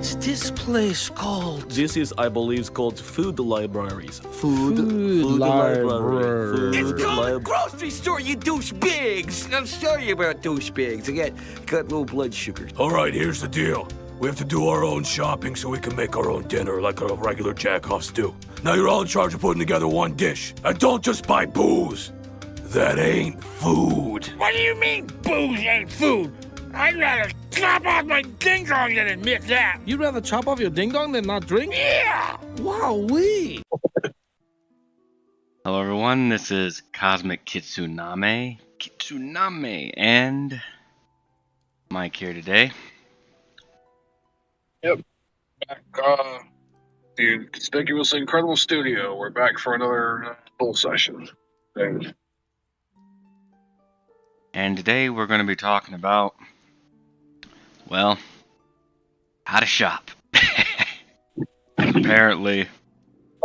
What's this place called? This is, I believe, called food libraries. Food library. It's called a grocery store, you douchebags! I'm sorry about douchebags. I got low blood sugar. All right, here's the deal. We have to do our own shopping so we can make our own dinner like a regular jackoffs do. Now you're all in charge of putting together one dish. And don't just buy booze. That ain't food. What do you mean booze ain't food? I'd rather chop off my ding dong than admit that. You'd rather chop off your ding dong than not drink? Yeah! Wowee! Hello everyone, this is Kozmic Kitsuneame and Mike here today. Yep. Back, the conspicuous incredible studio. We're back for another full session. And today we're going to be talking about, well, how to shop. Apparently,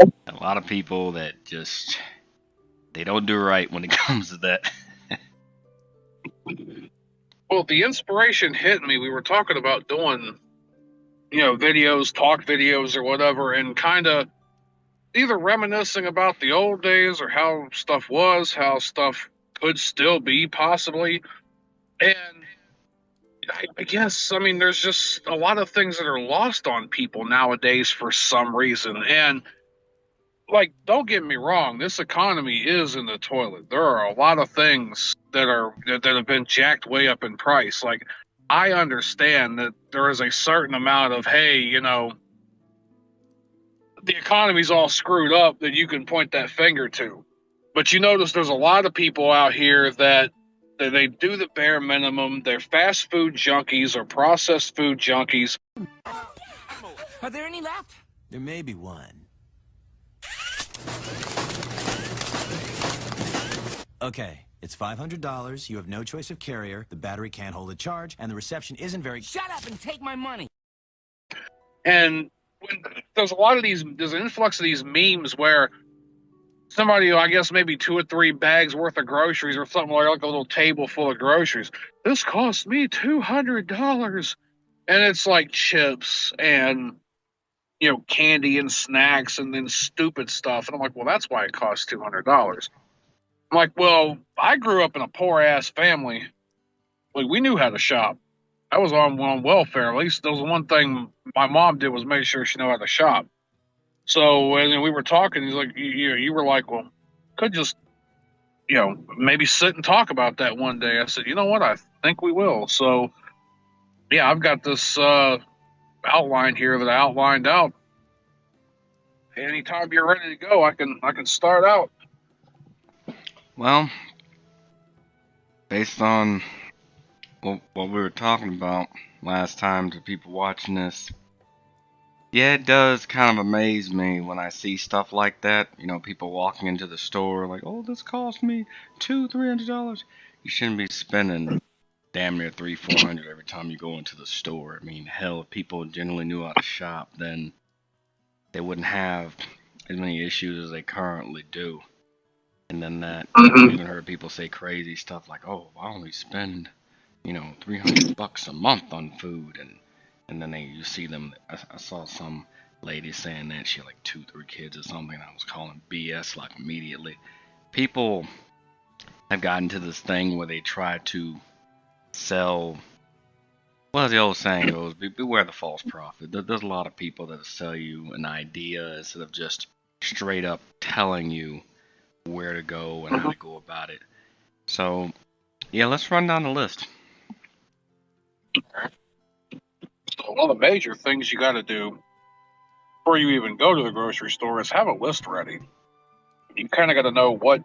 a lot of people that just, they don't do right when it comes to that. Well, the inspiration hit me. We were talking about doing, videos, talk videos or whatever, and kind of either reminiscing about the old days or how stuff was, how stuff could still be possibly. And I guess, there's just a lot of things that are lost on people nowadays for some reason. And, don't get me wrong, this economy is in the toilet. There are a lot of things that have been jacked way up in price. I understand that there is a certain amount of, hey, the economy's all screwed up that you can point that finger to. But you notice there's a lot of people out here that they do the bare minimum. They're fast food junkies or processed food junkies. Are there any left? There may be one. Okay, it's $500. You have no choice of carrier. The battery can't hold a charge, and the reception isn't very... Shut up and take my money. And there's there's an influx of these memes where somebody, I guess maybe 2 or 3 bags worth of groceries or something like a little table full of groceries. This cost me $200. And it's like chips and, candy and snacks and then stupid stuff. And I'm like, well, that's why it costs $200. I'm like, well, I grew up in a poor ass family. We knew how to shop. I was on welfare. At least there was one thing my mom did was make sure she knew how to shop. So, and then we were talking, he's like, you were like, well, could just, maybe sit and talk about that one day. I said, you know what? I think we will. So, yeah, I've got this outline here that I outlined out. Anytime you're ready to go, I can start out. Well, based on what we were talking about last time to people watching this, yeah, it does kind of amaze me when I see stuff like that. People walking into the store like, oh, this cost me $200-$300. You shouldn't be spending damn near $300-$400 every time you go into the store. Hell, if people generally knew how to shop, then they wouldn't have as many issues as they currently do. And then that, I've even heard people say crazy stuff like, oh, I only spend, $300 a month on food, and then you see them. I saw some lady saying that she had 2-3 kids or something. And I was calling BS immediately. People have gotten to this thing where they try to sell. Well, as the old saying goes, beware the false prophet. There's a lot of people that sell you an idea instead of just straight up telling you where to go and how to go about it. So, yeah, let's run down the list. One of the major things you got to do before you even go to the grocery store is have a list ready. You kind of got to know what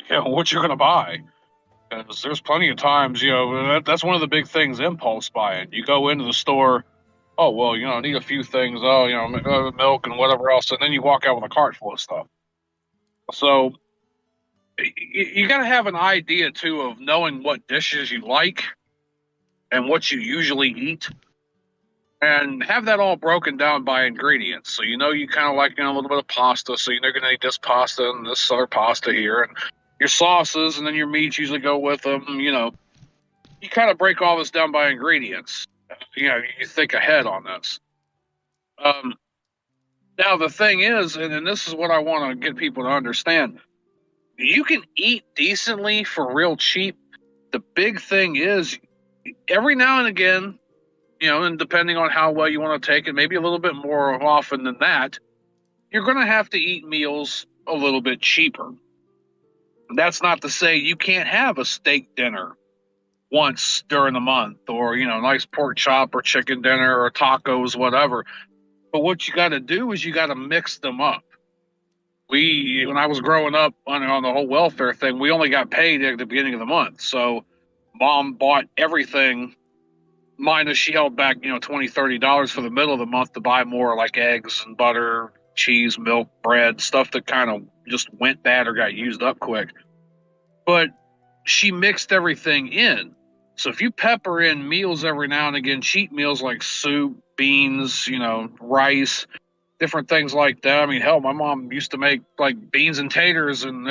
you're going to buy. Because there's plenty of times, that's one of the big things, impulse buying. You go into the store, oh, well, I need a few things, milk and whatever else, and then you walk out with a cart full of stuff. So you got to have an idea, too, of knowing what dishes you like and what you usually eat. And have that all broken down by ingredients. So you kind of like a little bit of pasta, so you're going to need this pasta and this other pasta here. And your sauces and then your meats usually go with them. You kind of break all this down by ingredients. You think ahead on this. Now the thing is, and this is what I want to get people to understand: you can eat decently for real cheap. The big thing is, every now and again, and depending on how well you want to take it, maybe a little bit more often than that, you're going to have to eat meals a little bit cheaper. That's not to say you can't have a steak dinner once during the month, or a nice pork chop or chicken dinner or tacos, whatever. But what you got to do is you got to mix them up. When I was growing up on the whole welfare thing, we only got paid at the beginning of the month. So mom bought everything, minus she held back, $20-$30 for the middle of the month to buy more, like eggs and butter, cheese, milk, bread, stuff that kind of just went bad or got used up quick. But she mixed everything in. So if you pepper in meals every now and again, cheap meals like soup, beans, rice, different things like that. I mean, hell, my mom used to make like beans and taters and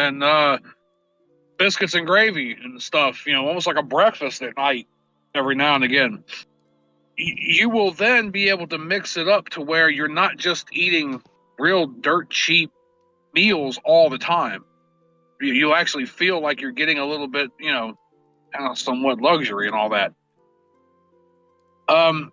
biscuits and gravy and stuff, almost like a breakfast at night every now and again. You will then be able to mix it up to where you're not just eating real dirt cheap meals all the time. You'll actually feel like you're getting a little bit, kind of somewhat luxury and all that. And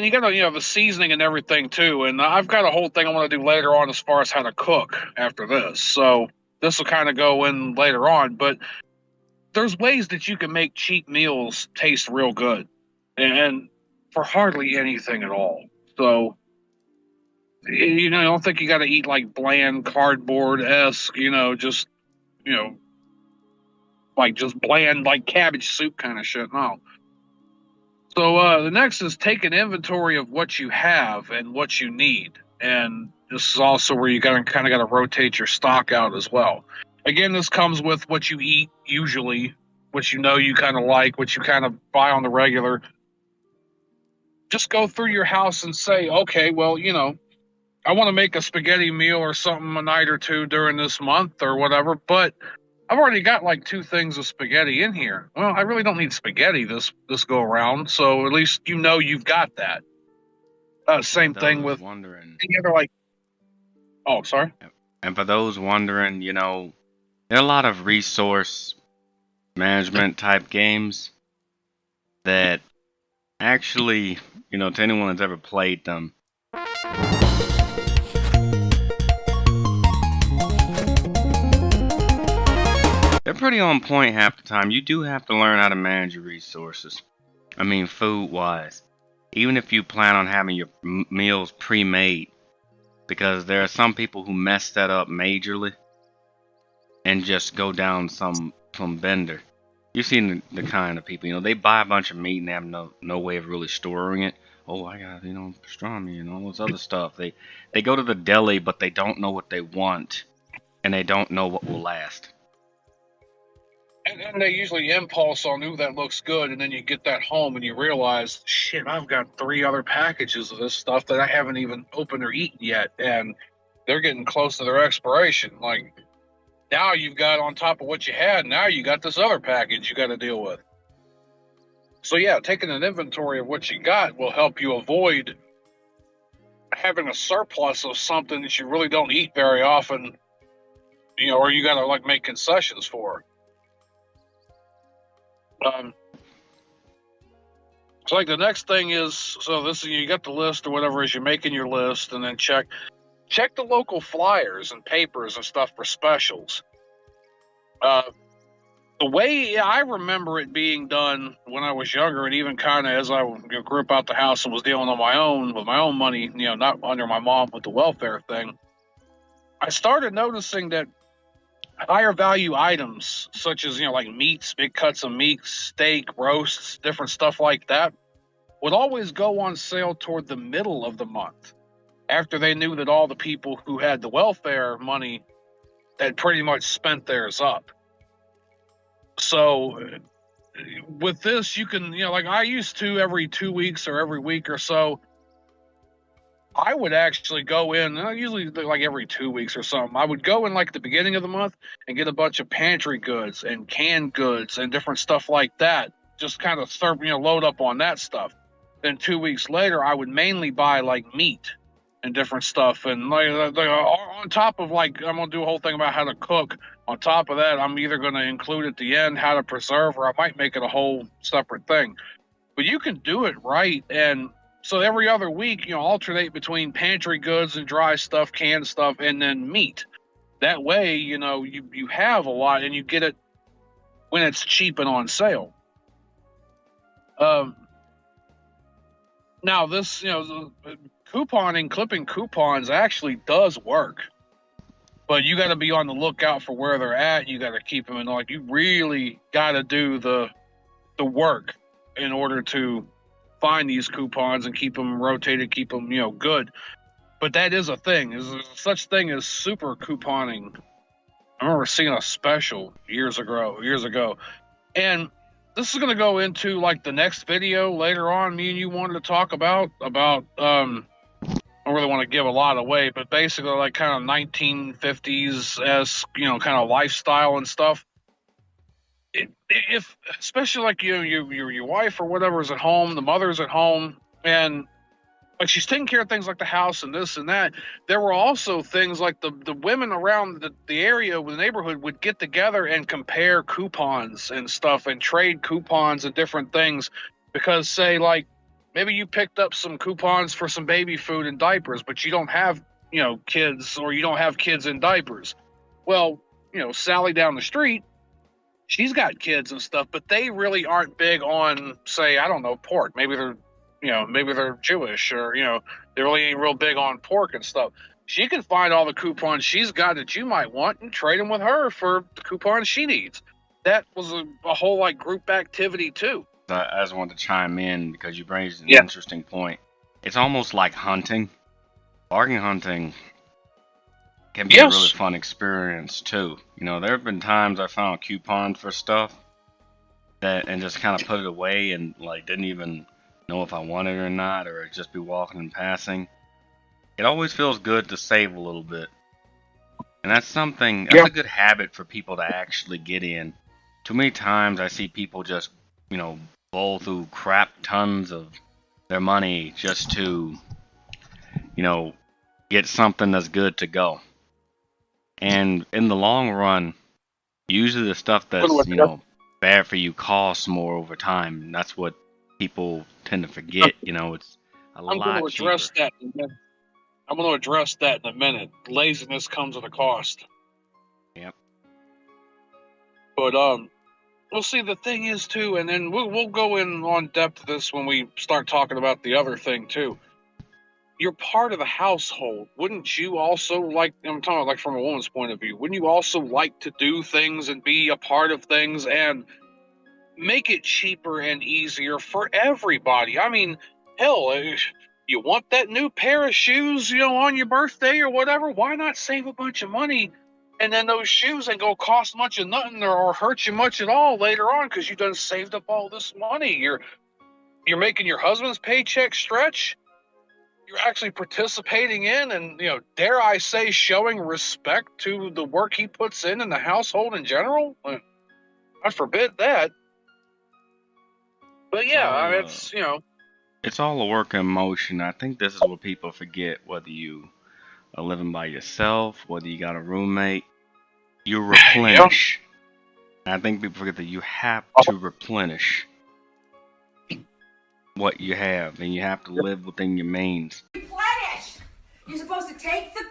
you got to, the seasoning and everything too. And I've got a whole thing I want to do later on as far as how to cook after this. So this will kind of go in later on. But there's ways that you can make cheap meals taste real good, and for hardly anything at all. So, I don't think you got to eat like bland cardboard-esque, just, like just bland, like cabbage soup kind of shit. No. So the next is take an inventory of what you have and what you need. And this is also where you kind of got to rotate your stock out as well. Again, this comes with what you eat usually, what you kind of like, what you kind of buy on the regular. Just go through your house and say, okay, well, I want to make a spaghetti meal or something a night or two during this month or whatever, but I've already got like 2 things of spaghetti in here. Well, I really don't need spaghetti this go around, so at least you've got that. Same thing with wondering. any other like. Oh, sorry. And for those wondering, there are a lot of resource management type games that actually, to anyone that's ever played them, they're pretty on point half the time. You do have to learn how to manage your resources. I mean, food-wise. Even if you plan on having your meals pre-made, because there are some people who mess that up majorly and just go down some bender. You've seen the kind of people, they buy a bunch of meat and they have no way of really storing it. Oh, I got, pastrami and all this other stuff. They go to the deli, but they don't know what they want, and they don't know what will last. And they usually impulse on, ooh, that looks good, and then you get that home and you realize, shit, I've got 3 other packages of this stuff that I haven't even opened or eaten yet, and they're getting close to their expiration. Like, now you've got, on top of what you had, now you got this other package you got to deal with. So yeah, taking an inventory of what you got will help you avoid having a surplus of something that you really don't eat very often, or you got to like make concessions for. So like the next thing is, so this you got the list or whatever as you're making your list, and then check the local flyers and papers and stuff for specials. The way I remember it being done when I was younger, and even kind of as I grew up out the house and was dealing on my own with my own money, not under my mom with the welfare thing, I started noticing that higher value items such as like meats, big cuts of meat, steak, roasts, different stuff like that would always go on sale toward the middle of the month, after they knew that all the people who had the welfare money had pretty much spent theirs up. So with this, you can, like I used to every 2 weeks or every week or so, I would actually go in, usually like every 2 weeks or something, I would go in like the beginning of the month and get a bunch of pantry goods and canned goods and different stuff like that. Just kind of load up on that stuff. Then 2 weeks later, I would mainly buy like meat and different stuff. And like on top of like, I'm gonna do a whole thing about how to cook. On top of that, I'm either gonna include at the end how to preserve, or I might make it a whole separate thing. But you can do it right, and so every other week, you know, alternate between pantry goods and dry stuff, canned stuff, and then meat. That way, you know, you have a lot, and you get it when it's cheap and on sale. Now this, you know, couponing, clipping coupons actually does work, but you got to be on the lookout for where they're at. You got to keep them in, like, you really got to do the work in order to find these coupons and keep them rotated, keep them, you know, good. But that is a thing. There's such thing as super couponing. I remember seeing a special years ago, and this is going to go into like the next video later on. Me and you wanted to talk about I don't really want to give a lot away, but basically like kind of 1950s as, you know, kind of lifestyle and stuff. If especially like your wife or whatever is at home, the mother's at home, and like she's taking care of things like the house and this and that. There were also things like the women around the area, the neighborhood, would get together and compare coupons and stuff and trade coupons and different things. Because say like maybe you picked up some coupons for some baby food and diapers, but you don't have, you know, kids, or you don't have kids in diapers. Well, you know, Sally down the street, she's got kids and stuff, but they really aren't big on, say, I don't know, pork. Maybe they're Jewish, or, you know, they really ain't real big on pork and stuff. She can find all the coupons she's got that you might want and trade them with her for the coupons she needs. That was a whole like group activity too. I just wanted to chime in because you raised an interesting point. It's almost like hunting. Bargain hunting can be a really fun experience too. You know, there have been times I found coupons for stuff and just kind of put it away and like didn't even know if I wanted it or not, or just be walking and passing. It always feels good to save a little bit, and that's a good habit for people to actually get in. Too many times I see people just, you know, blow through crap tons of their money just to, you know, get something that's good to go. And in the long run, usually the stuff that's, you know, bad for you costs more over time. And that's what people tend to forget. You know, it's a lot cheaper. I'm going to address that in a minute. Laziness comes at a cost. Yep. But we'll see. The thing is too, and then we'll go in on depth of this when we start talking about the other thing too. You're part of the household. Wouldn't you also like, I'm talking like from a woman's point of view, wouldn't you also like to do things and be a part of things and make it cheaper and easier for everybody? I mean, hell, you want that new pair of shoes, you know, on your birthday or whatever, why not save a bunch of money? And then those shoes ain't gonna cost much of nothing or hurt you much at all later on, because you done saved up all this money. You're making your husband's paycheck stretch. You're actually participating in, and, you know, dare I say, showing respect to the work he puts in the household in general. I forbid that. But yeah, I mean, it's, you know, it's all a work in motion. I think this is what people forget, whether you are living by yourself, whether you got a roommate, you replenish. And I think people forget that you have to replenish what you have, and you have to live within your means. Replenish! You're supposed to take the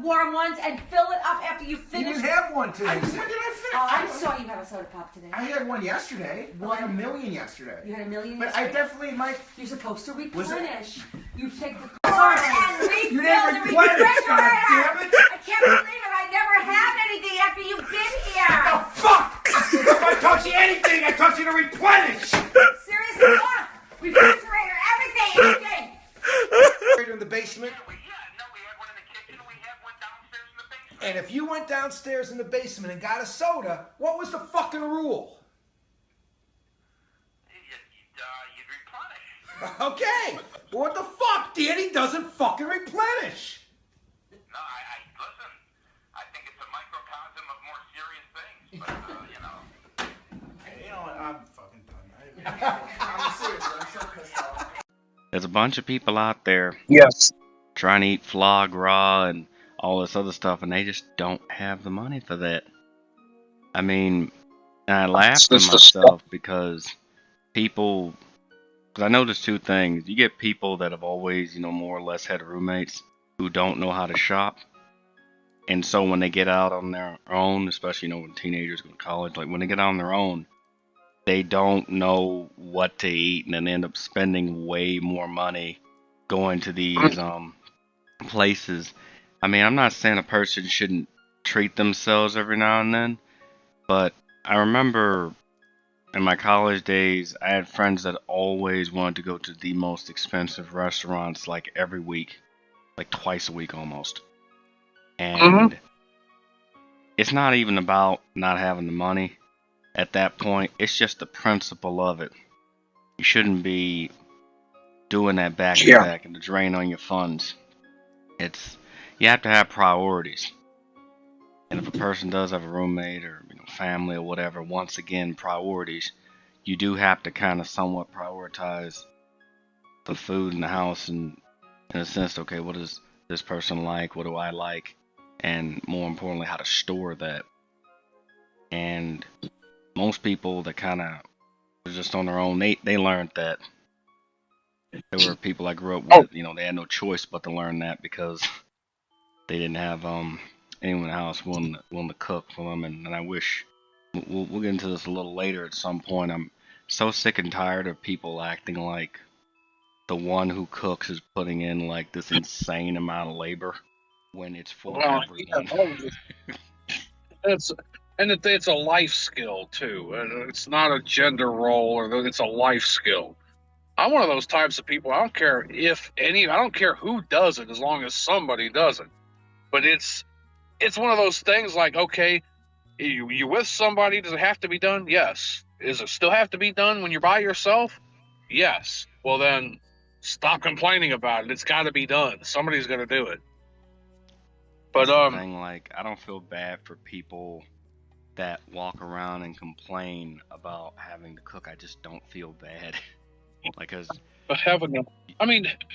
warm ones and fill it up after you finish. You didn't have one today. Oh, I saw you have a soda pop today. I had one yesterday. I had a million yesterday. You had a million but yesterday? I definitely might. You're supposed to replenish. You take the and refill you didn't replenish, God damn it! I can't believe it. I never had anything after you've been here. Oh, fuck! If I taught you anything, I taught you to replenish! Seriously, look! Refrigerator, everything! In the basement? And if you went downstairs in the basement and got a soda, what was the fucking rule? You'd replenish. Okay. But what the fuck? Danny doesn't fucking replenish. No, listen, I think it's a microcosm of more serious things, but, you know. You know what? I'm fucking done. I'm serious. I'm so pissed off. There's a bunch of people out there Yes. trying to eat foie gras and all this other stuff, and they just don't have the money for that. I mean, and I laugh to It's the stuff. myself because people, because I noticed two things. You get people that have always, more or less had roommates who don't know how to shop. And so when they get out on their own, especially, when teenagers go to college, like when they get on their own, they don't know what to eat and then end up spending way more money going to these places. I mean, I'm not saying a person shouldn't treat themselves every now and then, but I remember in my college days, I had friends that always wanted to go to the most expensive restaurants like every week, like twice a week almost. And it's not even about not having the money at that point, it's just the principle of it. You shouldn't be doing that back to back and to drain on your funds. You have to have priorities. And if a person does have a roommate or family or whatever, once again, priorities. You do have to kind of somewhat prioritize the food in the house, and in a sense, okay, what does this person like? What do I like? And more importantly, how to store that. And most people that kind of were just on their own, they learned that. There were people I grew up with, they had no choice but to learn that because they didn't have anyone in the house willing to cook for them. And I wish we'll get into this a little later at some point. I'm so sick and tired of people acting like the one who cooks is putting in like this insane amount of labor when it's for everyone. It's a life skill too. It's not a gender role, or it's a life skill. I'm one of those types of people. I don't care I don't care who does it, as long as somebody does it. But it's one of those things like, okay, you with somebody, does it have to be done? Yes. Does it still have to be done when you're by yourself? Yes. Well then, stop complaining about it. It's got to be done. Somebody's going to do it. But that's the thing, like, I don't feel bad for people that walk around and complain about having to cook. I just don't feel bad.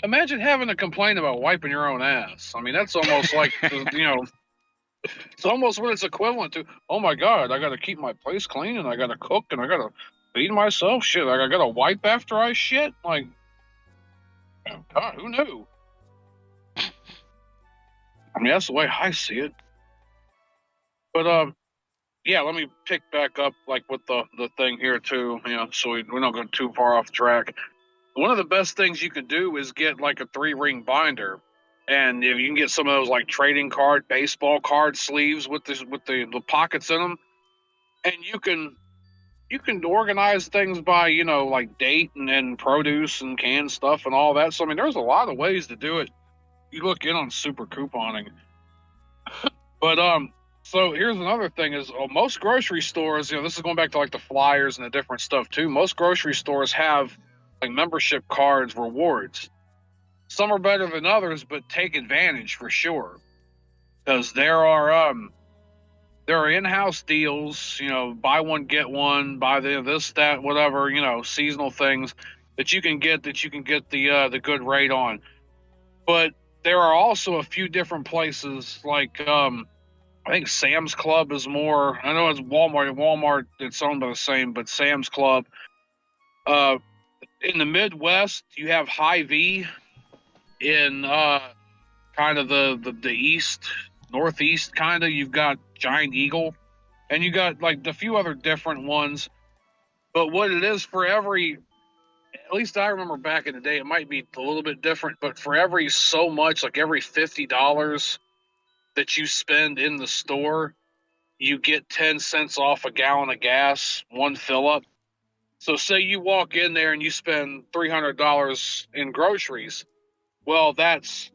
Imagine having to complain about wiping your own ass. I mean, that's almost like, it's almost what it's equivalent to. Oh my God, I got to keep my place clean, and I got to cook, and I got to feed myself. Shit, like I got to wipe after I shit. Like, oh God, who knew? I mean, that's the way I see it. But yeah, let me pick back up like with the thing here too. So we don't go too far off track. One of the best things you can do is get like a 3-ring binder, and if you can get some of those like trading card, baseball card sleeves with the pockets in them, and you can organize things by like date and produce and canned stuff and all that. So I mean, there's a lot of ways to do it. You look in on super couponing, but So here's another thing: is most grocery stores, this is going back to like the flyers and the different stuff too. Most grocery stores have like membership cards, rewards. Some are better than others, but take advantage for sure, because there are in-house deals. Buy one get one, buy this, that, whatever. Seasonal things that you can get the good rate on. But there are also a few different places like I think Sam's Club is more. I know it's Walmart. Walmart, it's owned by the same, but Sam's Club. In the Midwest, you have Hy-Vee. In kind of the east, northeast, kind of, you've got Giant Eagle, and you got like a few other different ones. But what it is for every, at least I remember back in the day, it might be a little bit different, but for every so much, like every $50 that you spend in the store, you get 10 cents off a gallon of gas, one fill up. So say you walk in there and you spend $300 in groceries. Well, that's,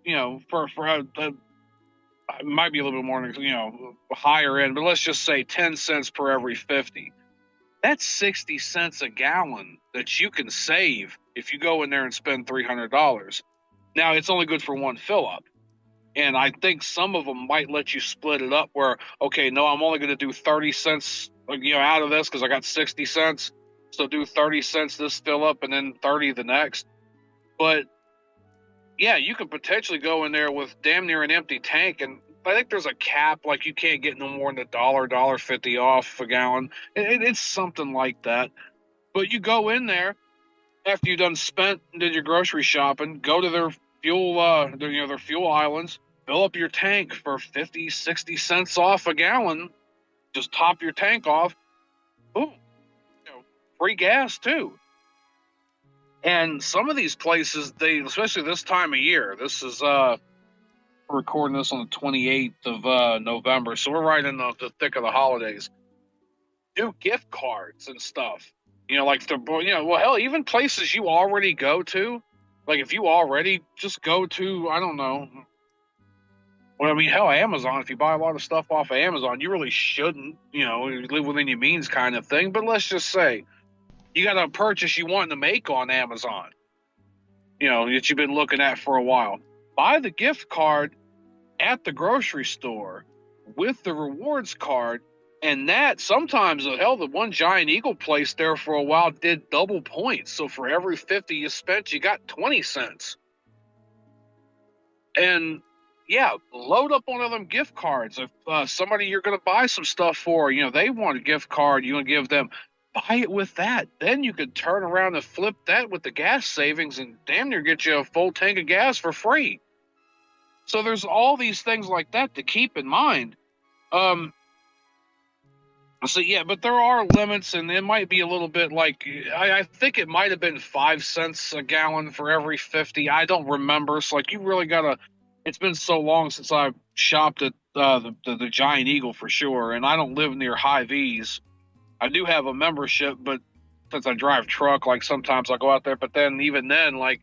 for it might be a little bit more, higher end, but let's just say 10 cents per every 50. That's 60 cents a gallon that you can save if you go in there and spend $300. Now, it's only good for one fill up. And I think some of them might let you split it up where, okay, no, I'm only going to do 30 cents, out of this because I got 60 cents. So do 30 cents this fill up and then 30 the next. But yeah, you could potentially go in there with damn near an empty tank, and I think there's a cap, like you can't get no more than $1.50 off a gallon. It's something like that. But you go in there after you done spent and did your grocery shopping, go to their fuel, their fuel islands, fill up your tank for 50, 60 cents off a gallon. Just top your tank off. Boom, free gas too. And some of these places, they, especially this time of year, this is we're recording this on the 28th of November, so we're right in the thick of the holidays. Do gift cards and stuff. Like well, hell, even places you already go to. Like if you already just go to, I don't know. Well, I mean, hell, Amazon. If you buy a lot of stuff off of Amazon, you really shouldn't, live within your means kind of thing. But let's just say you got a purchase you want to make on Amazon, that you've been looking at for a while. Buy the gift card at the grocery store with the rewards card. And that sometimes, hell, the one Giant Eagle place there for a while did double points. So for every 50 you spent, you got 20 cents. And yeah, load up on all them gift cards. If somebody you're going to buy some stuff for, they want a gift card, you're going to give them, buy it with that. Then you could turn around and flip that with the gas savings and damn near get you a full tank of gas for free. So there's all these things like that to keep in mind. So yeah, but there are limits, and it might be a little bit like, I think it might have been 5 cents a gallon for every 50. I don't remember. So like, you really gotta. It's been so long since I've shopped at the Giant Eagle for sure, and I don't live near Hy-Vees. I do have a membership, but since I drive truck, like sometimes I go out there. But then even then, like,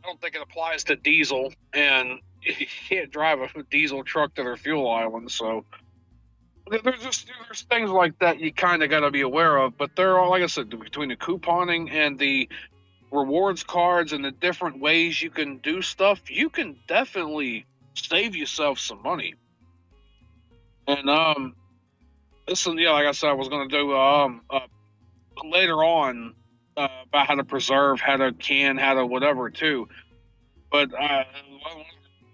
I don't think it applies to diesel, and you can't drive a diesel truck to their fuel island, so. There's things like that you kind of got to be aware of, but there are, like I said, between the couponing and the rewards cards and the different ways you can do stuff, you can definitely save yourself some money. And listen, yeah, like I said, I was going to do later on about how to preserve, how to can, how to whatever too. But what I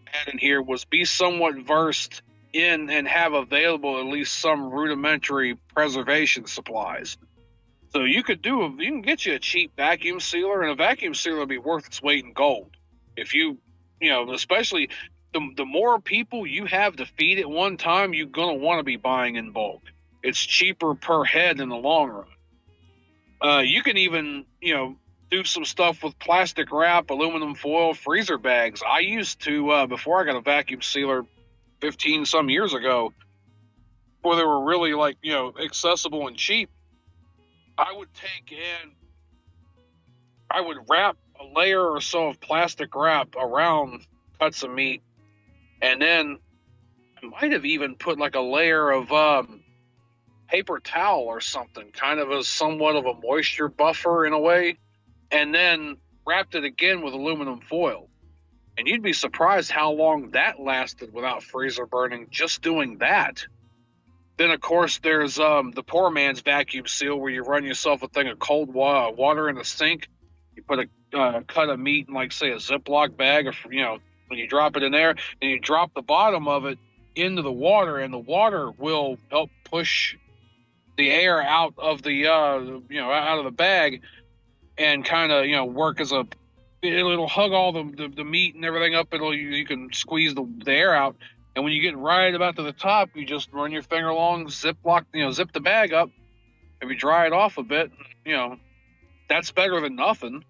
had in here was be somewhat versed in and have available at least some rudimentary preservation supplies. So you can get you a cheap vacuum sealer, and a vacuum sealer will be worth its weight in gold. If especially the more people you have to feed at one time, you're going to want to be buying in bulk. It's cheaper per head in the long run. You can even, do some stuff with plastic wrap, aluminum foil, freezer bags. I used to, before I got a vacuum sealer, 15 some years ago, before they were really accessible and cheap, I would wrap a layer or so of plastic wrap around cuts of meat, and then I might have even put like a layer of paper towel or something, kind of as somewhat of a moisture buffer in a way, and then wrapped it again with aluminum foil. And you'd be surprised how long that lasted without freezer burning, just doing that. Then, of course, there's the poor man's vacuum seal, where you run yourself a thing of cold water in the sink. You put a cut of meat in, like, say, a Ziploc bag, or, when you drop it in there, and you drop the bottom of it into the water, and the water will help push the air out of the, out of the bag, and kind of, work as a. It'll hug all the meat and everything up. You can squeeze the air out, and when you get right about to the top, you just run your finger along, zip the bag up. If you dry it off a bit, that's better than nothing.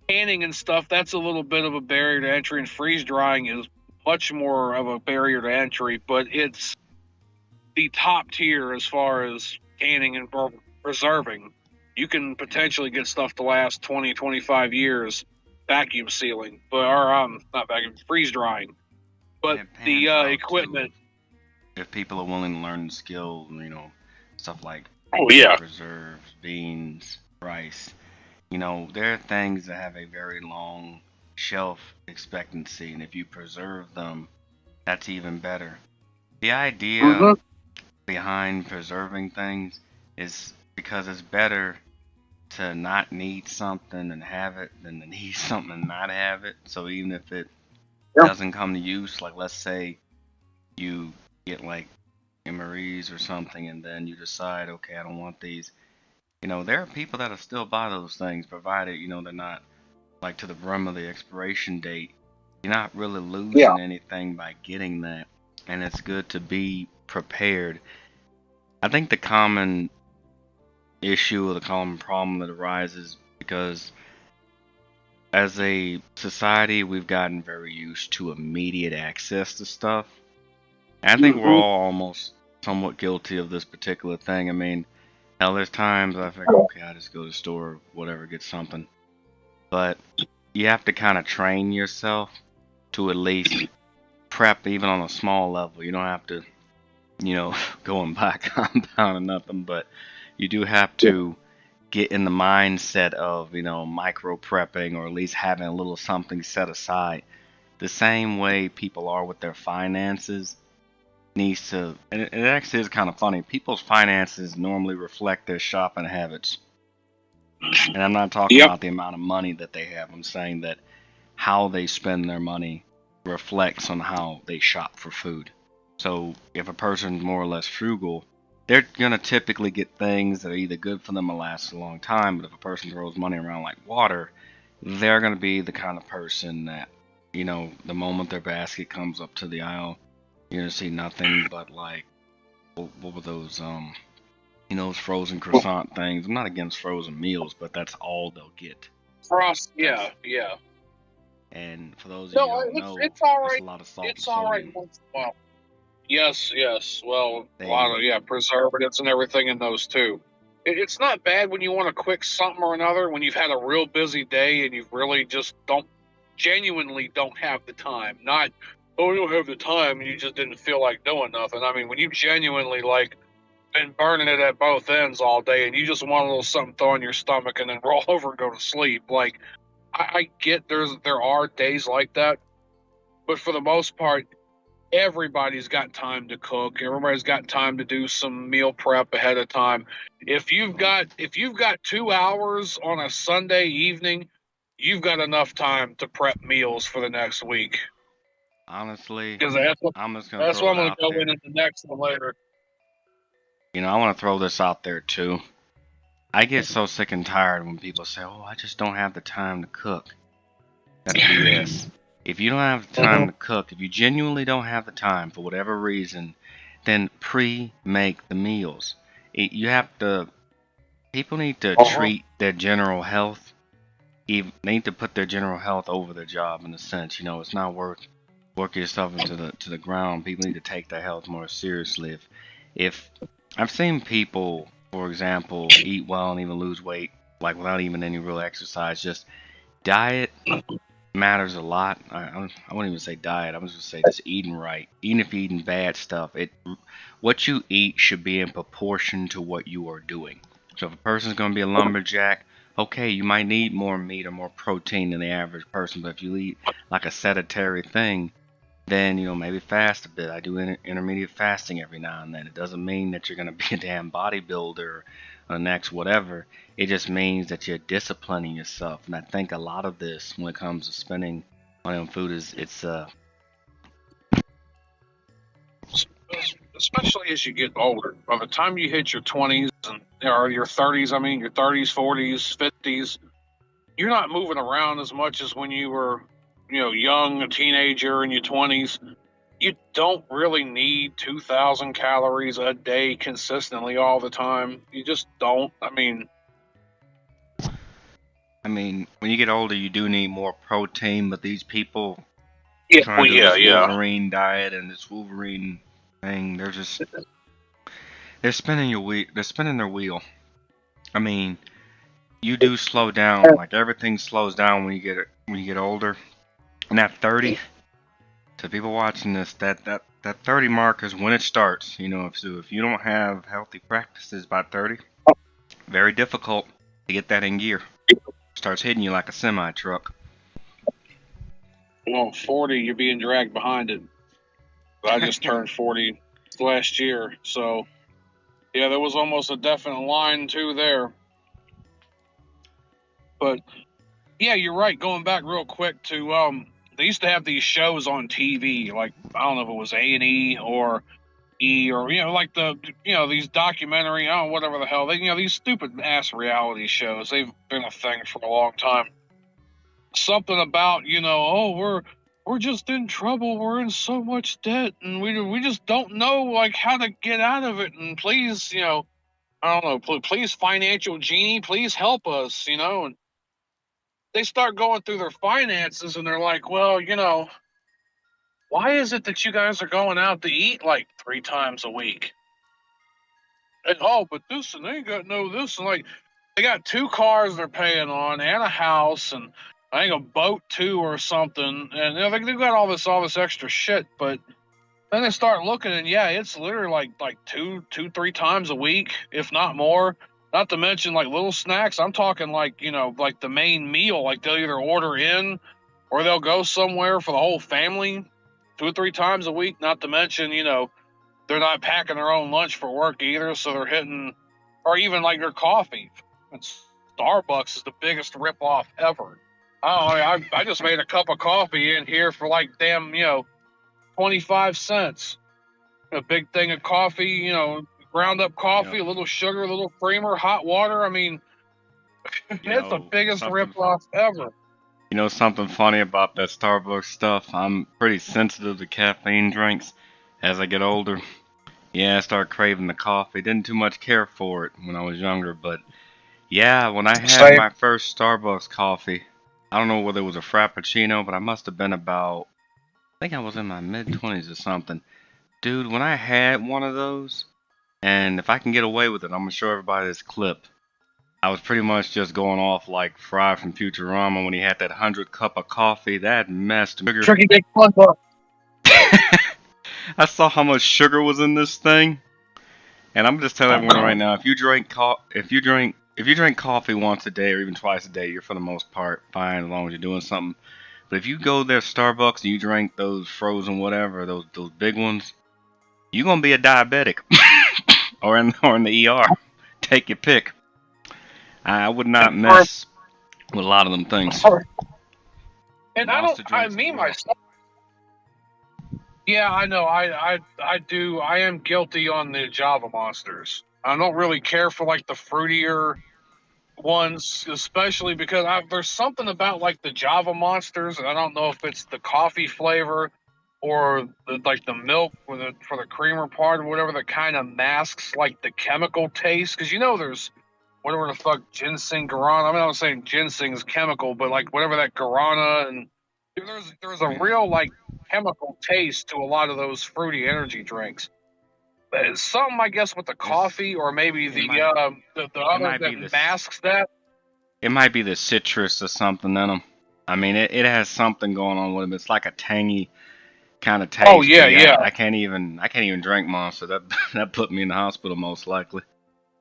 Canning and stuff, that's a little bit of a barrier to entry, and freeze drying is much more of a barrier to entry. But it's the top tier as far as canning and preserving. You can potentially get stuff to last 20, 25 years vacuum sealing, not vacuum, freeze drying. But the equipment. If people are willing to learn the skill, stuff like preserves, beans, rice, there are things that have a very long shelf expectancy, and if you preserve them, that's even better. The idea behind preserving things is because it's better to not need something and have it than to need something and not have it. So even if it doesn't come to use, like let's say you get like MREs or something and then you decide, okay, I don't want these. There are people that'll still buy those things, provided, they're not like to the brim of the expiration date. You're not really losing anything by getting that. And it's good to be prepared. I think the common issue or the common problem that arises because as a society we've gotten very used to immediate access to stuff. And I think we're all almost somewhat guilty of this particular thing. I mean, hell, there's times I think, okay, I just go to the store, whatever, get something. But you have to kind of train yourself to at least prep even on a small level. You don't have to, go and buy a compound or nothing, but you do have to get in the mindset of, micro prepping or at least having a little something set aside. The same way people are with their finances needs to, and it actually is kind of funny. People's finances normally reflect their shopping habits. And I'm not talking about the amount of money that they have. I'm saying that how they spend their money reflects on how they shop for food. So if a person's more or less frugal, they're going to typically get things that are either good for them or last a long time. But if a person throws money around like water, they're going to be the kind of person that, the moment their basket comes up to the aisle, you're going to see nothing but like, what were those, those frozen croissant things. I'm not against frozen meals, but that's all they'll get. Frost, yeah. And for those of you who don't know, it's all right. there's a lot of salt It's and all sodium. right once in a while. Yes. Well, a lot of preservatives and everything in those too. It's not bad when you want a quick something or another when you've had a real busy day and you really just genuinely don't have the time. Not, oh, you don't have the time and you just didn't feel like doing nothing. I mean, when you genuinely been burning it at both ends all day and you just want a little something throw in your stomach and then roll over and go to sleep. Like, I get there are days like that, but for the most part, everybody's got time to cook. Everybody's got time to do some meal prep ahead of time. If you've got 2 hours on a Sunday evening, you've got enough time to prep meals for the next week. Honestly, Because I'm just going to that's throw what it I'm going out to go there. into the next one later. I want to throw this out there too. I get so sick and tired when people say, oh, I just don't have the time to cook. That's BS. If you don't have the time to cook, if you genuinely don't have the time for whatever reason, then pre-make the meals. People need to treat their general health. They need to put their general health over their job in a sense. It's not work yourself into the ground. People need to take their health more seriously. If I've seen people, for example, eat well and even lose weight, like without even any real exercise, just diet matters a lot. I wouldn't even say diet. I was just say just eating right. Even if you're eating bad stuff, what you eat should be in proportion to what you are doing. So if a person's going to be a lumberjack, okay, you might need more meat or more protein than the average person. But if you eat like a sedentary thing, then maybe fast a bit. I do intermediate fasting every now and then. It doesn't mean that you're going to be a damn bodybuilder or the next whatever. It just means that you're disciplining yourself. And I think a lot of this, when it comes to spending money on food, it's especially as you get older. By the time you hit your 20s or your 30s, your 30s, 40s, 50s, you're not moving around as much as when you were, young, a teenager in your 20s. You don't really need 2,000 calories a day consistently all the time. You just don't. when you get older, you do need more protein. But these people Yeah, trying to do this Wolverine diet and this Wolverine thing, they're spinning they're spinning their wheel. You do slow down. Like everything slows down when you get older. And at 30, to people watching this, that 30 mark is when it starts. If you don't have healthy practices by 30, very difficult to get that in gear. Starts hitting you like a semi truck. Well, 40, you're being dragged behind it. I just turned 40 last year, so yeah, there was almost a definite line too there. But yeah, you're right. Going back real quick to they used to have these shows on TV, like I don't know if it was A&E or E or like these documentary, I don't know, whatever the hell these stupid ass reality shows. They've been a thing for a long time. Something about oh, we're just in trouble, we're in so much debt, and we just don't know like how to get out of it, and please I don't know, please financial genie, please help us, and they start going through their finances and they're like, well, why is it that you guys are going out to eat like 3 times a week? And oh, but this and they ain't got no this, and like they got 2 cars they're paying on and a house and I think a boat too or something, and they've got all this extra shit. But then they start looking, and yeah, it's literally like 3 times a week, if not more. Not to mention like little snacks. I'm talking like like the main meal. Like they'll either order in, or they'll go somewhere for the whole family, 2 or 3 times a week. Not to mention they're not packing their own lunch for work either, so they're hitting, or even like their coffee. And Starbucks is the biggest ripoff ever. I just made a cup of coffee in here for like damn 25 cents. A big thing of coffee, ground up coffee, a little sugar, a little creamer, hot water. I mean, it's the biggest ripoff ever. You know something funny about that Starbucks stuff? I'm pretty sensitive to caffeine drinks as I get older. Yeah, I start craving the coffee. Didn't too much care for it when I was younger, but yeah, when I had Same. my first Starbucks coffee, I don't know whether it was a Frappuccino, but I must have been about, I think I was in my mid-20s or something. Dude, when I had one of those, and if I can get away with it, I'm gonna show everybody this clip. I was pretty much just going off like Fry from Futurama when he had that 100 cup of coffee. That messed me. Tricky Dick Fun Book. I saw how much sugar was in this thing, and I'm just telling everyone right now: if you drink coffee once a day or even twice a day, you're for the most part fine as long as you're doing something. But if you go there Starbucks and you drink those frozen whatever, those big ones, you're gonna be a diabetic or in the ER. Take your pick. I would not mess with a lot of them things. And me myself. Yeah, I know. I do. I am guilty on the Java Monsters. I don't really care for like the fruitier ones, especially because there's something about like the Java Monsters, and I don't know if it's the coffee flavor or like the milk for the creamer part or whatever that kind of masks like the chemical taste. Because there's whatever the fuck ginseng guarana. I mean, I'm not saying ginseng is chemical, but like whatever that guarana, and there's a real like chemical taste to a lot of those fruity energy drinks. Something, I guess, with the coffee, or maybe the other that masks that. It might be the citrus or something in them. I mean, it has something going on with them. It's like a tangy kind of taste. Oh yeah, yeah. I can't even drink Monster. That put me in the hospital most likely.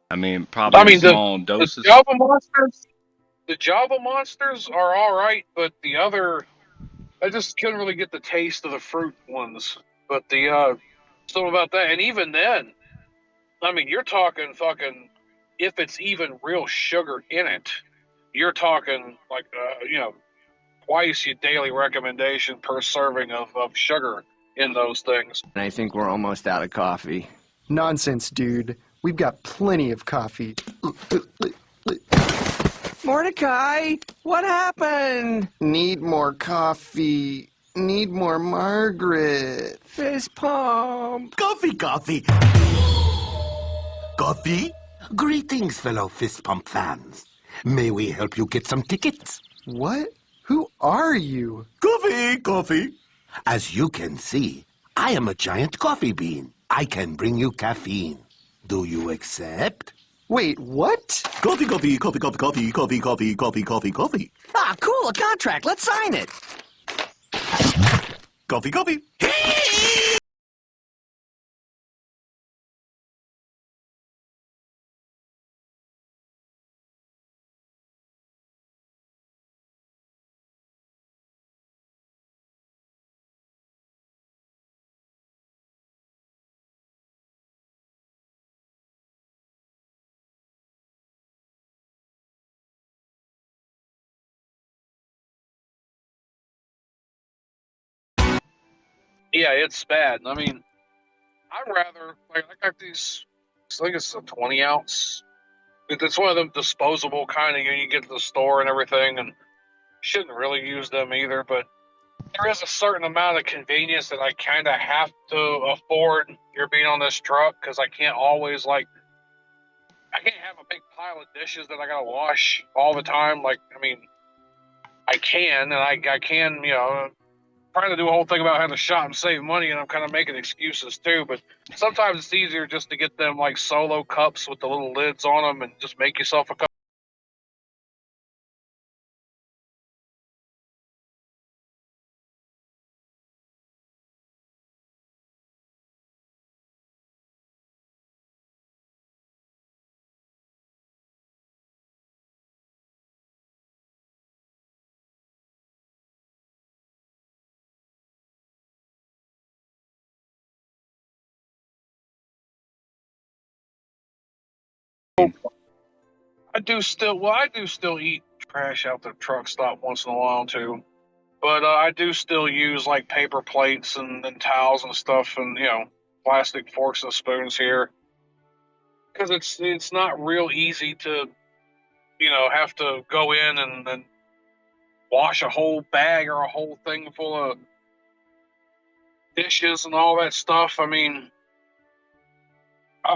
I mean, probably in small doses. The Java Monsters are all right, but the other, I just couldn't really get the taste of the fruit ones. But something about that, and even then, I mean, you're talking fucking, if it's even real sugar in it, you're talking like twice your daily recommendation per serving of sugar in those things. And I think we're almost out of coffee. Nonsense, dude. We've got plenty of coffee. Mordecai, what happened? Need more coffee. Need more Margaret. Fist pump. Coffee, coffee. Coffee? Greetings, fellow fist pump fans. May we help you get some tickets? What? Who are you? Coffee, coffee. As you can see, I am a giant coffee bean. I can bring you caffeine. Do you accept? Wait, what? Coffee, coffee, coffee, coffee, coffee, coffee, coffee, coffee, coffee, coffee. Ah, cool, a contract. Let's sign it. Coffee, coffee. Yeah, it's bad. I mean, I'd rather like I got these. I think it's a 20 ounce. It's one of them disposable kind of you get to the store and everything, and shouldn't really use them either. But there is a certain amount of convenience that I kind of have to afford here being on this truck because I can't always I can't have a big pile of dishes that I gotta wash all the time. Like, I mean, I can, and I can, trying to do a whole thing about having to shop and save money, and I'm kind of making excuses too. But sometimes it's easier just to get them like solo cups with the little lids on them, and just make yourself a cup. I do still eat trash out the truck stop once in a while too. But I do still use like paper plates and towels and stuff, and plastic forks and spoons here because it's not real easy to have to go in and wash a whole bag or a whole thing full of dishes and all that stuff. I mean,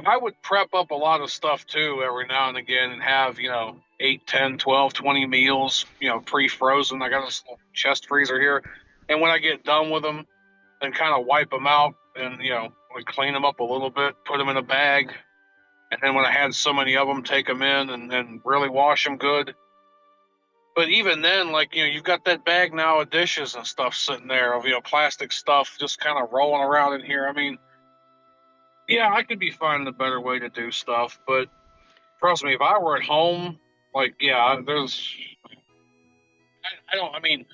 I would prep up a lot of stuff too every now and again and have 8, 10, 12, 20 meals pre-frozen. I got this little chest freezer here, and when I get done with them, then kind of wipe them out and we clean them up a little bit, put them in a bag, and then when I had so many of them, take them in and really wash them good. But even then, you've got that bag now of dishes and stuff sitting there of plastic stuff just kind of rolling around in here. I mean, yeah, I could be finding a better way to do stuff, but trust me, if I were at home, there's I don't. I mean,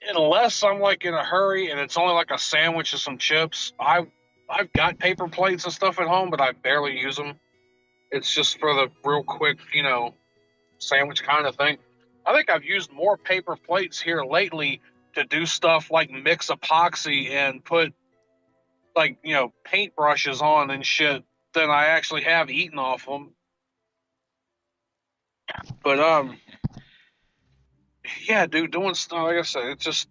unless I'm in a hurry and it's only like a sandwich and some chips, I've got paper plates and stuff at home, but I barely use them. It's just for the real quick, sandwich kind of thing. I think I've used more paper plates here lately to do stuff like mix epoxy and put paint brushes on and shit than I actually have eaten off them. But yeah, dude, doing stuff like I said, it's just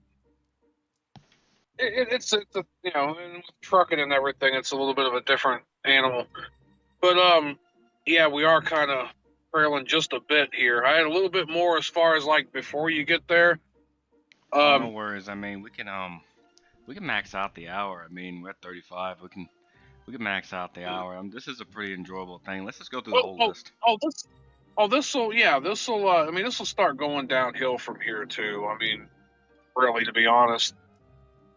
it's and with trucking and everything, it's a little bit of a different animal. But yeah, we are kind of trailing just a bit here. I had a little bit more as far as before you get there. No worries. I mean, we can max out the hour. I mean, we're at 35. We can max out the hour. This is a pretty enjoyable thing. Let's just go through the whole list. This will I mean, this will start going downhill from here too. I mean, really, to be honest.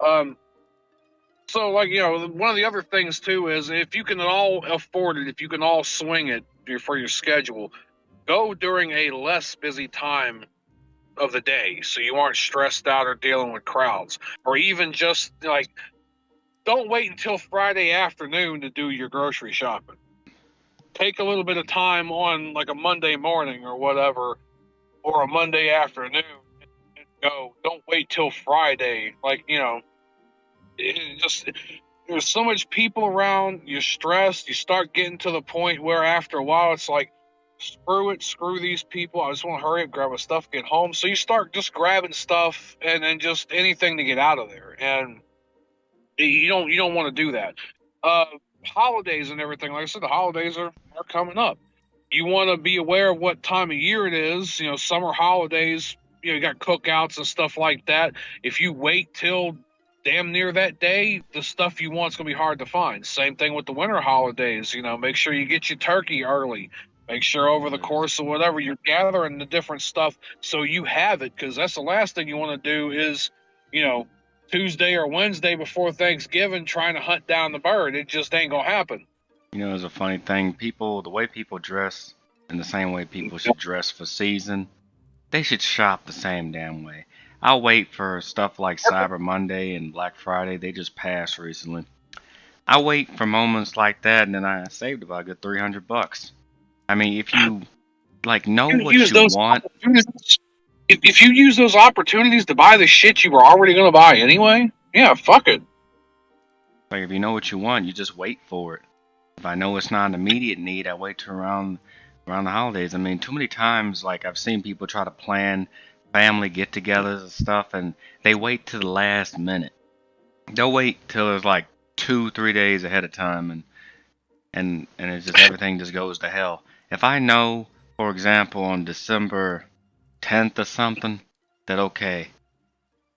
So one of the other things too is if you can all afford it, if you can all swing it for your schedule, go during a less busy time of the day so you aren't stressed out or dealing with crowds, or even just don't wait until Friday afternoon to do your grocery shopping. Take a little bit of time on a Monday morning or whatever, or a Monday afternoon and go. Don't wait till Friday. There's so much people around, you're stressed, you start getting to the point where after a while it's screw these people, I just want to hurry up, grab my stuff, get home. So you start just grabbing stuff and just anything to get out of there, and you don't want to do that. Holidays and everything, like I said, the holidays are coming up. You want to be aware of what time of year it is. Summer holidays, you got cookouts and stuff like that. If you wait till damn near that day, the stuff you want is going to be hard to find. Same thing with the winter holidays. Make sure you get your turkey early. Make sure over the course of whatever you're gathering the different stuff so you have it, because that's the last thing you want to do is, Tuesday or Wednesday before Thanksgiving trying to hunt down the bird. It just ain't going to happen. It's a funny thing. The way people dress, in the same way people should dress for season, they should shop the same damn way. I'll wait for stuff like Cyber Monday and Black Friday. They just passed recently. I wait for moments like that, and then I saved about a good $300. I mean, if you know what you want. If you use those opportunities to buy the shit you were already going to buy anyway, yeah, fuck it. Like if you know what you want, you just wait for it. If I know it's not an immediate need, I wait till around the holidays. I mean, too many times, like I've seen people try to plan family get-togethers and stuff, and they wait to the last minute. They'll wait till it's like 2, 3 days ahead of time, and it's just everything just goes to hell. If I know, for example, on December 10th or something, that okay,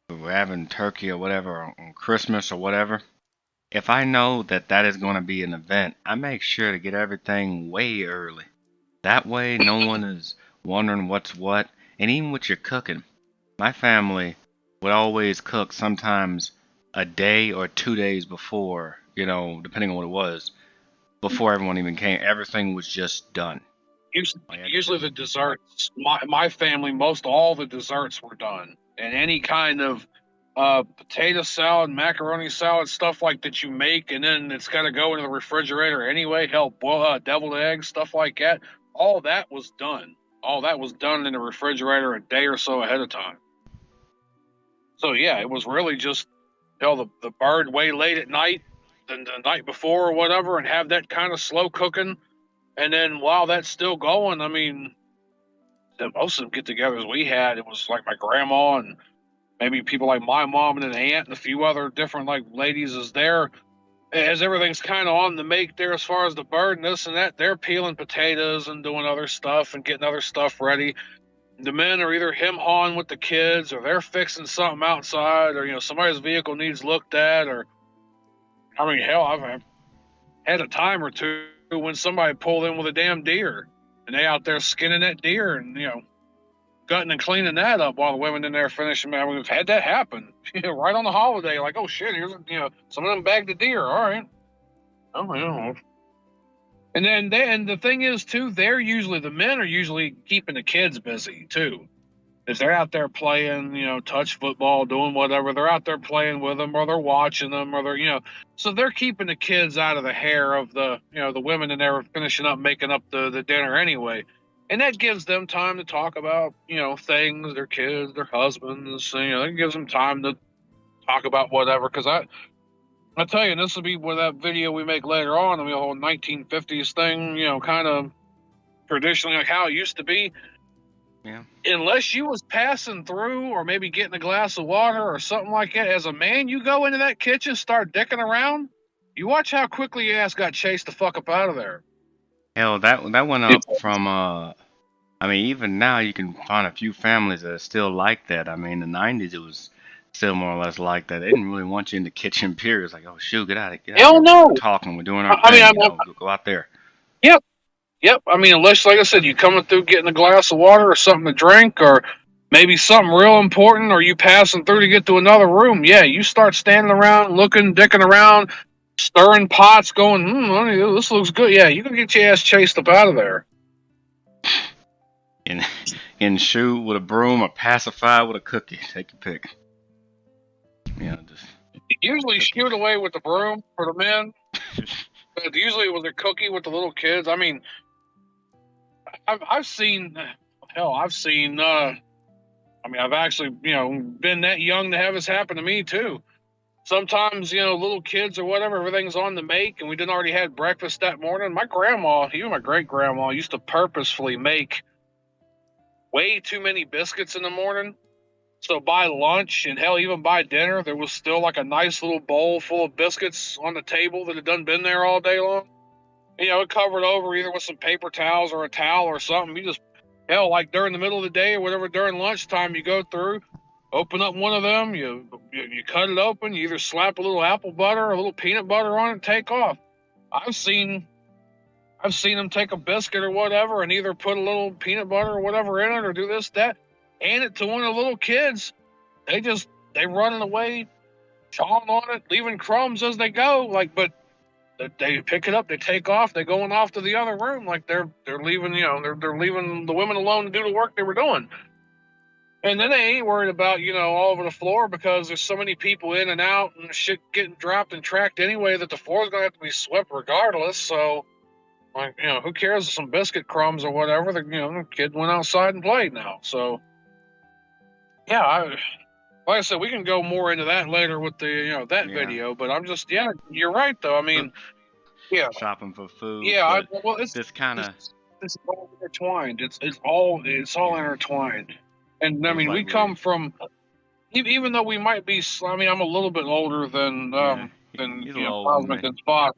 we're having turkey or whatever on Christmas or whatever. If I know that that is going to be an event, I make sure to get everything way early. That way, no one is wondering what's what. And even with your cooking, my family would always cook sometimes a day or 2 days before, depending on what it was, before everyone even came. Everything was just done. Usually the desserts, my family, most all the desserts were done. And any kind of potato salad, macaroni salad, stuff like that you make, and then it's got to go into the refrigerator anyway. Hell, deviled eggs, stuff like that. All that was done. All that was done in the refrigerator a day or so ahead of time. So yeah, it was really just the bird way late at night, than the night before or whatever, and have that kind of slow cooking. And then while that's still going, I mean, most of the get-togethers we had, it was like my grandma and maybe people like my mom and an aunt and a few other different like ladies is there. As everything's kind of on the make there as far as the bird and this and that, they're peeling potatoes and doing other stuff and getting other stuff ready. The men are either him-hawing with the kids or they're fixing something outside or, somebody's vehicle needs looked at or, I mean, hell, I've had a time or two when somebody pulled in with a damn deer and they out there skinning that deer and, gutting and cleaning that up while the women in there finishing. I mean, we've had that happen, right on the holiday. Like, oh shit, here's some of them bagged a deer. All right, oh. And then the thing is too, the men are usually keeping the kids busy too. If they're out there playing, touch football, doing whatever, they're out there playing with them or they're watching them or they're, so they're keeping the kids out of the hair of the, the women in there finishing up, making up the dinner anyway. And that gives them time to talk about, things, their kids, their husbands, it gives them time to talk about whatever. Cause I tell you, and this will be with that video we make later on, the whole 1950s thing, kind of traditionally like how it used to be. Yeah. Unless you was passing through or maybe getting a glass of water or something like that, as a man, you go into that kitchen, start dicking around, you watch how quickly your ass got chased the fuck up out of there. Hell, that went up from I mean, even now you can find a few families that are still like that. I mean, in the 90s it was still more or less like that. They didn't really want you in the kitchen, period. It's like, oh shoot, get out of here. Hell no. We're talking, we're doing our I thing, mean, go out there. Yep. I mean, unless, like I said, you coming through getting a glass of water or something to drink or maybe something real important or you passing through to get to another room. Yeah, you start standing around, looking, dicking around, stirring pots, going, honey, this looks good. Yeah, you can get your ass chased up out of there. In shoot with a broom or pacified with a cookie. Take your pick. Just usually shoot away with the broom for the men. But usually with a cookie with the little kids. I mean, I've seen, I've actually, been that young to have this happen to me too. Sometimes, little kids or whatever, everything's on the make and we didn't already had breakfast that morning. My grandma, even my great grandma, used to purposefully make way too many biscuits in the morning. So by lunch and hell, even by dinner, there was still like a nice little bowl full of biscuits on the table that had done been there all day long. It covered over either with some paper towels or a towel or something. You just, like during the middle of the day or whatever, during lunchtime, you go through, open up one of them, you cut it open, you either slap a little apple butter or a little peanut butter on it and take off. I've seen them take a biscuit or whatever and either put a little peanut butter or whatever in it or do this, that, hand it to one of the little kids. They running away, chawing on it, leaving crumbs as they go. But they pick it up, they take off, they're going off to the other room. Like they're leaving, they're leaving the women alone to do the work they were doing. And then they ain't worried about, all over the floor because there's so many people in and out and shit getting dropped and tracked anyway that the floor's going to have to be swept regardless. So, who cares if some biscuit crumbs or whatever? The kid went outside and played now. So, yeah, like I said, we can go more into that later with the that video. But I'm just you're right though. I mean, yeah, shopping for food. yeah. But Well, it's this kind of it's all intertwined. It's all intertwined. And I feels mean, we like come from even though we might be. I mean, I'm a little bit older than he's a little older than Cosmic me. and Spock,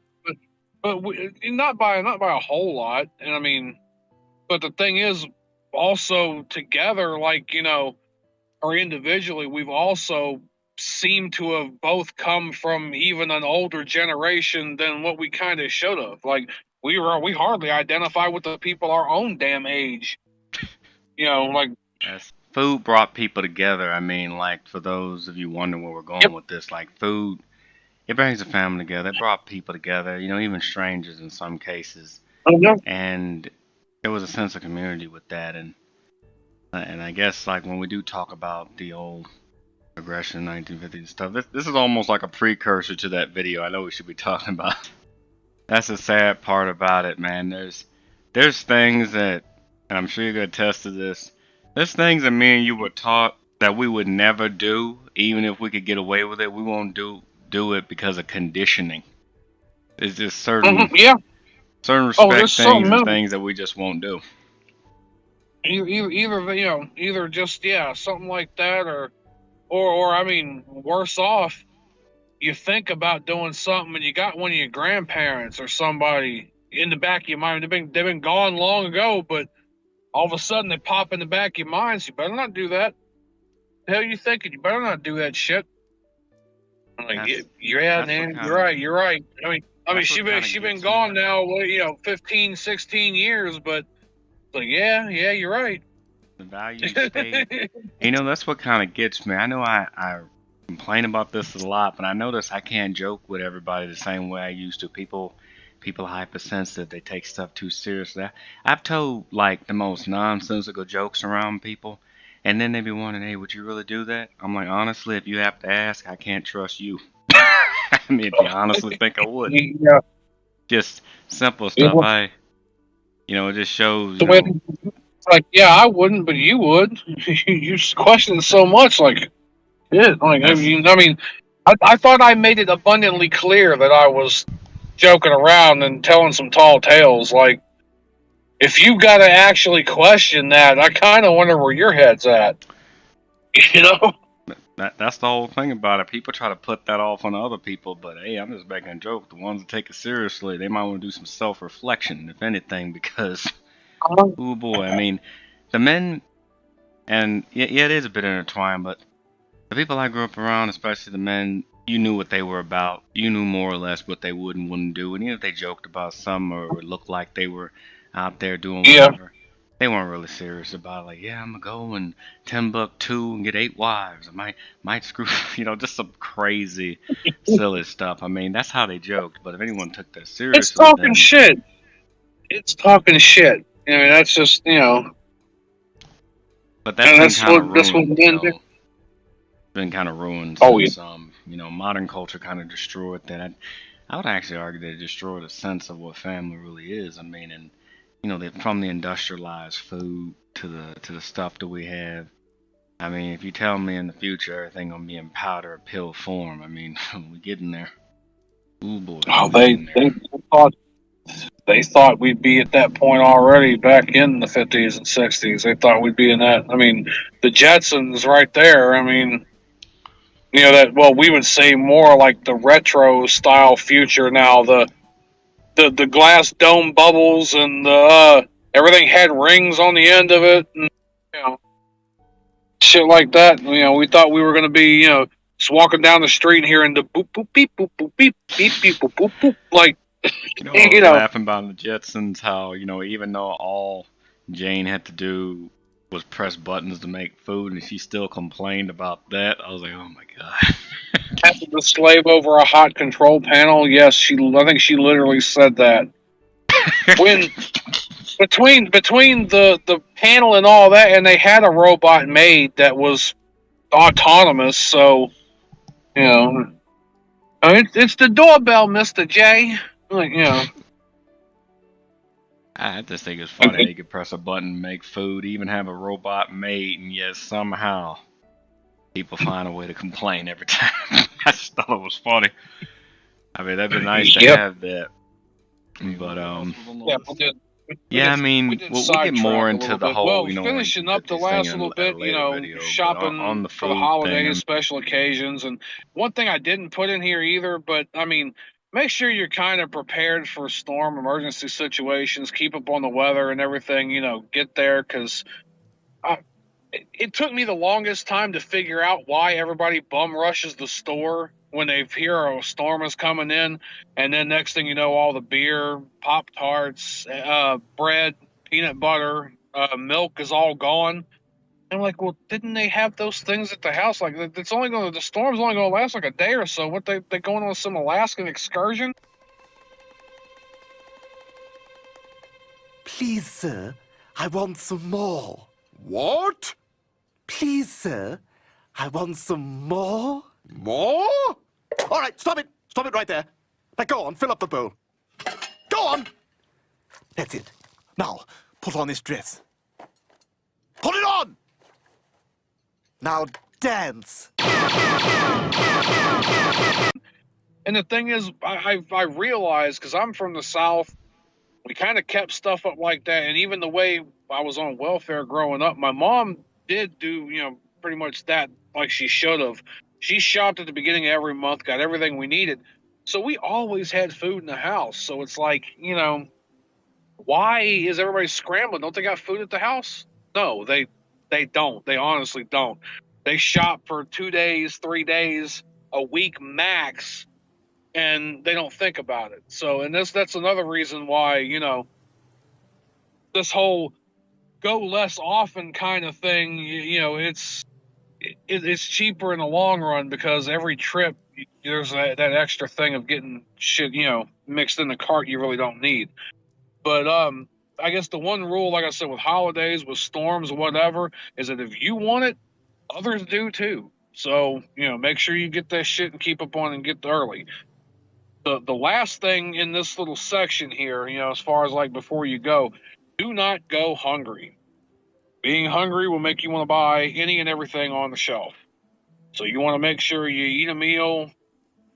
but not by a whole lot. And I mean, but the thing is, also together, like or individually, we've also seemed to have both come from even an older generation than what we kind of should have. Like we hardly identify with the people our own damn age. Like food brought people together. I mean, like for those of you wondering where we're going with this, like food, it brings a family together. It brought people together. Even strangers in some cases. And there was a sense of community with that, and I guess like when we do talk about the old aggression 1950s stuff, this is almost like a precursor to that video I know we should be talking about. That's the sad part about it, man. There's things that, and I'm sure you're gonna attest to this, there's things that me and you were taught that we would never do, even if we could get away with it. We won't do it because of conditioning. There's just certain certain respect things and things that we just won't do. Either just something like that, or I mean worse off, you think about doing something and you got one of your grandparents or somebody in the back of your mind. They've been gone long ago, but all of a sudden they pop in the back of your mind. So you better not do that. The hell you thinking? You better not do that shit. Like man, you're right. I mean she been gone now, 15, 16 years, but like you're right. The values stay. That's what kind of gets me. I know I complain about this a lot, but I notice I can't joke with everybody the same way I used to. People are hypersensitive. They take stuff too seriously. I've told like the most nonsensical jokes around people, and then they be wondering, hey, would you really do that? I'm like, honestly, if you have to ask, I can't trust you. I mean, if you honestly think I would. Yeah. Just simple stuff. It just shows. Like, I wouldn't, but you would. You question it so much, like, I thought I made it abundantly clear that I was joking around and telling some tall tales. Like, if you got to actually question that, I kind of wonder where your head's at. That's the whole thing about it. People try to put that off on other people, but hey, I'm just making a joke. The ones that take it seriously, they might want to do some self-reflection, if anything, because oh boy, I mean, the men, and it is a bit intertwined, but the people I grew up around, especially the men, you knew what they were about. You knew more or less what they would and wouldn't do, and even if they joked about some or looked like they were out there doing whatever, they weren't really serious about it. Like, I'm gonna go and Timbuktu and get 8 wives. I might screw, just some crazy, silly stuff. I mean, that's how they joked. But if anyone took that seriously, it's talking shit. It's talking shit. I mean, that's just But that's been kind of ruined. Since, modern culture kind of destroyed that. I would actually argue that it destroyed a sense of what family really is. I mean, and from the industrialized food to the stuff that we have. I mean, if you tell me in the future everything gonna be in powder or pill form, I mean, we getting there. Ooh boy. Oh, they thought we'd be at that point already back in the 50s and 60s. They thought we'd be in that. I mean, the Jetsons right there. I mean, we would say more like the retro style future now. The glass dome bubbles and everything had rings on the end of it, and shit like that. We thought we were going to be just walking down the street hearing the boop boop beep boop boop beep beep beep boop boop boop like. Laughing about the Jetsons, how even though all Jane had to do was press buttons to make food, and she still complained about that. I was like, oh my god. Having to slave over a hot control panel. Yes, I think she literally said that. When between the panel and all that, and they had a robot made that was autonomous. So it's the doorbell, Mr. J. Like I just think it's funny how you could press a button, make food, even have a robot made, and yet somehow People find a way to complain every time. I just thought it was funny. I mean, that'd be nice to have that. But Yeah, we did. yeah, I mean, did we'll get more sidetrack a into little the bit. whole, Well, you know, finishing up put the this thing last in little a bit, later video. But on shopping the for the food holidays, thing, special occasions, and one thing I didn't put in here either, but I mean, make sure you're kind of prepared for storm emergency situations. Keep up on the weather and everything. You know, get there because it took me the longest time to figure out why everybody bum rushes the store when they hear a storm is coming in, and then next thing you know, all the beer, Pop Tarts, bread, peanut butter, milk is all gone. I'm like, well, didn't they have those things at the house? Like, it's only going the storm's only going to last like a day or so. What they going on some Alaskan excursion? Please, sir, I want some more. What? Please, sir, I want some more. More? All right, stop it. Stop it right there. Now go on, fill up the bowl. Go on. That's it. Now, put on this dress. Put it on! Now dance. And the thing is, I realized, because I'm from the South, we kind of kept stuff up like that. And even the way I was on welfare growing up, my mom did do, you know, pretty much that like she should have. She shopped at the beginning of every month, got everything we needed. So we always had food in the house. So it's like, you know, why is everybody scrambling? Don't they got food at the house? No, they don't. They honestly don't. They shop for 2 days, 3 days, a week max, and they don't think about it. So, and that's another reason why, you know, this whole go less often kind of thing, you know, it's cheaper in the long run because every trip there's that extra thing of getting shit, you know, mixed in the cart you really don't need. But I guess the one rule, like I said, with holidays, with storms, whatever, is that if you want it, others do too. So, you know, make sure you get that shit and keep up on and get early. The last thing in this little section here, you know, as far as like before you go, do not go hungry. Being hungry will make you want to buy any and everything on the shelf. So you want to make sure you eat a meal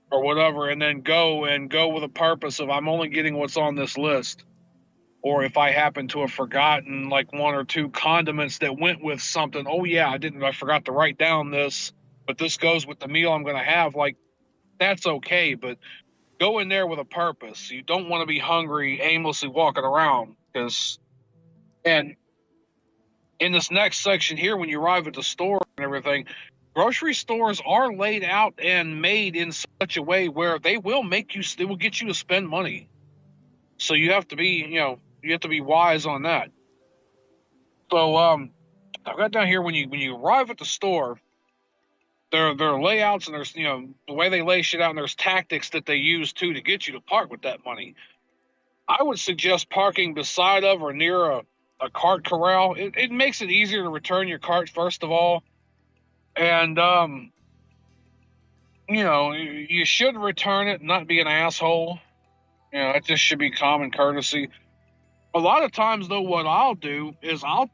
or whatever and then go with a purpose of I'm only getting what's on this list. Or if I happen to have forgotten like 1 or 2 condiments that went with something, oh yeah, I forgot to write down this, but this goes with the meal I'm going to have, like that's okay, but go in there with a purpose. You don't want to be hungry, aimlessly walking around and in this next section here, when you arrive at the store and everything, grocery stores are laid out and made in such a way where they will get you to spend money. So you have to be, you know, you have to be wise on that. So I've got down here when you arrive at the store, there are layouts and there's, you know, the way they lay shit out and there's tactics that they use too to get you to park with that money. I would suggest parking beside of or near a cart corral. It makes it easier to return your cart, first of all. And, you know, you should return it and not be an asshole. You know, it just should be common courtesy. A lot of times, though, what I'll do is I'll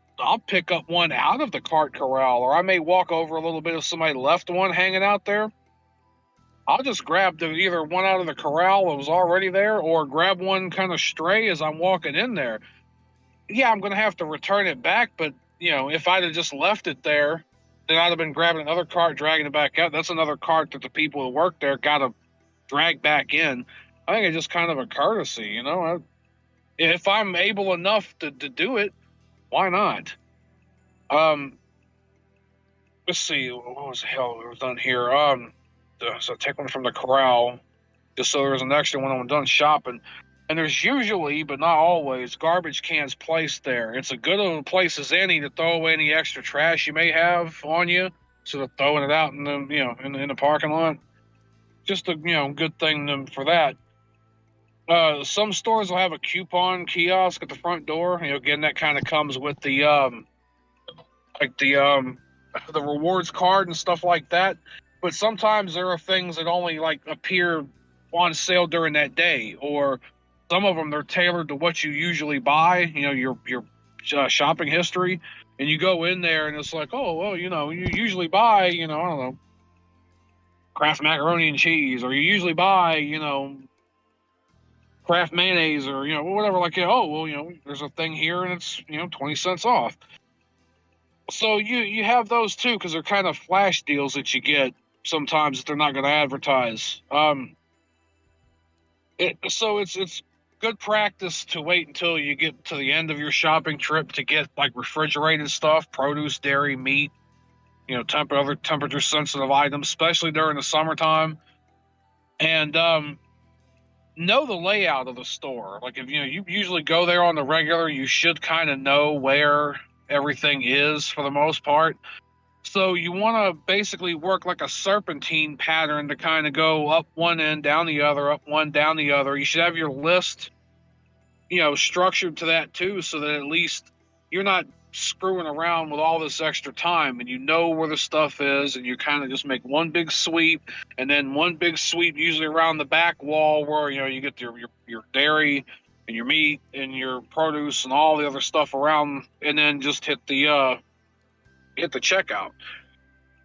pick up one out of the cart corral, or I may walk over a little bit if somebody left one hanging out there. I'll just grab either one out of the corral that was already there or grab one kind of stray as I'm walking in there. Yeah, I'm going to have to return it back, but, you know, if I'd have just left it there, then I'd have been grabbing another cart, dragging it back out. That's another cart that the people who work there got to drag back in. I think it's just kind of a courtesy, you know. If I'm able enough to do it, why not? Let's see, what was the hell was done here? So take one from the corral, just so there's an extra when I'm done shopping. And there's usually, but not always, garbage cans placed there. It's a good little place as any to throw away any extra trash you may have on you, instead of throwing it out in the, you know, in the parking lot. Just a, you know, good thing for that. Some stores will have a coupon kiosk at the front door. You know, again, that kind of comes with the the rewards card and stuff like that. But sometimes there are things that only like appear on sale during that day, or some of them they're tailored to what you usually buy. You know, your shopping history. and you go in there and it's like, oh, well, you know, you usually buy, you know, I don't know, Kraft macaroni and cheese, or you usually buy, you know, Kraft mayonnaise, or, you know, whatever. Like, oh, well, you know, there's a thing here and it's, you know, 20 cents off. So you have those too, because they're kind of flash deals that you get sometimes that they're not going to advertise. So it's good practice to wait until you get to the end of your shopping trip to get like refrigerated stuff, produce, dairy, meat, you know, other temperature sensitive items, especially during the summertime. And know the layout of the store. Like, if you know you usually go there on the regular, you should kind of know where everything is for the most part. So you want to basically work like a serpentine pattern to kind of go up one end, down the other, up one, down the other. You should have your list, you know, structured to that too, so that at least you're not screwing around with all this extra time, and you know where the stuff is, and you kind of just make one big sweep, and then one big sweep usually around the back wall where, you know, you get your dairy and your meat and your produce and all the other stuff around, and then just hit the checkout.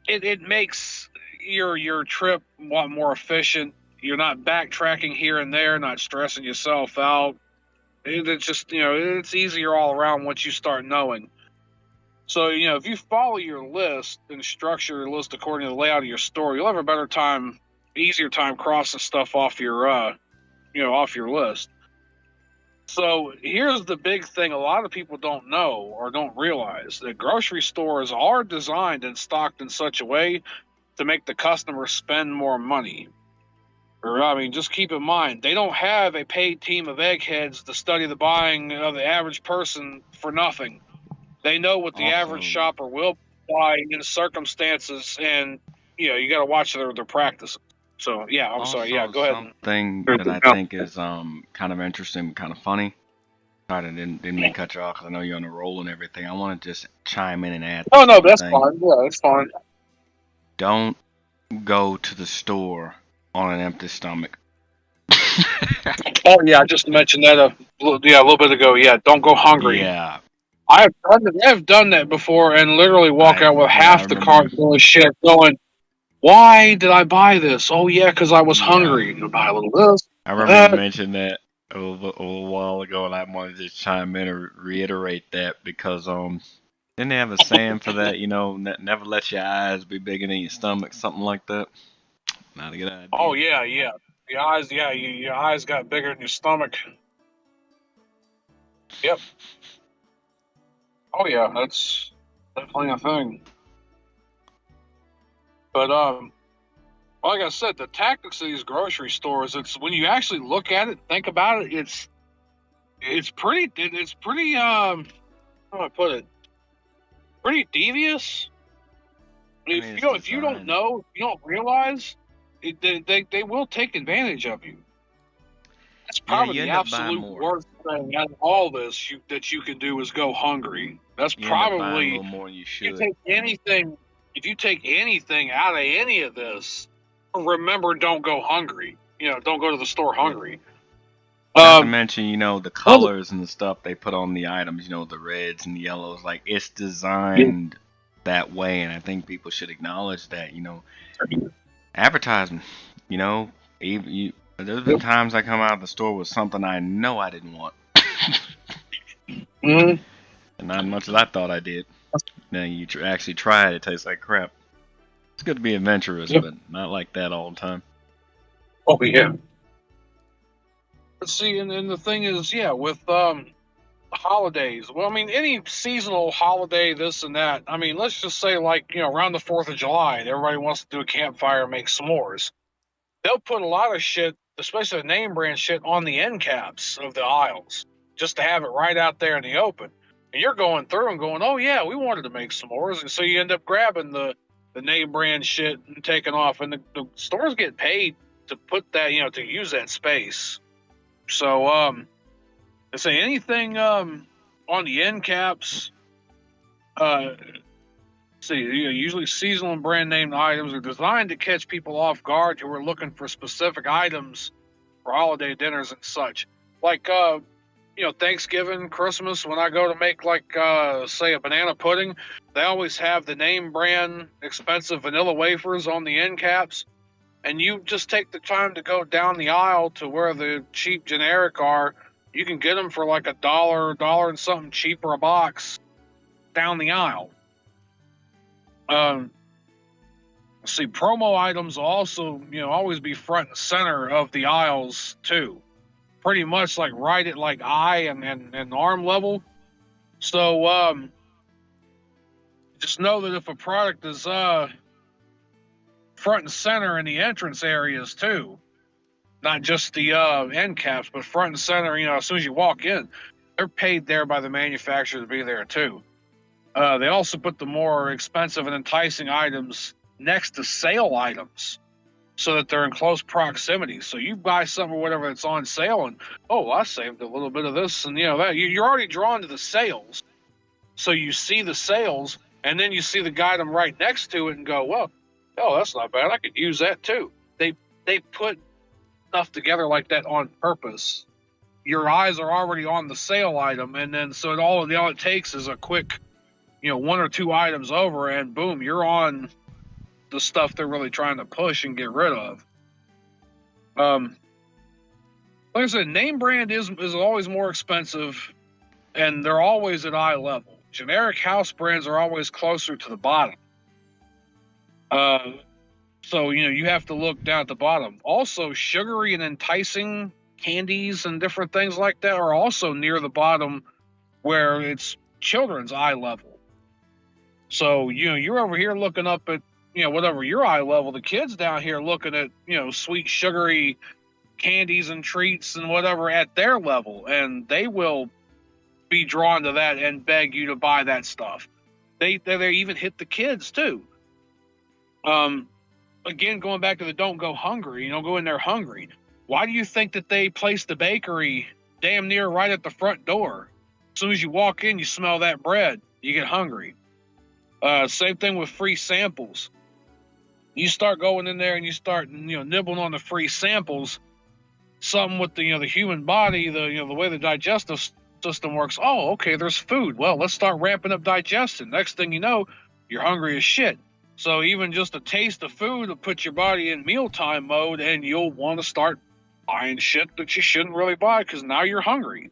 It makes your trip a lot more efficient. You're not backtracking here and there, not stressing yourself out. It's just, you know, it's easier all around once you start knowing. So, you know, if you follow your list and structure your list according to the layout of your store, you'll have a better time, easier time crossing stuff off your, off your list. So here's the big thing a lot of people don't know or don't realize, that grocery stores are designed and stocked in such a way to make the customer spend more money. Or, I mean, just keep in mind, they don't have a paid team of eggheads to study the buying of the average person for nothing. They know what the average shopper will buy in circumstances, and, you know, you got to watch their practices. So, yeah, I'm sorry. Yeah, go ahead. Something that I think is kind of interesting, kind of funny. Sorry, I didn't mean to cut you off because I know you're on a roll and everything. I want to just chime in and add. Oh, no, that's fine. Yeah, that's fine. Don't go to the store on an empty stomach. Oh, yeah, I just mentioned that a little bit ago. Yeah, don't go hungry. Yeah. I've done that before and literally walk out with half the cart full of shit going, why did I buy this? Oh, yeah, because I was hungry. You buy a little this. I remember you mentioned that a little while ago, and I wanted to chime in and reiterate that because didn't they have a saying for that? You know, never let your eyes be bigger than your stomach, something like that. Not a good idea. Oh, yeah. Your eyes got bigger than your stomach. Yep. Oh, yeah, that's definitely a thing. But, like I said, the tactics of these grocery stores, it's when you actually look at it, think about it, it's pretty, how do I put it? Pretty devious. If you don't know, if you don't realize, they will take advantage of you. That's probably the absolute worst thing out of all this that you can do is go hungry. That's probably a little more than you should. If you take anything out of any of this, remember, don't go hungry. You know, don't go to the store hungry. Not to mention, you know, the colors and the stuff they put on the items, you know, the reds and the yellows, like, it's designed that way, and I think people should acknowledge that, you know. Advertising, you know, there's been times I come out of the store with something I know I didn't want. And not as much as I thought I did. Then you actually try it, it tastes like crap. It's good to be adventurous, but not like that all the time. Oh, yeah. Let's see, and the thing is, with holidays, well, I mean, any seasonal holiday, this and that, I mean, let's just say, like, you know, around the 4th of July, and everybody wants to do a campfire and make s'mores. They'll put a lot of shit, especially the name brand shit, on the end caps of the aisles, just to have it right out there in the open. And you're going through and going, oh, yeah, we wanted to make s'mores. And so you end up grabbing the name brand shit and taking off. And the stores get paid to put that, you know, to use that space. So, I say anything on the end caps, usually seasonal and brand name items are designed to catch people off guard who are looking for specific items for holiday dinners and such. Like, Thanksgiving, Christmas, when I go to make like say a banana pudding, they always have the name brand expensive vanilla wafers on the end caps. And you just take the time to go down the aisle to where the cheap generic are. You can get them for like $1 and something cheaper a box down the aisle. See, promo items will also, always be front and center of the aisles too. Pretty much like right at like eye and arm level. So just know that if a product is front and center in the entrance areas too, not just the end caps, but front and center, as soon as you walk in, they're paid there by the manufacturer to be there too. They also put the more expensive and enticing items next to sale items so that they're in close proximity. So you buy something or whatever that's on sale and, oh, I saved a little bit of this and that. You're already drawn to the sales. So you see the sales and then you see the item right next to it and go, well, oh, that's not bad. I could use that too. They put stuff together like that on purpose. Your eyes are already on the sale item, and then so all it takes is a quick, one or two items over, and boom, you're on the stuff they're really trying to push and get rid of. Like I said, name brand is always more expensive, and they're always at eye level. Generic house brands are always closer to the bottom. So, you have to look down at the bottom. Also, sugary and enticing candies and different things like that are also near the bottom where it's children's eye level. So, you're over here looking up at, whatever your eye level. The kids down here looking at, sweet, sugary candies and treats and whatever at their level. And they will be drawn to that and beg you to buy that stuff. They even hit the kids, too. Again, going back to the don't go hungry, go in there hungry. Why do you think that they place the bakery damn near right at the front door? As soon as you walk in, you smell that bread, you get hungry. Same thing with free samples. You start going in there and you start, nibbling on the free samples. Something with the, the human body, the way the digestive system works. Oh, okay, there's food. Well, let's start ramping up digestion. Next thing you know, you're hungry as shit. So even just a taste of food will put your body in mealtime mode, and you'll want to start buying shit that you shouldn't really buy because now you're hungry.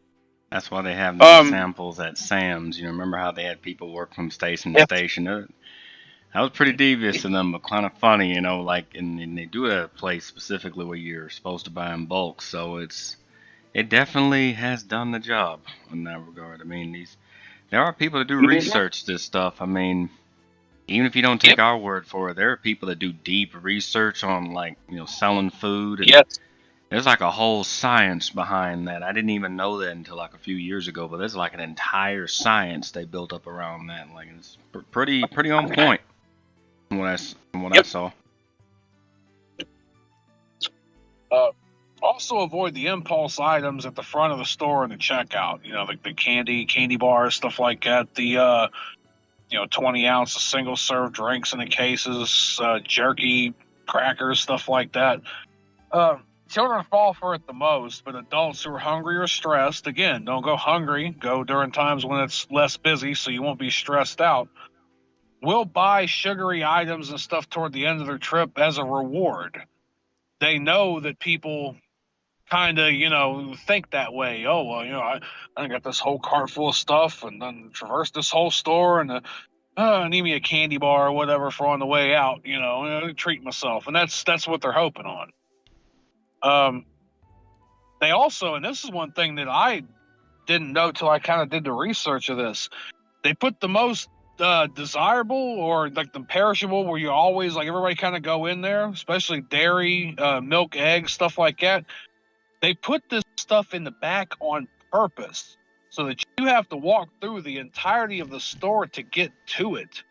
That's why they have these samples at Sam's. Remember how they had people work from station to station? That was pretty devious to them, but kind of funny, like, and they do a place specifically where you're supposed to buy in bulk, so it definitely has done the job in that regard. I mean, there are people that do research this stuff. I mean, even if you don't take our word for it, there are people that do deep research on, like, selling food. And there's like a whole science behind that. I didn't even know that until like a few years ago, but there's like an entire science they built up around that. Like, it's pretty on point from what I saw. Also avoid the impulse items at the front of the store and the checkout. Like the candy bars, stuff like that. The 20-ounce single-serve drinks in the cases, jerky, crackers, stuff like that. Children fall for it the most, but adults who are hungry or stressed, again, don't go hungry. Go during times when it's less busy so you won't be stressed out. Will buy sugary items and stuff toward the end of their trip as a reward. They know that people kind of, think that way. Oh, well, I got this whole cart full of stuff and then traverse this whole store and I need me a candy bar or whatever for on the way out, treat myself. And that's what they're hoping on. They also, and this is one thing that I didn't know till I kind of did the research of this, they put the most desirable or like the perishable where you always, like, everybody kind of go in there, especially dairy, milk, eggs, stuff like that. They put this stuff in the back on purpose so that you have to walk through the entirety of the store to get to it,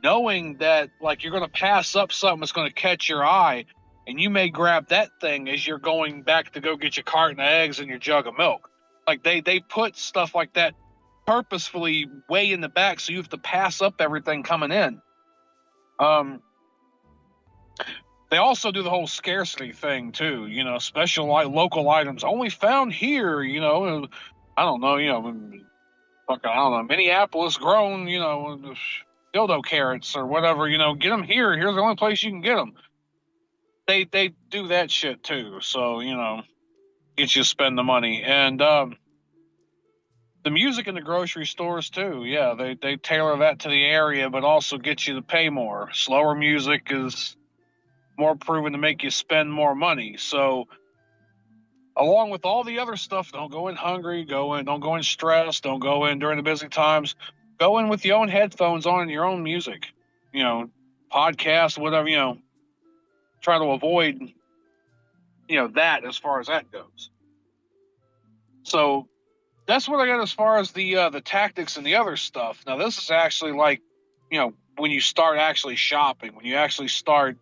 knowing that, like, you're going to pass up something that's going to catch your eye, and you may grab that thing as you're going back to go get your carton of eggs and your jug of milk. Like, they put stuff like that purposefully way in the back so you have to pass up everything coming in. They also do the whole scarcity thing too, special local items only found here, I don't know, fucking, I don't know, Minneapolis grown, dildo carrots or whatever, get them here. Here's the only place you can get them. They do that shit too. So, get you to spend the money. And the music in the grocery stores too. Yeah, they tailor that to the area, but also get you to pay more. Slower music is more proven to make you spend more money. So, along with all the other stuff, don't go in hungry, don't go in stressed, don't go in during the busy times. Go in with your own headphones on and your own music. Podcast, whatever, try to avoid, that as far as that goes. So that's what I got as far as the tactics and the other stuff. Now, this is actually like, when you start actually shopping, when you actually start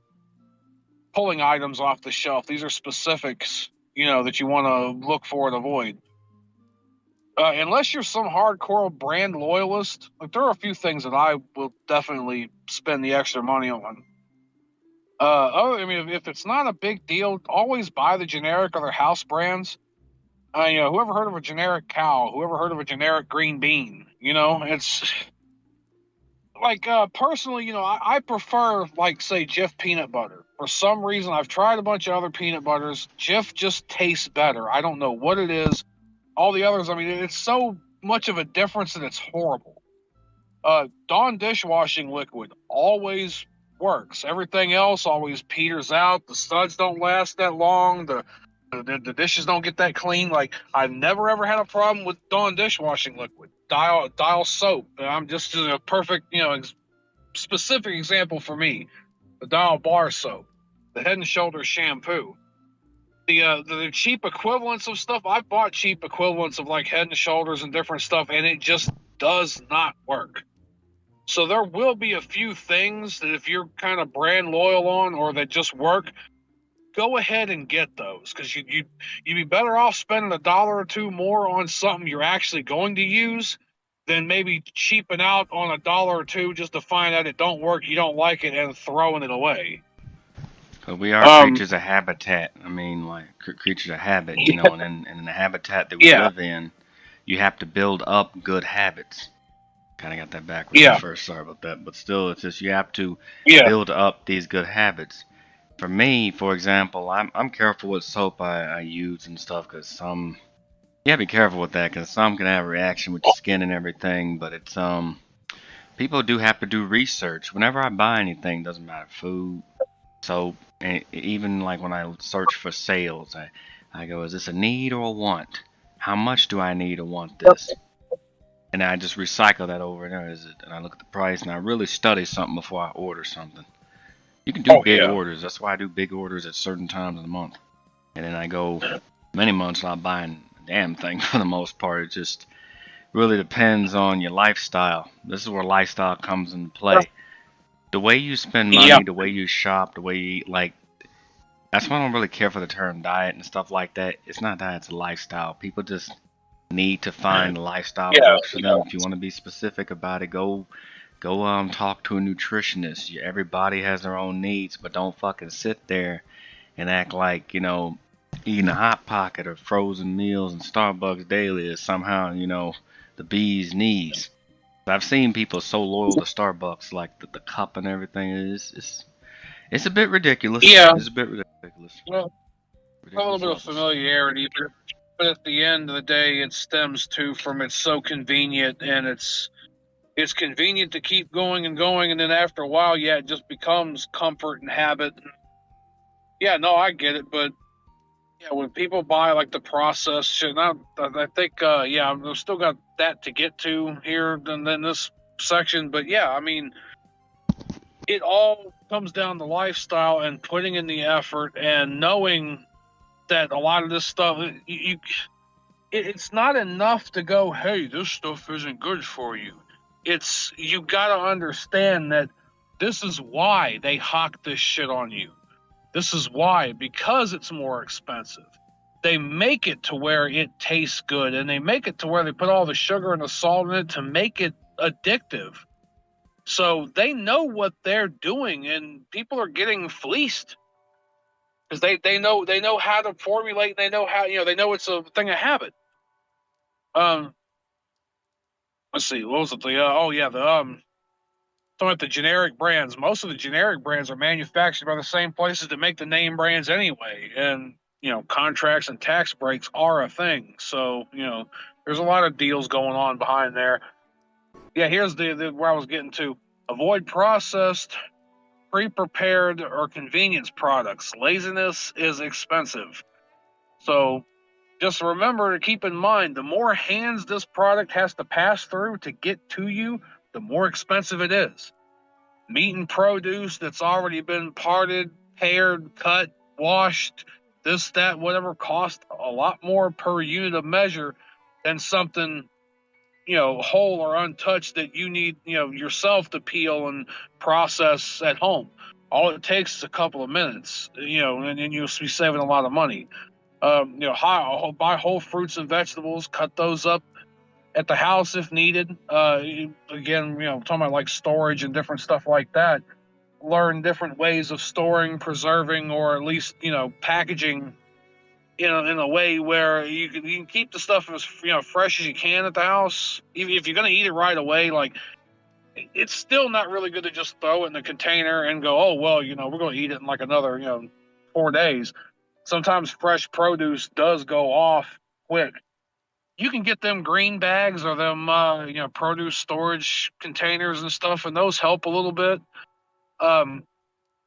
pulling items off the shelf. These are specifics, that you want to look for and avoid. Unless you're some hardcore brand loyalist, like there are a few things that I will definitely spend the extra money on. If it's not a big deal, always buy the generic or their house brands. Whoever heard of a generic cow? Whoever heard of a generic green bean? It's like personally, I prefer, like, say, Jif peanut butter. For some reason, I've tried a bunch of other peanut butters. Jif just tastes better. I don't know what it is. All the others, it's so much of a difference that it's horrible. Dawn dishwashing liquid always works. Everything else always peters out. The suds don't last that long. The dishes don't get that clean. Like, I've never ever had a problem with Dawn dishwashing liquid. Dial soap. I'm just a perfect, specific example for me. The Dial bar soap, the Head and Shoulders shampoo. The cheap equivalents of stuff, I've bought cheap equivalents of like Head and Shoulders and different stuff, and it just does not work. So there will be a few things that if you're kind of brand loyal on, or that just work, go ahead and get those, because you'd be better off spending $1 or $2 more on something you're actually going to use than maybe cheaping out on $1 or $2 just to find out it don't work, you don't like it, and throwing it away. But we are creatures of habitat. Creatures of habit, and in the habitat that we live in, you have to build up good habits. Kind of got that backwards at first, sorry about that. But still, it's just you have to build up these good habits. For me, for example, I'm careful with soap I use and stuff, because some, you gotta be careful with that, because some can have a reaction with your skin and everything. But it's people do have to do research. Whenever I buy anything, doesn't matter, food, soap, and even like when I search for sales, I go, is this a need or a want? How much do I need or want this? And I just recycle that over there. And I look at the price, and I really study something before I order something. You can do big orders. That's why I do big orders at certain times of the month. And then I go many months without buying a damn thing for the most part. It just really depends on your lifestyle. This is where lifestyle comes into play. The way you spend money, the way you shop, the way you eat, like, that's why I don't really care for the term diet and stuff like that. It's not diet, it's a lifestyle. People just need to find a lifestyle that works for them. If you want to be specific about it, go talk to a nutritionist. Everybody has their own needs, but don't fucking sit there and act like, eating a Hot Pocket or frozen meals and Starbucks daily is somehow, the bee's knees. I've seen people so loyal to Starbucks, like the cup and everything. It's a bit ridiculous. Yeah. It's a bit ridiculous. Well, a little bit of familiarity, but at the end of the day, it stems from it's so convenient, and it's convenient to keep going and going, and then after a while, it just becomes comfort and habit. Yeah, no, I get it, but when people buy like the processed shit, I think I've still got that to get to here in this section, but it all comes down to lifestyle and putting in the effort and knowing that a lot of this stuff, it's not enough to go, hey, this stuff isn't good for you. You gotta understand that this is why they hawk this shit on you. This is why, because it's more expensive. They make it to where it tastes good, and they make it to where they put all the sugar and the salt in it to make it addictive. So they know what they're doing, and people are getting fleeced because they know how to formulate. They know how, they know it's a thing of habit. Let's see, what was it? Talking about the generic brands. Most of the generic brands are manufactured by the same places that make the name brands anyway, and contracts and tax breaks are a thing. So there's a lot of deals going on behind there. Yeah, here's the where I was getting to. Avoid processed, pre-prepared, or convenience products. Laziness is expensive. So just remember to keep in mind, the more hands this product has to pass through to get to you, the more expensive it is. Meat and produce that's already been parted, pared, cut, washed, this, that, whatever, cost a lot more per unit of measure than something whole or untouched that you need yourself to peel and process at home. All it takes is a couple of minutes, and you'll be saving a lot of money. Buy whole fruits and vegetables, cut those up at the house if needed. Again, talking about like storage and different stuff like that. Learn different ways of storing, preserving, or at least packaging in a way where you can keep the stuff as fresh as you can at the house. Even if you're gonna eat it right away, like it's still not really good to just throw it in the container and go, oh well, we're gonna eat it in like another 4 days. Sometimes fresh produce does go off quick. You can get them green bags or them produce storage containers and stuff, and those help a little bit.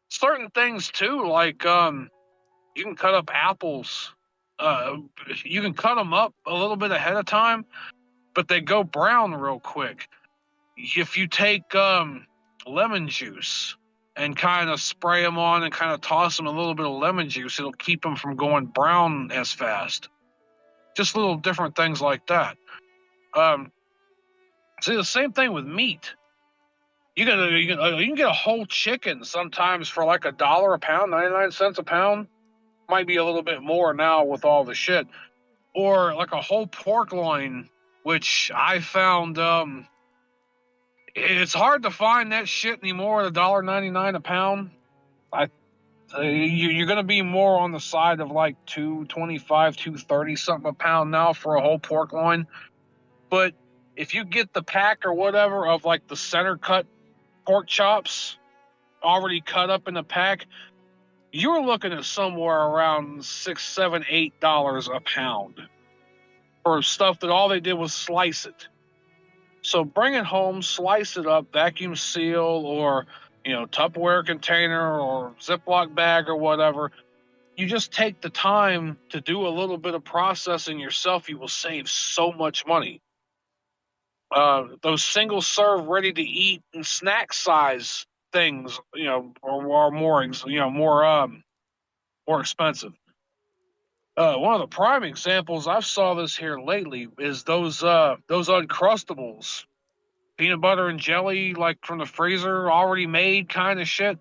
Certain things too, like you can cut up apples. You can cut them up a little bit ahead of time, but they go brown real quick. If you take lemon juice and kind of spray them on and kind of toss them a little bit of lemon juice, it'll keep them from going brown as fast. Just little different things like that. See, the same thing with meat. You can get a whole chicken sometimes for like $1 a pound, 99 cents a pound. Might be a little bit more now with all the shit. Or like a whole pork loin, which I found it's hard to find that shit anymore at $1.99 a pound. You're gonna be more on the side of like $2.25, $2.30 something a pound now for a whole pork loin. But if you get the pack or whatever of like the center cut pork chops already cut up in the pack, you're looking at somewhere around $6, $7, $8 a pound for stuff that all they did was slice it. So bring it home, slice it up, vacuum seal, or Tupperware container or Ziploc bag or whatever. You just take the time to do a little bit of processing yourself. You will save so much money. Those single serve, ready to eat and snack size things, are more expensive. One of the prime examples I saw this here lately is those Uncrustables, peanut butter and jelly, like from the freezer, already made kind of shit.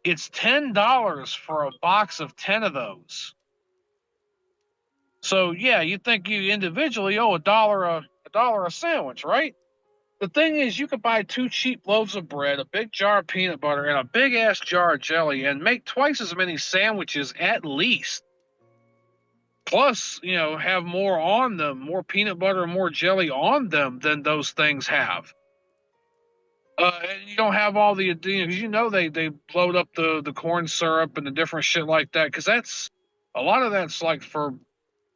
It's $10 for a box of 10 of those. So yeah, you think you individually owe $1 a sandwich, right? The thing is, you could buy 2 cheap loaves of bread, a big jar of peanut butter, and a big ass jar of jelly, and make twice as many sandwiches at least. Plus, have more on them, more peanut butter and more jelly on them than those things have. And you don't have all the, because they load up the corn syrup and the different shit like that, because a lot of that's like for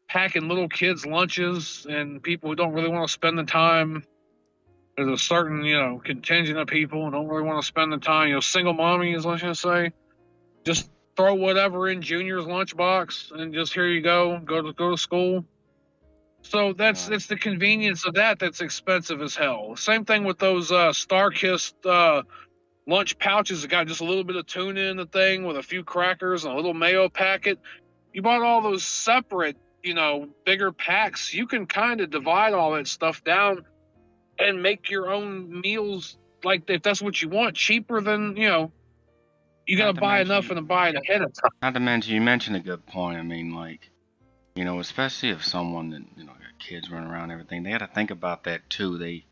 packing little kids' lunches and people who don't really want to spend the time. There's a certain, contingent of people who don't really want to spend the time, single mommies, let's just say. Just throw whatever in Junior's lunchbox and just here you go to school. So it's the convenience of that's expensive as hell. Same thing with those Star-Kissed lunch pouches that got just a little bit of tuna in the thing with a few crackers and a little mayo packet. You bought all those separate, bigger packs. You can kind of divide all that stuff down and make your own meals, like if that's what you want, cheaper than, you got to buy enough and buy it ahead of time. Not to mention, you mentioned a good point. I mean, like, especially if someone that, got kids running around and everything, they got to think about that too. They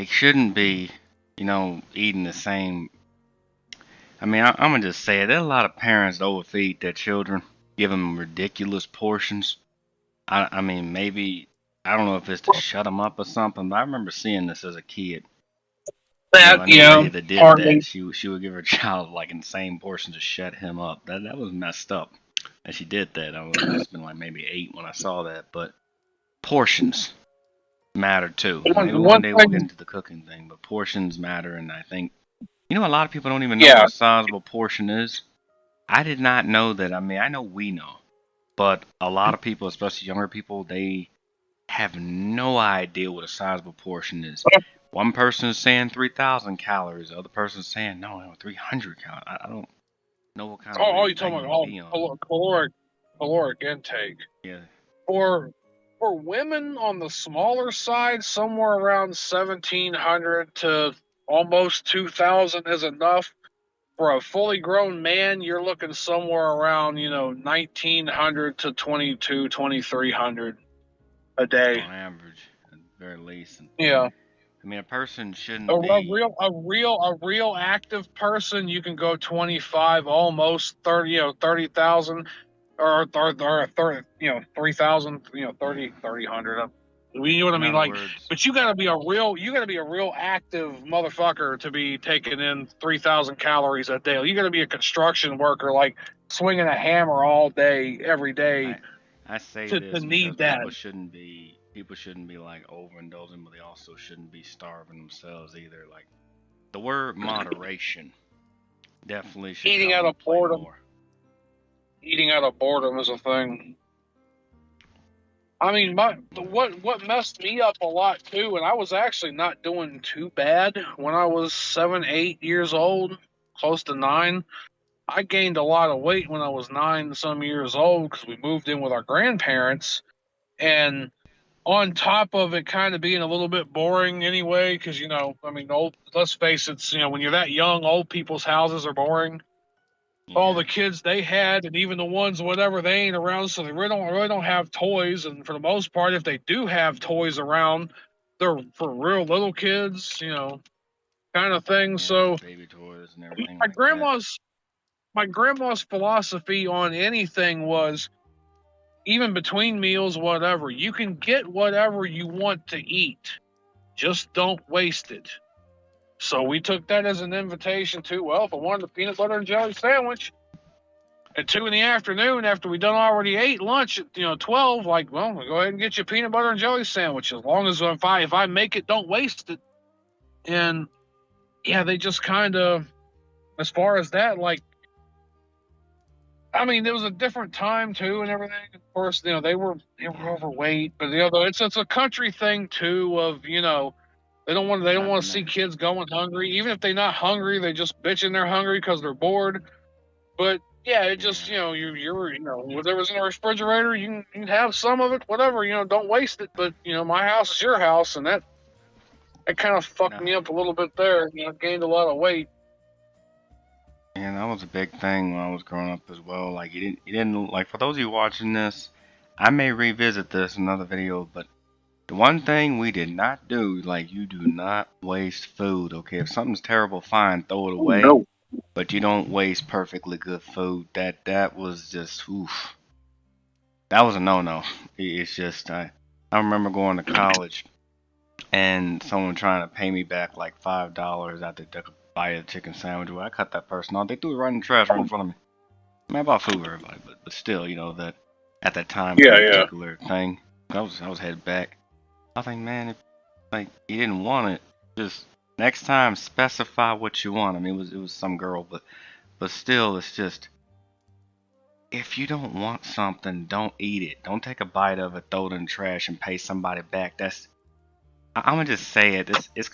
shouldn't be, eating the same. I mean, I'm going to just say it. There's a lot of parents that overfeed their children, give them ridiculous portions. I mean, maybe I don't know if it's to shut them up or something, but I remember seeing this as a kid. That, I knew a yeah, lady that did that. partly. She would give her child like insane portions to shut him up. That was messed up. And she did that. I must have been like maybe 8 when I saw that. But portions matter too. Maybe one One day we'll get thing, into the cooking thing, but portions matter, and I think a lot of people don't even know what yeah. a sizable portion is. I did not know that. I mean, I know we know, but a lot of people, especially younger people, they have no idea what a sizable portion is. One person is saying 3,000 calories, the other person is saying no, 300 calories. I don't know what kind of Oh, weird you're talking thing about you'd be on. caloric intake. Yeah. For women on the smaller side, somewhere around 1,700 to almost 2,000 is enough. For a fully grown man, you're looking somewhere around 1,900 to 2,300 a day. On average, at the very least. And, Yeah. I mean, a person A, shouldn't a be. real a real a real active person, you can go 25, almost 30, 30,000, or 30, 3,000, 30, 3,000. You know what I In mean? other Like, words, but you gotta be a real active motherfucker to be taking in 3,000 calories a day. You gotta be a construction worker, like swinging a hammer all day, every day, I say to this because need that. people shouldn't be like overindulging, but they also shouldn't be starving themselves either. Like the word moderation definitely should Eating come out into of play boredom. more. Eating out of boredom is a thing. I mean, what messed me up a lot too, and I was actually not doing too bad when I was 7, 8 years old, close to 9. I gained a lot of weight when I was 9 some years old because we moved in with our grandparents, and on top of it kind of being a little bit boring anyway, because I mean, let's face it, when you're that young, old people's houses are boring. All the kids they had, and even the ones whatever, they ain't around, so they really don't have toys. And for the most part, if they do have toys around, they're for real little kids, kind of thing. Yeah, So baby toys and everything my like that. grandma's my grandma's philosophy on anything was, even between meals, whatever, you can get whatever you want to eat, just don't waste it. So we took that as an invitation to, well, if I wanted a peanut butter and jelly sandwich at 2 in the afternoon, after we done already ate lunch at 12, like, well, we'll go ahead and get you a peanut butter and jelly sandwich, as long as if I make it, don't waste it. And yeah, they just kind of, as far as that, like, I mean, there was a different time too and everything. Of course, they were overweight, but it's a country thing too. Of they don't want to see kids going hungry. Even if they're not hungry, they just bitching they're hungry because they're bored. But yeah, it just whatever's in the refrigerator, you can have some of it, whatever. Don't waste it. But my house is your house, and that kind of fucked me up a little bit there. Gained a lot of weight. And that was a big thing when I was growing up as well. Like you didn't like for those of you watching this, I may revisit this in another video, but the one thing we did not do, like you do not waste food, okay? If something's terrible, fine, throw it Oh, away. no. But you don't waste perfectly good food. That was just oof. That was a no-no. It's just I remember going to college and someone trying to pay me back like $5 after they could buy a chicken sandwich. Well, I cut that person off. They threw it right in the trash right in front of me. I mean, I bought food for everybody, but still, that at that time for Yeah, that yeah. particular thing, I was headed back. I think, man, if like you didn't want it, just next time specify what you want. I mean, it was some girl, but still, it's just if you don't want something, don't eat it. Don't take a bite of it, throw it in the trash, and pay somebody back. I'm gonna just say it. It's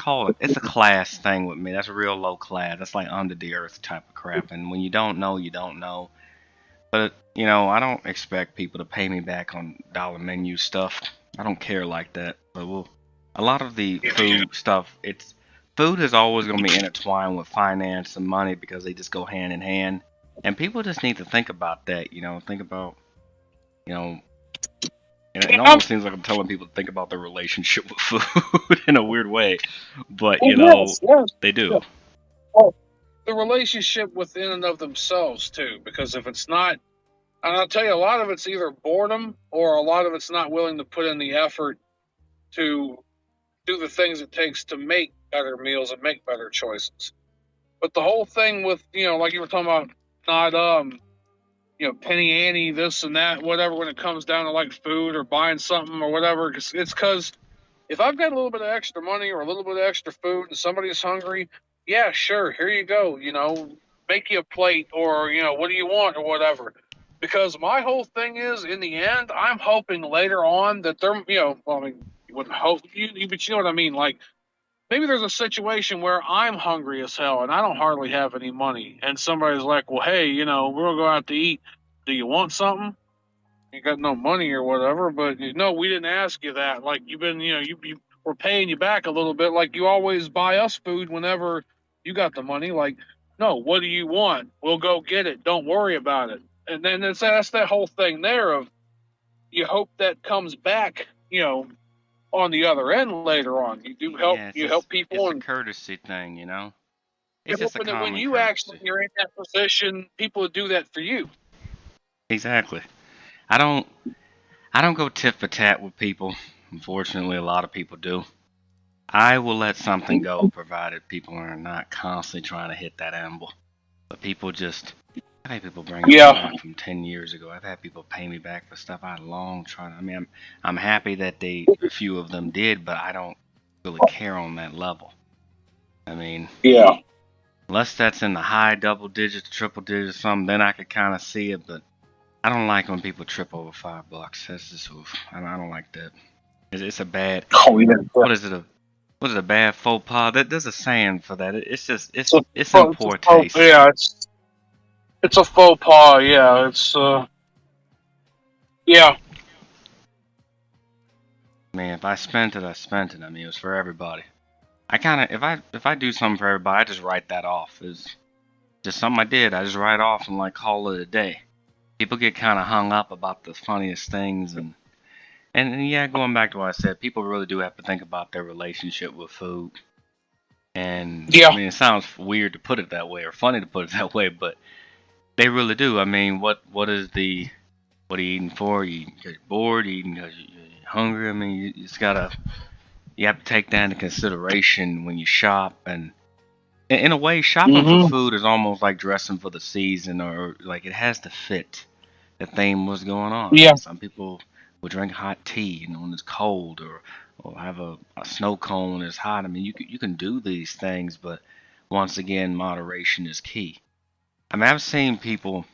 a class thing with me. That's real low class. That's like under the earth type of crap. And when you don't know, you don't know. But I don't expect people to pay me back on dollar menu stuff. I don't care like that. But a lot of the food stuff, food is always gonna be intertwined with finance and money because they just go hand in hand. And people just need to think about that. Think about and it almost seems like I'm telling people to think about their relationship with food in a weird way, but Yes, yes. they do. Well, the relationship within and of themselves too, because if it's not, And I'll tell you, a lot of it's either boredom or a lot of it's not willing to put in the effort to do the things it takes to make better meals and make better choices. But the whole thing with, like you were talking about, not penny ante, this and that, whatever, when it comes down to like food or buying something or whatever, it's because if I've got a little bit of extra money or a little bit of extra food and somebody's hungry, yeah, sure, here you go, make you a plate or, what do you want or whatever. Because my whole thing is, in the end, I'm hoping later on that they're, well, I mean, you wouldn't hope, but you know what I mean? Like, maybe there's a situation where I'm hungry as hell and I don't hardly have any money. And somebody's like, well, hey, we're going to go out to eat. Do you want something? You got no money or whatever, but no, we didn't ask you that. Like, you've been, we're paying you back a little bit. Like, you always buy us food whenever you got the money. Like, no, what do you want? We'll go get it. Don't worry about it. And then that's that whole thing there of you hope that comes back, on the other end later on. You do help, help people. It's a courtesy thing, It's you're just a hoping that when common you courtesy. actually you're in that position, people would do that for you. Exactly. I don't go tit for tat with people. Unfortunately, a lot of people do. I will let something go provided people are not constantly trying to hit that anvil. But people just, I've had people bring up stuff from 10 years ago. I've had people pay me back for stuff I long tried. I mean, I'm happy that a few of them did, but I don't really care on that level. I mean, unless that's in the high double digits, triple digits, something, then I could kind of see it. But I don't like when people trip over $5. That's just oof. I don't like that. It's a bad. What is it? A bad faux pas? There's a saying for that. It's just it's in poor taste. Yeah, it's a faux pas. Yeah, it's yeah. I mean, if I spent it, I spent it. I mean, it was for everybody. I kind of if I do something for everybody, I just write that off. It's just something I did. I just write off and like call it a day. People get kind of hung up about the funniest things and yeah, going back to what I said, people really do have to think about their relationship with food. And I mean, it sounds weird to put it that way or funny to put it that way, but they really do. I mean, what are you eating for? You eating because you're bored? You eating because you're hungry? I mean, you have to take that into consideration when you shop. And in a way, shopping for food is almost like dressing for the season, or like it has to fit the theme what's going on. Yeah. Some people will drink hot tea, when it's cold, or have a snow cone when it's hot. I mean, you can do these things, but once again, moderation is key. I mean, I've seen people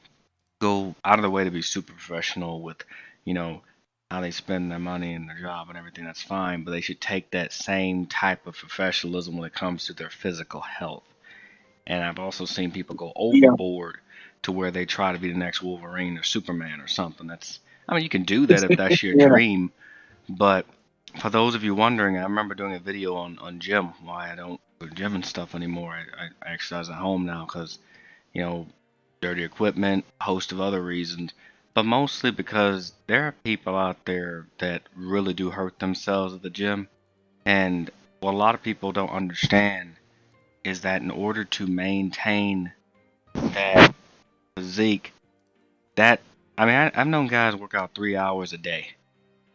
go out of their way to be super professional with, how they spend their money and their job and everything. That's fine, but they should take that same type of professionalism when it comes to their physical health. And I've also seen people go overboard to where they try to be the next Wolverine or Superman or something. I mean, you can do that if that's your dream, but for those of you wondering, I remember doing a video on gym, why I don't do gym and stuff anymore. I exercise at home now because, dirty equipment, a host of other reasons, but mostly because there are people out there that really do hurt themselves at the gym. And what a lot of people don't understand is that in order to maintain that physique, I've known guys work out 3 hours a day.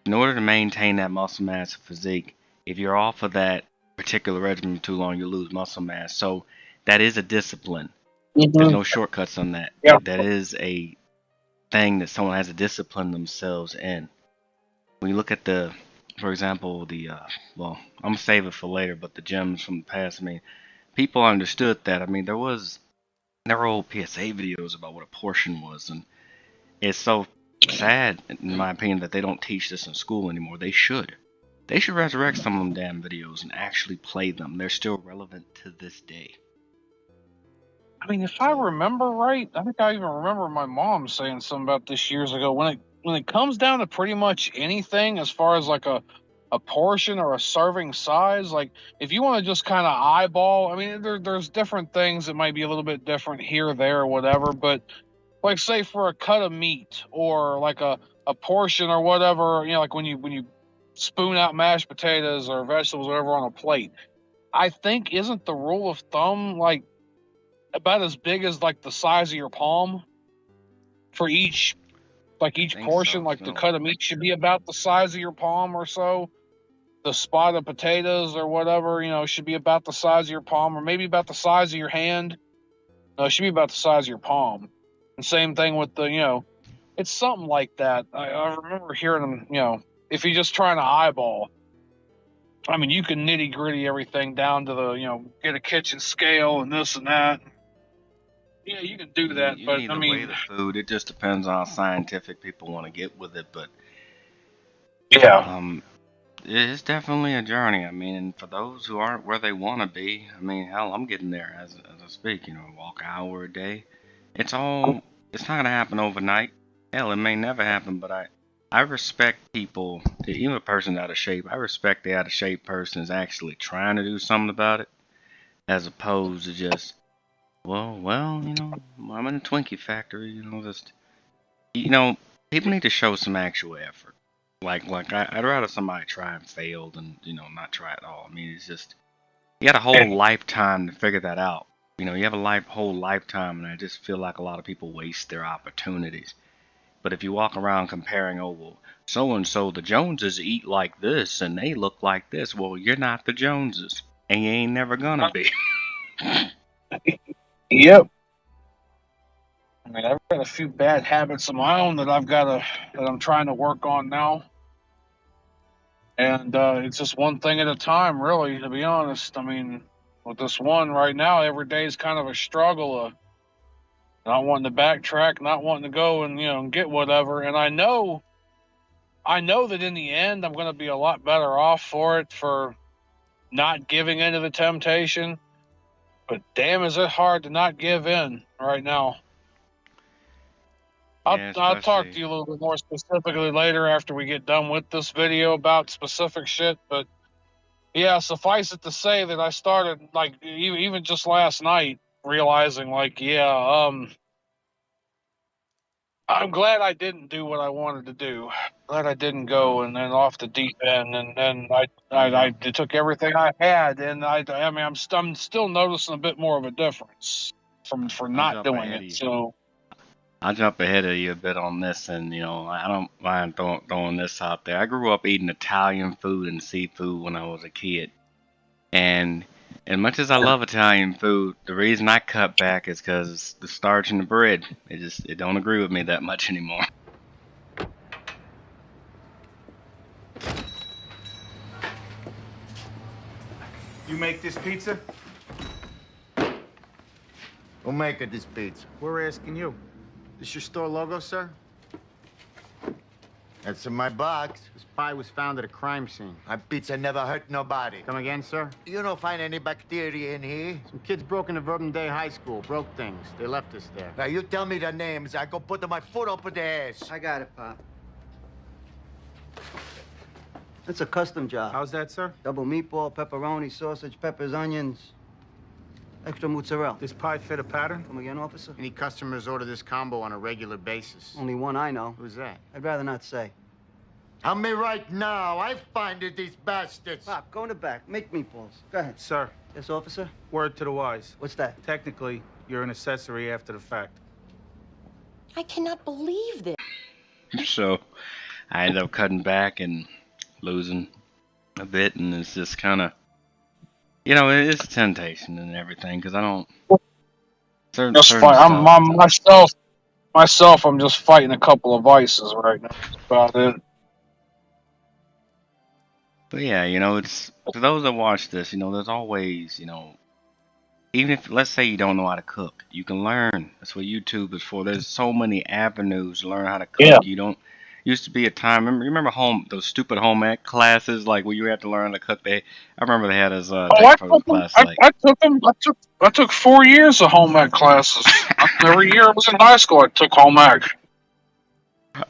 In order to maintain that muscle mass and physique, if you're off of that particular regimen too long, you lose muscle mass. So that is a discipline. There's no shortcuts on that. That is a thing that someone has to discipline themselves in. When you look at for example, well, I'm gonna save it for later, but the gyms from the past, I mean, people understood that. I mean, there were old PSA videos about what a portion was, and it's so sad, in my opinion, that they don't teach this in school anymore. They should. They should resurrect some of them damn videos and actually play them. They're still relevant to this day. I mean, if I remember right, I think I even remember my mom saying something about this years ago. When it comes down to pretty much anything, as far as like a portion or a serving size, like if you want to just kind of eyeball, I mean, there's different things that might be a little bit different here, there, or whatever. But like, say for a cut of meat or like a portion or whatever, like when you spoon out mashed potatoes or vegetables, or whatever, on a plate. I think, isn't the rule of thumb like about as big as like the size of your palm for each Like each portion, like the cut of meat should be about the size of your palm or so. The spot of potatoes or whatever, should be about the size of your palm, or maybe about the size of your hand. No, it should be about the size of your palm. And same thing with the, it's something like that. I remember hearing them, if you're just trying to eyeball, I mean, you can nitty gritty everything down to the, get a kitchen scale and this and that. Yeah, you can do that, You but need I to mean, weigh the food. It just depends on how scientific people want to get with it, but yeah. It's definitely a journey. I mean, and for those who aren't where they want to be, I mean, hell, I'm getting there as I speak. Walk an hour a day. It's not gonna happen overnight. Hell, it may never happen. But I respect people, even a person out of shape. I respect the out of shape person is actually trying to do something about it, as opposed to just, well, I'm in a Twinkie factory. Just, people need to show some actual effort. I'd rather somebody try and fail than not try at all. I mean, it's just you got a whole lifetime to figure that out. You have a whole lifetime, and I just feel like a lot of people waste their opportunities. But if you walk around comparing, oh well, so and so the Joneses eat like this and they look like this, well, you're not the Joneses, and you ain't never gonna be. Yep. I mean, I've got a few bad habits of my own that I'm trying to work on now. And it's just one thing at a time, really, to be honest. I mean, with this one right now, every day is kind of a struggle. Not wanting to backtrack, not wanting to go and get whatever. And I know that in the end, I'm going to be a lot better off for not giving into the temptation. But damn, is it hard to not give in right now. I'll talk to you a little bit more specifically later after we get done with this video about specific shit. But yeah, suffice it to say that I started even just last night realizing I'm glad I didn't do what I wanted to do. Glad I didn't go and then off the deep end, and then I took everything I had, and I mean I'm still noticing a bit more of a difference for not doing it. So. I'll jump ahead of you a bit on this, and I don't mind throwing this out there. I grew up eating Italian food and seafood when I was a kid, and as much as I love Italian food, the reason I cut back is because the starch in the bread. It don't agree with me that much anymore. You make this pizza? Who make it this pizza? We're asking you. This your store logo, sir? That's in my box. This pie was found at a crime scene. My pizza never hurt nobody. Come again, sir? You don't find any bacteria in here? Some kids broke into Verbum Day High School, broke things. They left us there. Now, you tell me the names. I go put my foot up their ass. I got it, Pop. It's a custom job. How's that, sir? Double meatball, pepperoni, sausage, peppers, onions. Extra mozzarella. This pie fit a pattern? Come again, officer? Any customers order this combo on a regular basis? Only one I know. Who's that? I'd rather not say. Tell me right now. I find it, these bastards. Pop, go in the back. Make meatballs. Go ahead. Sir. Yes, officer? Word to the wise. What's that? Technically, you're an accessory after the fact. I cannot believe this. So I ended up cutting back and losing a bit, and it's just kind of, it's a temptation and everything, because I don't. Myself, I'm just fighting a couple of vices right now. That's about it. But yeah, it's to those that watch this, there's always, even if, let's say you don't know how to cook, you can learn. That's what YouTube is for. There's so many avenues to learn how to cook. Yeah. You don't. Used to be a time. Remember those stupid home ec classes, like where you had to learn how to cook. I remember they had us class. I took 4 years of home ec classes. Every year I was in high school, I took home ec.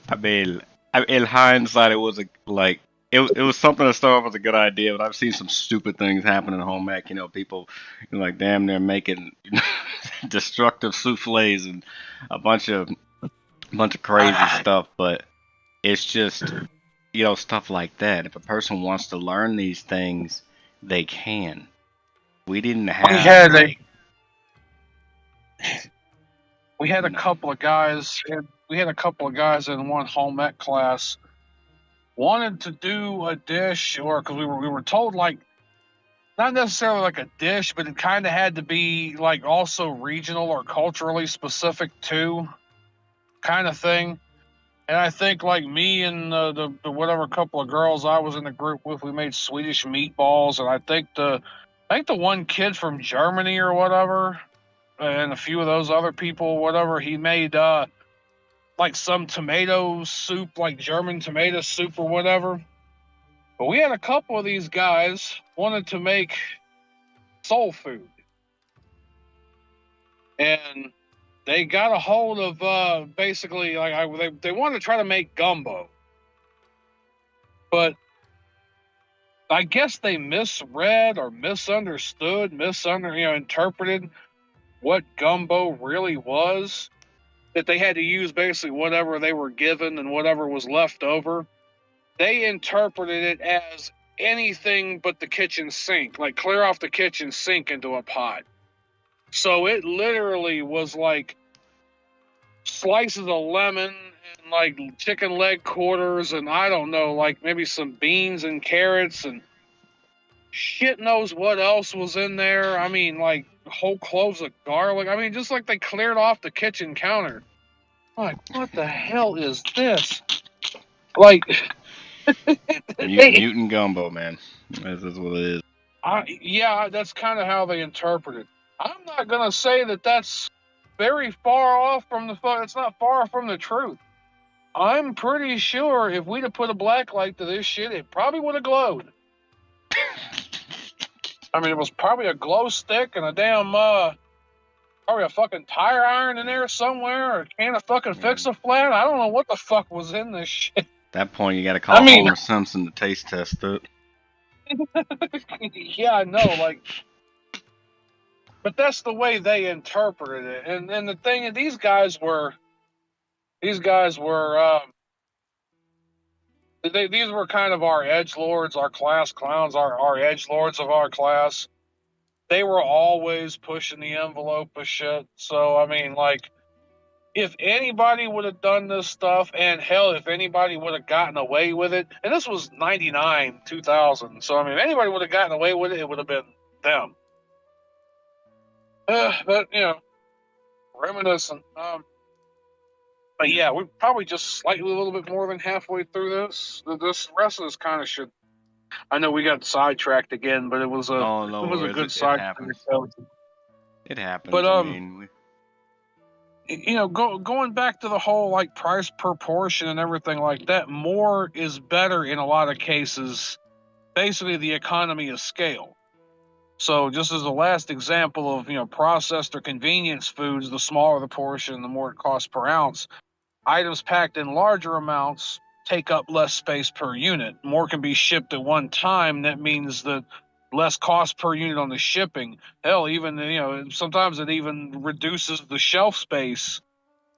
I mean, in hindsight, it was it was something that started off as a good idea, but I've seen some stupid things happen in home ec. People like damn near making destructive souffles and a bunch of crazy stuff, but. It's just, stuff like that. If a person wants to learn these things, they can. We didn't have. We had a couple of guys. we had a couple of guys in one home ec class wanted to do a dish, or because we were told like not necessarily like a dish, but it kind of had to be like also regional or culturally specific too, kind of thing. And I think like me and the whatever couple of girls I was in the group with, we made Swedish meatballs, and I think the one kid from Germany or whatever, and a few of those other people, whatever, he made like some tomato soup, like German tomato soup or whatever. But we had a couple of these guys wanted to make soul food, and they got a hold of basically like they wanted to try to make gumbo, but I guess they misread or misunderstood, interpreted what gumbo really was. That they had to use basically whatever they were given and whatever was left over. They interpreted it as anything but the kitchen sink, like clear off the kitchen sink into a pot. So it literally was like slices of lemon and like chicken leg quarters and I don't know, like maybe some beans and carrots and shit knows what else was in there. I mean, like whole cloves of garlic. I mean, just like they cleared off the kitchen counter. Like, what the hell is this? Like, Mutant gumbo, man. This is what it is. Yeah, that's kind of how they interpret it. I'm not gonna say that that's very far off from it's not far from the truth. I'm pretty sure if we'd have put a black light to this shit, it probably would have glowed. I mean, it was probably a glow stick and a damn, probably a fucking tire iron in there somewhere, or a can of fucking Fix-A-Flat. I don't know what the fuck was in this shit. At that point, you gotta call Homer Simpson to taste test it. Yeah, I know, like, but that's the way they interpreted it. And the thing is, these guys were these were kind of our edgelords, our class clowns, our edgelords of our class. They were always pushing the envelope of shit. So I mean, like, if anybody would have done this stuff, and hell, if anybody would have gotten away with it, and this was 99, 2000, so I mean, if anybody would have gotten away with it, it would have been them. But, you know, reminiscent. But yeah, we're probably just slightly a little bit more than halfway through this. This rest of this kind of should. I know we got sidetracked again, but it was a good sidetrack. It happens. But I mean, you know, going back to the whole like price per portion and everything like that, more is better in a lot of cases. Basically, the economy of scale. So, just as a last example of, you know, processed or convenience foods, the smaller the portion, the more it costs per ounce. Items packed in larger amounts take up less space per unit. More can be shipped at one time. That means that less cost per unit on the shipping. Hell, even, you know, sometimes it even reduces the shelf space.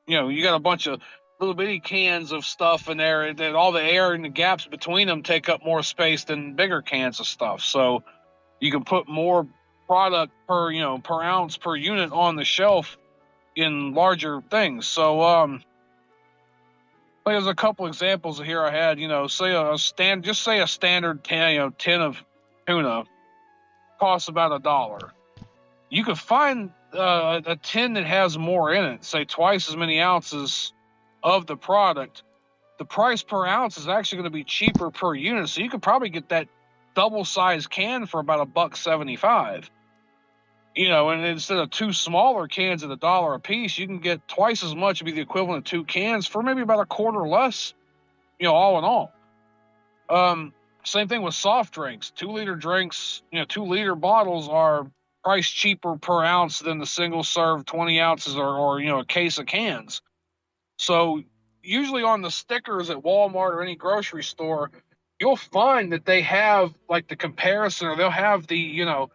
You know, you got a bunch of little bitty cans of stuff in there, and all the air and the gaps between them take up more space than bigger cans of stuff. So you can put more product per ounce per unit on the shelf in larger things. So there's a couple examples here I had. You know, say a standard tin of tuna costs about $1. You could find a tin that has more in it, say twice as many ounces of the product. The price per ounce is actually going to be cheaper per unit, so you could probably get that double-sized can for about $1.75. You know, and instead of two smaller cans at $1 a piece, you can get twice as much, be the equivalent of two cans for maybe about a quarter less. You know, all in all. Same thing with soft drinks. 2-liter drinks, 2-liter bottles are priced cheaper per ounce than the single-serve 20 ounces or a case of cans. So usually on the stickers at Walmart or any grocery store, you'll find that they have like the comparison, or they'll have the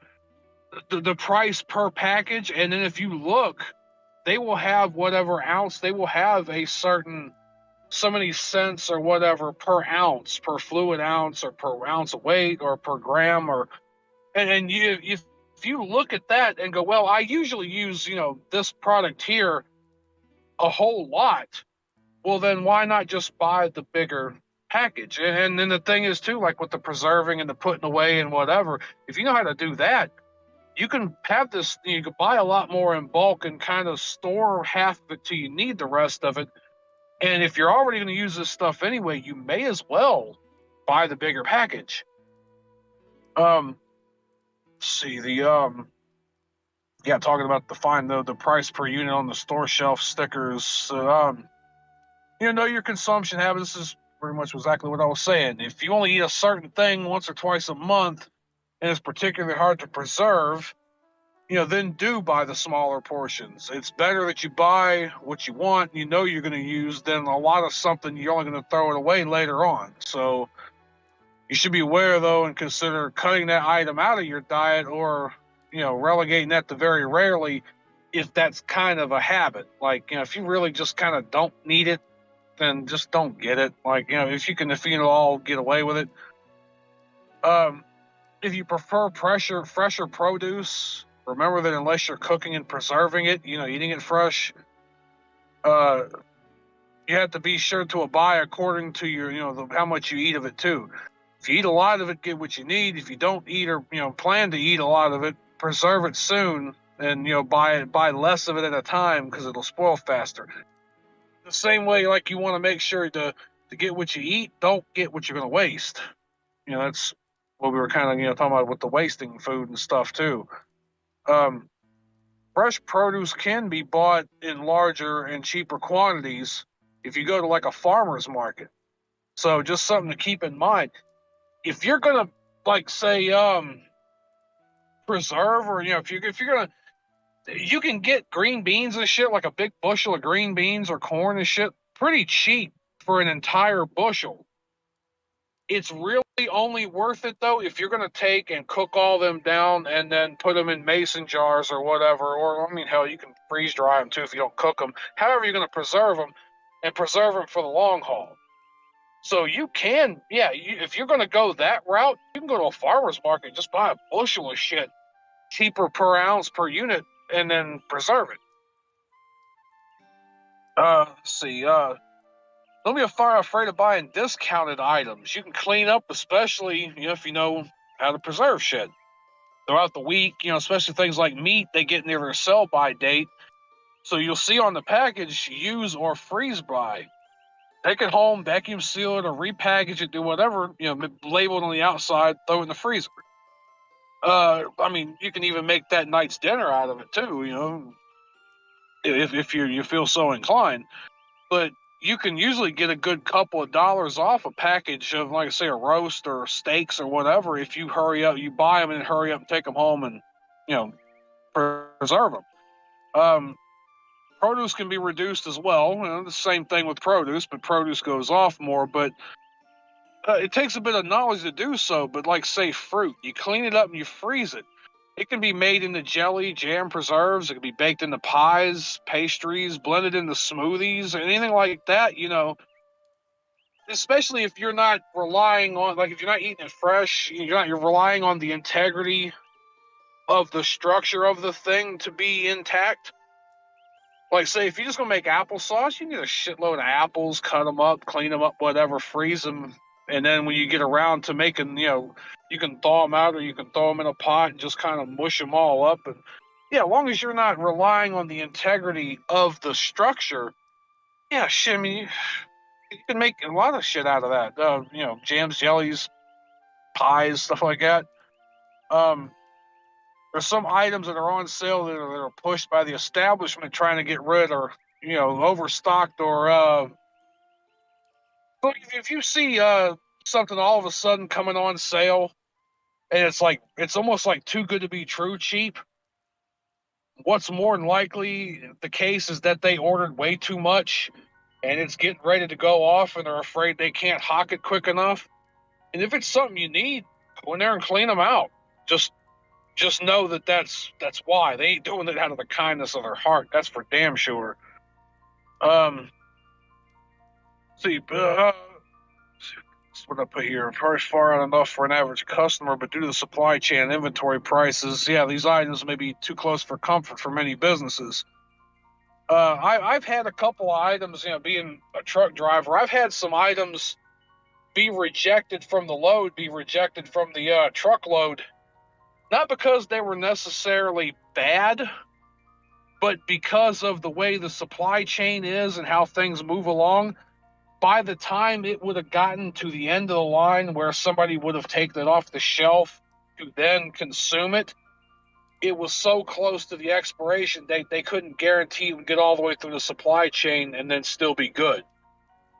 price per package. And then if you look, they will have whatever ounce, they will have a certain so many cents or whatever per ounce, per fluid ounce, or per ounce of weight, or per gram, and if you look at that and go, well, I usually use, this product here a whole lot. well, then why not just buy the bigger package? And then the thing is, too, like with the preserving and the putting away and whatever, if you know how to do that, you can have this, you can buy a lot more in bulk and kind of store half of it till you need the rest of it. And if you're already going to use this stuff anyway, you may as well buy the bigger package. Let's see, yeah, talking about the price per unit on the store shelf stickers. Know your consumption habits. This is pretty much exactly what I was saying. If you only eat a certain thing once or twice a month, and it's particularly hard to preserve, then do buy the smaller portions. It's better that you buy what you want and you know you're going to use than a lot of something you're only going to throw it away later on. So you should be aware, though, and consider cutting that item out of your diet or, relegating that to very rarely if that's kind of a habit. Like, if you really just kind of don't need it, then just don't get it. Like, if you can all get away with it. If you prefer fresher produce, remember that unless you're cooking and preserving it, eating it fresh, you have to be sure to buy according to your, how much you eat of it too. If you eat a lot of it, get what you need. If you don't eat or, plan to eat a lot of it, preserve it soon and, buy less of it at a time because it'll spoil faster. The same way, like you want to make sure to get what you eat, don't get what you're going to waste. That's what we were kind of, talking about with the wasting food and stuff too. Fresh produce can be bought in larger and cheaper quantities if you go to like a farmer's market. So just something to keep in mind. If you're gonna say preserve or if you're gonna, you can get green beans and shit, like a big bushel of green beans or corn and shit, pretty cheap for an entire bushel. It's really only worth it, though, if you're going to take and cook all them down and then put them in mason jars or whatever. Or, hell, you can freeze dry them, too, if you don't cook them. However, you're going to preserve them and preserve them for the long haul. So you can, if you're going to go that route, you can go to a farmer's market and just buy a bushel of shit, cheaper per ounce per unit, and then preserve it. Let's see, don't be afraid of buying discounted items. You can clean up, especially if you know how to preserve shit. Throughout the week, especially things like meat, they get near their sell-by date. So you'll see on the package, use or freeze by. Take it home, vacuum seal it, or repackage it, do whatever, label it on the outside, throw it in the freezer. You can even make that night's dinner out of it too, if you feel so inclined. But you can usually get a good couple of dollars off a package of, like I say, a roast or steaks or whatever if you hurry up, you buy them and hurry up and take them home and, preserve them. Produce can be reduced as well. The same thing with produce, but produce goes off more. But it takes a bit of knowledge to do so. But like, say, fruit, you clean it up and you freeze it. It can be made into jelly, jam, preserves. It can be baked into pies, pastries, blended into smoothies, anything like that, Especially if you're not relying on, if you're not eating it fresh, you're relying on the integrity of the structure of the thing to be intact. Like, say, if you're just going to make applesauce, you can get a shitload of apples, cut them up, clean them up, whatever, freeze them. And then when you get around to making, you can thaw them out or you can throw them in a pot and just kind of mush them all up. And as long as you're not relying on the integrity of the structure, shit, you can make a lot of shit out of that. Jams, jellies, pies, stuff like that. There's some items that are on sale that are pushed by the establishment trying to get rid or, overstocked or, so if you see something all of a sudden coming on sale and it's almost like too good to be true cheap, what's more than likely the case is that they ordered way too much and it's getting ready to go off and they're afraid they can't hock it quick enough. And if it's something you need, go in there and clean them out. Just know that that's why. They ain't doing it out of the kindness of their heart. That's for damn sure. What I put here, price far out enough for an average customer, but due to the supply chain and inventory prices, these items may be too close for comfort for many businesses. I've had a couple of items, being a truck driver, I've had some items be rejected from the load, be rejected from the truckload, not because they were necessarily bad, but because of the way the supply chain is and how things move along. By the time it would have gotten to the end of the line where somebody would have taken it off the shelf to then consume it, it was so close to the expiration date they couldn't guarantee it would get all the way through the supply chain and then still be good.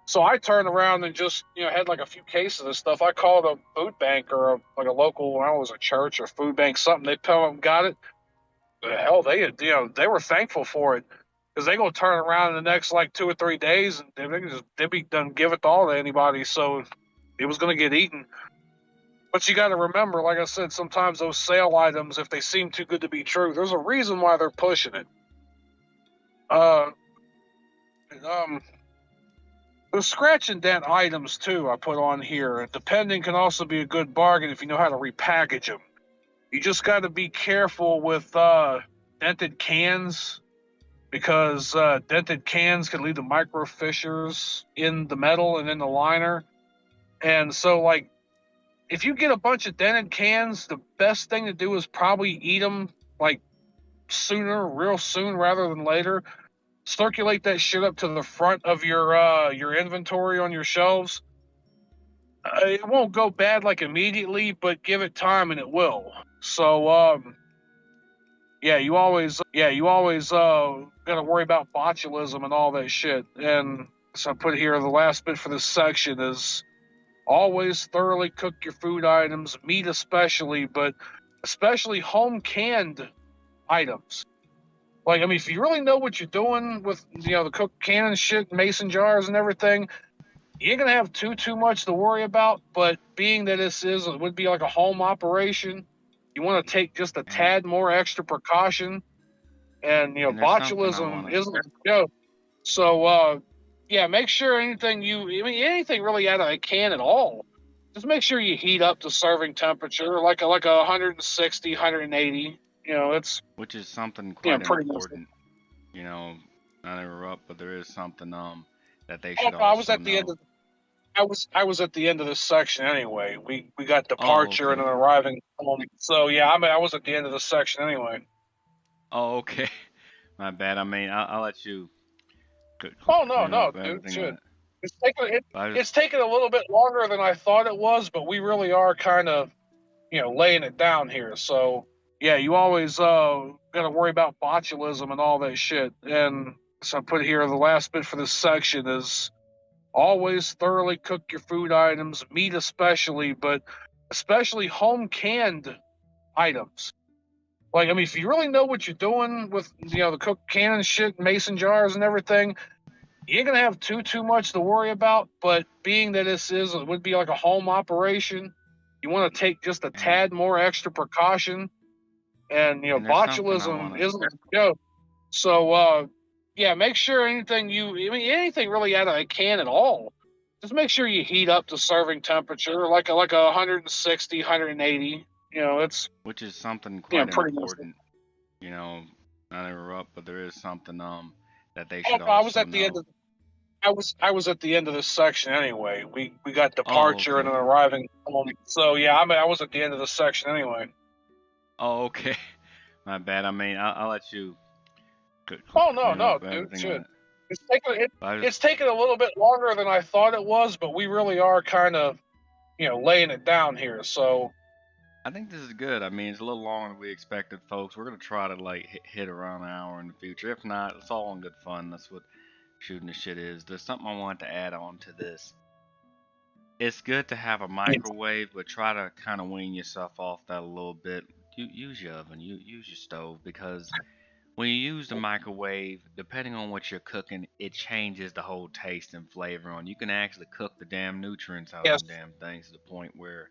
So I turned around and just had like a few cases of this stuff. I called a food bank or like a local, I don't know, it was a church or food bank, something. They got it. Hell, they were thankful for it, because they gonna turn around in the next like 2 or 3 days and they'd be done give it all to anybody. So it was gonna get eaten. But you got to remember, like I said, sometimes those sale items, if they seem too good to be true, there's a reason why they're pushing it. The scratch and dent items too I put on here. Depending can also be a good bargain if you know how to repackage them. You just got to be careful with dented cans, because dented cans can lead to micro fissures in the metal and in the liner. And so, like, if you get a bunch of dented cans, the best thing to do is probably eat them like real soon rather than later. Circulate that shit up to the front of your inventory on your shelves. It won't go bad like immediately, but give it time and it will. So you always gotta worry about botulism and all that shit. And so I put here the last bit for this section is always thoroughly cook your food items, meat especially, but especially home canned items. Like, I mean, if you really know what you're doing with, the cooked can shit, mason jars and everything, you ain't gonna have too much to worry about. But being that it would be like a home operation, you want to take just a tad more extra precaution. And botulism isn't. So make sure anything really out of a can at all, just make sure you heat up to serving temperature, like a 160, 180. Which is something quite pretty important. Not to interrupt, but there is something that they Oh, should no, also I was at the end know. of I was at the end of this section anyway. We got departure and then arriving home. So yeah, I was at the end of this section anyway. Oh, okay. My bad. I mean, I'll let you. Oh no, interrupt dude, everything shit. on It's taken a little bit longer than I thought it was, but we really are kind of laying it down here. So yeah, you always got to worry about botulism and all that shit. And so I put here the last bit for this section is always thoroughly cook your food items, meat especially, but especially home canned items. Like, I mean, if you really know what you're doing with the cooked can shit, mason jars and everything, you ain't gonna have too much to worry about. But being that it would be like a home operation, you want to take just a tad more extra precaution. And botulism isn't. So make sure anything really out of a can at all, just make sure you heat up to serving temperature, like a 160, 180. which is something quite pretty important. Not to interrupt, but there is something that they Oh, should no, I was also at the end know. of I was at the end of this section anyway. We got Oh, departure and okay. then arriving home. So yeah, I was at the end of this section anyway. Oh, okay. My bad. I mean, I'll let you. Oh no, interrupt dude, everything shit. on It's taken a little bit longer than I thought it was, but we really are kind of laying it down here. So I think this is good. I mean, it's a little longer than we expected, folks. We're gonna try to like hit around an hour in the future. If not, it's all in good fun. That's what shooting the shit is. There's something I wanted to add on to this. It's good to have a microwave, but try to kind of wean yourself off that a little bit. Use your oven, use your stove, because when you use the microwave, depending on what you're cooking, it changes the whole taste and flavor on. You can actually cook the damn nutrients out of them damn things to the point where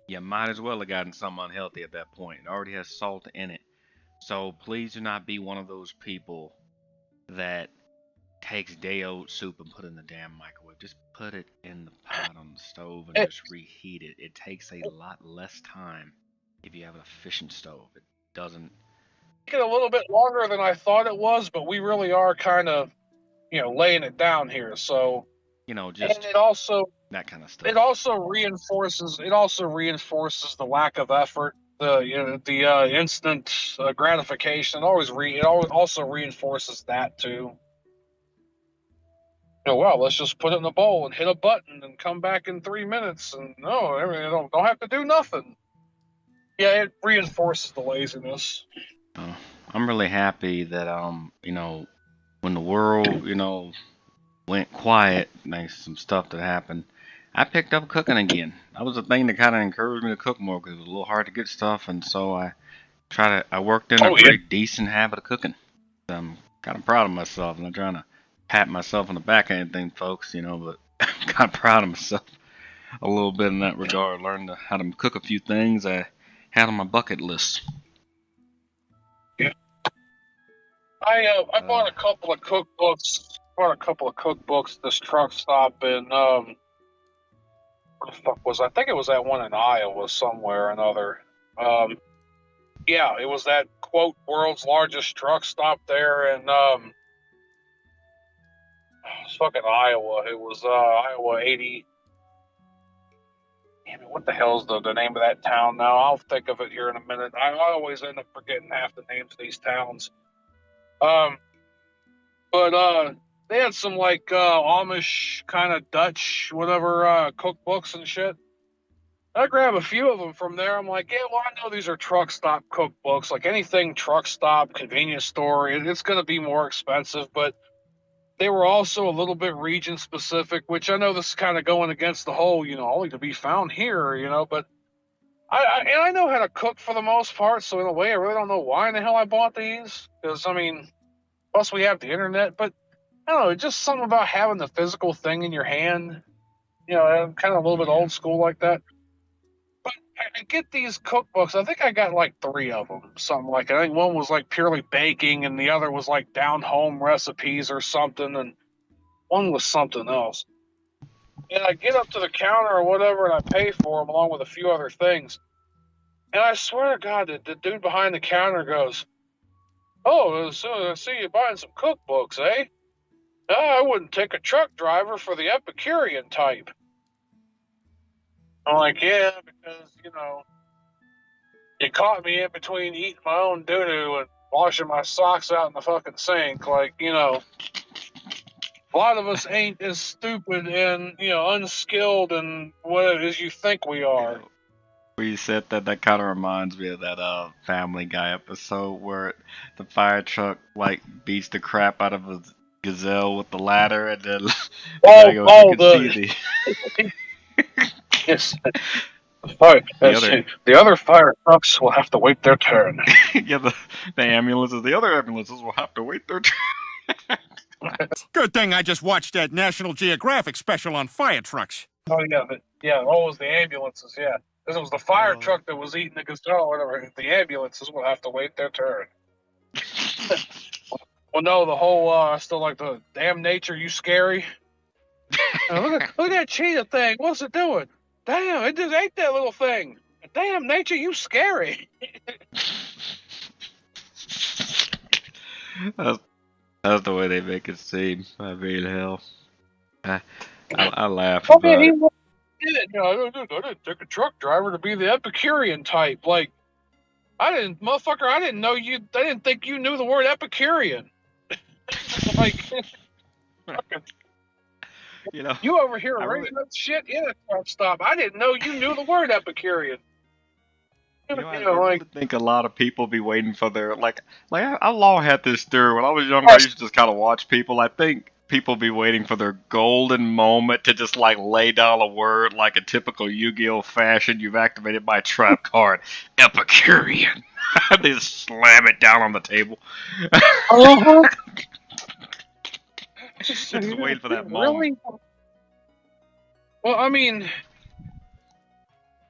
you might as well have gotten something unhealthy at that point. It already has salt in it. So please do not be one of those people that takes day-old soup and put it in the damn microwave. Just put it in the pot on the stove and just reheat it. It takes a lot less time if you have an efficient stove. It doesn't Taking a little bit longer than I thought it was, but we really are kind of, laying it down here. So, Just and it also that kind of stuff. it also reinforces the lack of effort, the instant gratification. It always also reinforces that too. Well, let's just put it in a bowl and hit a button and come back in 3 minutes, and no, don't have to do nothing. Yeah, it reinforces the laziness. I'm really happy that when the world went quiet, there's some stuff that happened. I picked up cooking again. That was the thing that kind of encouraged me to cook more because it was a little hard to get stuff, and so I worked in a pretty decent habit of cooking. I'm kind of proud of myself. I'm not trying to pat myself on the back or anything, folks, but I'm kind of proud of myself a little bit in that regard. Learned how to cook a few things I had on my bucket list. Yeah. I bought a couple of cookbooks. At this truck stop in what the fuck was I think it was that one in Iowa somewhere or another. Yeah, it was that quote world's largest truck stop there in it's fucking Iowa. It was Iowa 80. Damn it, what the hell's the name of that town now? I'll think of it here in a minute. I always end up forgetting half the names of these towns. But they had some like Amish kind of Dutch whatever cookbooks and shit. I grabbed a few of them from there. I'm like, yeah, well, I know these are truck stop cookbooks. Like anything truck stop, convenience store, it's going to be more expensive. But they were also a little bit region specific, which I know this is kind of going against the whole, only to be found here, But I know how to cook for the most part. So in a way, I really don't know why in the hell I bought these. Because, plus we have the internet. But I don't know, just something about having the physical thing in your hand. I'm kind of a little bit old school like that. I get these cookbooks. I think I got like 3 of them, something like that. I think one was like purely baking, and the other was like down home recipes or something, and one was something else. And I get up to the counter or whatever, and I pay for them along with a few other things. And I swear to God, the dude behind the counter goes, "Oh, so I see you buying some cookbooks, eh? I wouldn't take a truck driver for the Epicurean type." I'm like, yeah, because, you caught me in between eating my own doo-doo and washing my socks out in the fucking sink. Like, a lot of us ain't as stupid and, unskilled and what it is you think we are. Where you said that kind of reminds me of that Family Guy episode where the fire truck like beats the crap out of a gazelle with the ladder, and then Yes. The other fire trucks will have to wait their turn. Yeah, the other ambulances will have to wait their turn. Good thing I just watched that National Geographic special on fire trucks. Oh, yeah, it was the ambulances, yeah. Because it was the fire truck that was eating the gazelle or whatever. The ambulances will have to wait their turn. Well, no, the whole, still like the damn nature, you scary. Look at that cheetah thing. What's it doing? Damn, it just ate that little thing. Damn, nature, you scary. That's the way they make it seem. I mean, hell. I laugh about it. I didn't take a truck driver to be the Epicurean type. Like, I didn't think you knew the word Epicurean. Like, you over here raising up shit in a truck stop. I didn't know you knew the word Epicurean. I think a lot of people be waiting for their I long had this theory when I was younger. I used to just kind of watch people. I think people be waiting for their golden moment to just lay down a word like a typical Yu-Gi-Oh fashion. You've activated my trap card, Epicurean. They just slam it down on the table. Just waiting for that moment. Really? Well, when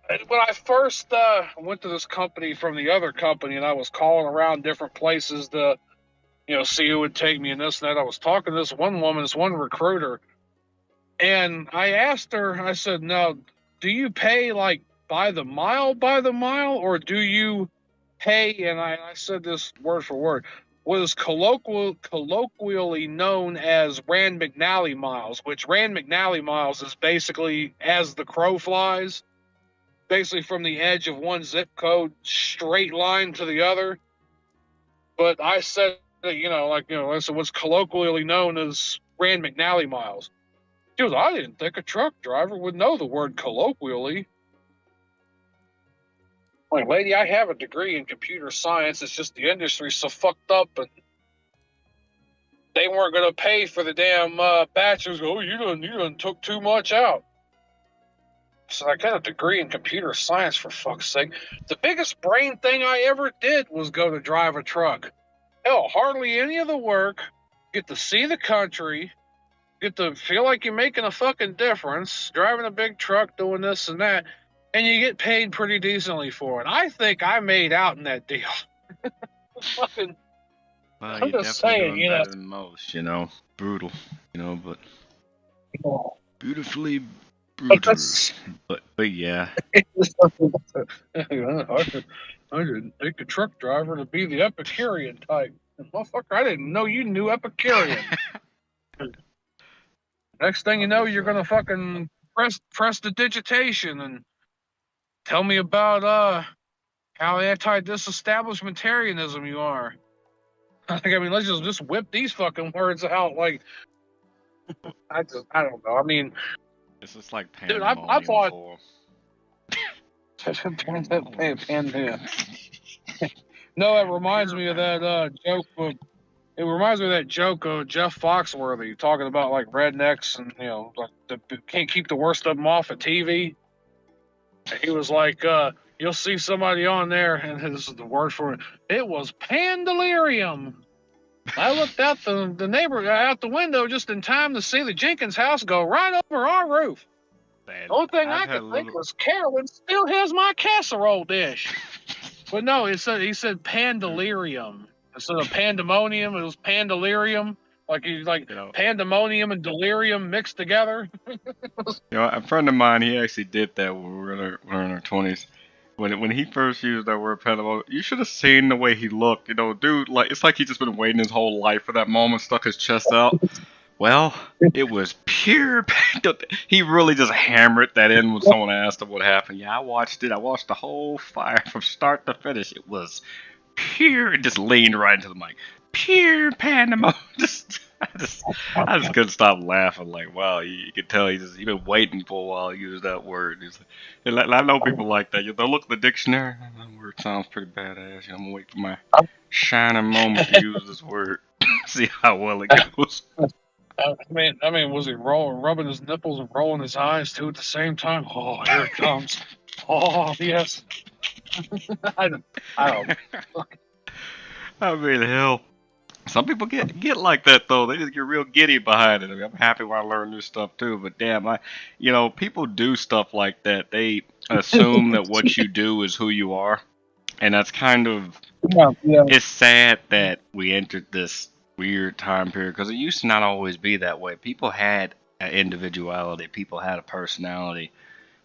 I first went to this company from the other company, and I was calling around different places to, see who would take me and this and that, I was talking to this one woman, this one recruiter, and I asked her, I said, "Now, do you pay by the mile, or do you pay, and I said this word for word, what is colloquially known as Rand McNally miles, which Rand McNally miles is basically as the crow flies, basically from the edge of one zip code straight line to the other. But I said that, I said what's colloquially known as Rand McNally miles. She goes, I didn't think a truck driver would know the word colloquially. Like, lady, I have a degree in computer science. It's just the industry's so fucked up, and they weren't going to pay for the damn bachelor's. Oh, you done took too much out. So I got a degree in computer science, for fuck's sake. The biggest brain thing I ever did was go to drive a truck. Hell, hardly any of the work. Get to see the country. Get to feel like you're making a fucking difference. Driving a big truck, doing this and that. And you get paid pretty decently for it. I think I made out in that deal. Fucking, Well, I'm you're just definitely saying, doing better than most, Brutal, but beautifully brutal. But yeah. I didn't think a truck driver to be the Epicurean type. Motherfucker, I didn't know you knew Epicurean. Next thing you know, you're gonna fucking press the digitation and tell me about how anti-disestablishmentarianism you are. I mean, let's just whip these fucking words out. Like, I don't know. I mean, this is like dude, pandemonium I thought. for. No, it reminds me of that joke. It reminds me of that joke of Jeff Foxworthy talking about like rednecks and like can't keep the worst of them off of TV. He was like, you'll see somebody on there, and this is the word for it. It was pandelirium. I looked out the neighbor out the window just in time to see the Jenkins house go right over our roof. The only thing I could think was Carolyn still has my casserole dish. But no, he said pandelirium instead of pandemonium. It was pandelirium, like pandemonium and delirium mixed together. A friend of mine, he actually did that when we were in our 20s. When he first used that word pandemonium, you should have seen the way he looked. Dude, like it's like he just been waiting his whole life for that moment, stuck his chest out. Well, it was pure pandemonium. He really just hammered that in when someone asked him what happened. Yeah, I watched it. I watched the whole fire from start to finish. It was pure. It just leaned right into the mic. Pure pandemonium. I just couldn't stop laughing. Like, wow, you could tell he been waiting for a while to use that word. I know people like that. They'll look at the dictionary. That word sounds pretty badass. I'm gonna wait for my shining moment to use this word. See how well it goes. I mean, was he rubbing his nipples and rolling his eyes too at the same time? Oh, here it comes. Oh, yes. I don't. I mean, hell. Some people get like that though. They just get real giddy behind it. I mean, I'm happy when I learn new stuff too. But damn, people do stuff like that. They assume that what you do is who you are, and that's kind of. Yeah. It's sad that we entered this weird time period because it used to not always be that way. People had an individuality. People had a personality.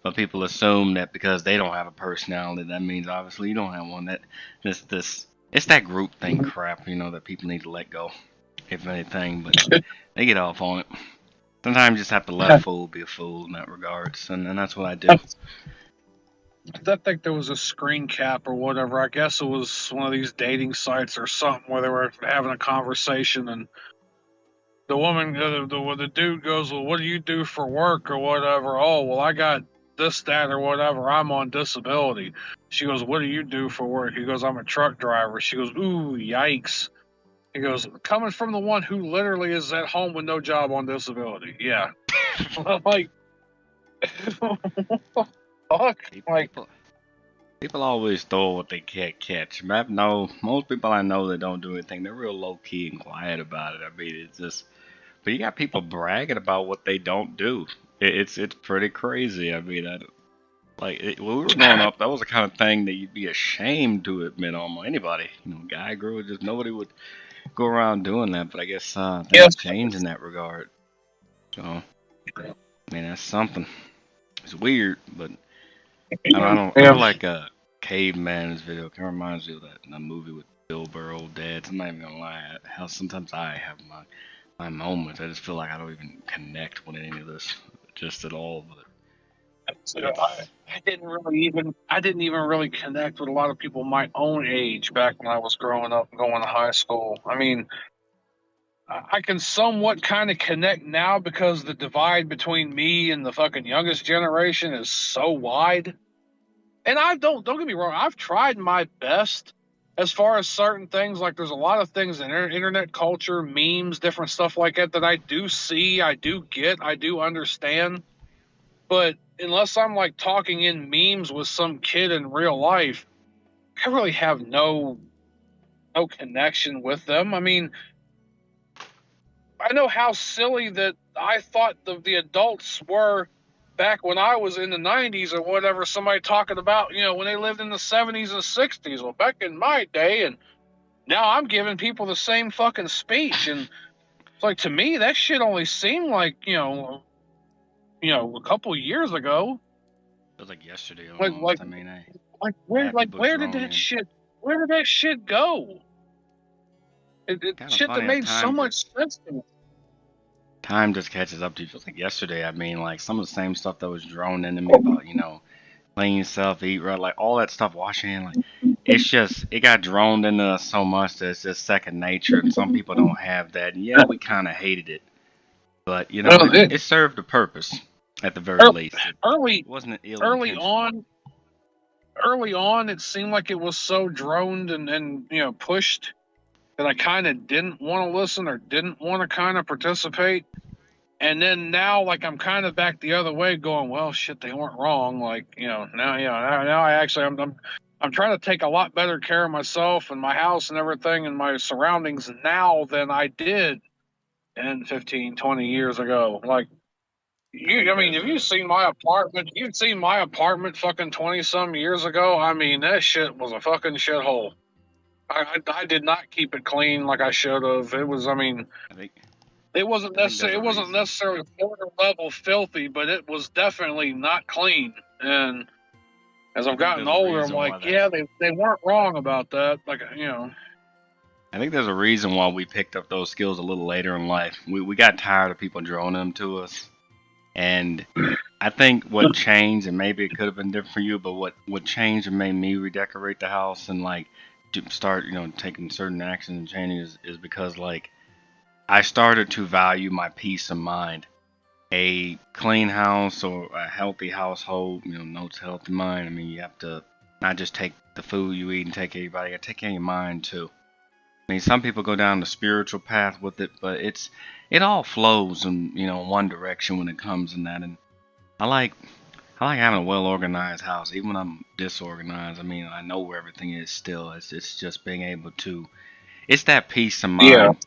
But people assume that because they don't have a personality, that means obviously you don't have one. It's that group thing crap, that people need to let go, if anything. But they get off on it. Sometimes you just have to let a fool be a fool in that regards, and that's what I do. I think there was a screen cap or whatever. I guess it was one of these dating sites or something where they were having a conversation, and the woman, the dude goes, "Well, what do you do for work or whatever?" "Oh, well, I got this, that, or whatever. I'm on disability." She goes, "What do you do for work?" He goes, "I'm a truck driver." She goes, "Ooh, yikes." He goes, "Coming from the one who literally is at home with no job on disability." Yeah. I'm like, fuck. People always throw what they can't catch. Most people I know that don't do anything, they're real low key and quiet about it. I mean, it's just. But you got people bragging about what they don't do. It's pretty crazy. I mean, when we were growing up, that was the kind of thing that you'd be ashamed to admit almost anybody. Guy grew, just nobody would go around doing that. But I guess things changed in that regard. So, I mean, that's something. It's weird, but I don't feel like caveman in this video. It kind of reminds me of that movie with Bill Burr, Old Dads. I'm not even gonna lie. How sometimes I have my moments. I just feel like I don't even connect with any of this just at all. But I didn't even really connect with a lot of people my own age back when I was growing up and going to high school. I mean, I can somewhat kind of connect now because the divide between me and the fucking youngest generation is so wide. And I don't get me wrong, I've tried my best as far as certain things. Like there's a lot of things in internet culture, memes, different stuff like that I do see, I do get, I do understand. But unless I'm like talking in memes with some kid in real life, I really have no connection with them. I mean, I know how silly that I thought the adults were back when I was in the 90s or whatever, somebody talking about, when they lived in the 70s and 60s. Well, back in my day, and now I'm giving people the same fucking speech. And it's like, to me, that shit only seemed like, a couple years ago. it was like yesterday Like, almost. I mean, where did drone that in. where did that shit go? It Kind of shit that funny how made so much sense to me. time just catches up to you. It feels like yesterday. I mean, like some of the same stuff that was droned into me about, clean yourself, eat right, like all that stuff, wash your hand. Like it got droned into us so much that it's just second nature. And some people don't have that. And yeah, we kind of hated it, but Well, it served a purpose at the very least. Early It wasn't ill early intention. on, it seemed like it was so droned and pushed that I kind of didn't want to listen or didn't want to kind of participate. And then now, like, I'm kind of back the other way, going, well, shit, they weren't wrong. Like, now I actually I'm trying to take a lot better care of myself and my house and everything and my surroundings now than I did 10, 15, 20 years ago. Like, I mean, have you seen my apartment? You've seen my apartment fucking 20 some years ago. I mean, that shit was a fucking shithole. I did not keep it clean like I should have. It was, I mean, it wasn't necessarily border level filthy, but it was definitely not clean. And as I've gotten there's a older, I'm reason why like, yeah, they weren't wrong about that. Like, I think there's a reason why we picked up those skills a little later in life. We got tired of people droning them to us. And I think what changed, and maybe it could have been different for you, but what changed and made me redecorate the house and like start, taking certain actions and changes is because like I started to value my peace of mind. A clean house or a healthy household, notes healthy mind. I mean, you have to not just take the food you eat and take care of your body, you gotta take care of your mind too. I mean, some people go down the spiritual path with it, but it all flows in one direction when it comes in that. And I like having a well organized house, even when I'm disorganized. I mean, I know where everything is still. It's just being able to. It's that peace of mind.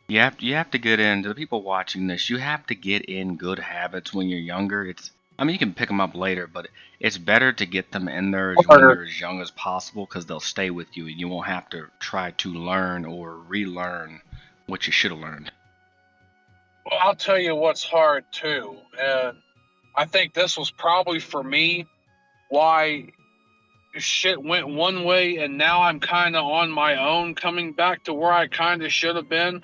You have to get into the people watching this. You have to get in good habits when you're younger. I mean, you can pick them up later, but it's better to get them in there when you're as young as possible because they'll stay with you and you won't have to try to learn or relearn what you should have learned. well, I'll tell you what's hard too. And I think this was probably for me why shit went one way and now I'm kind of on my own coming back to where I kind of should have been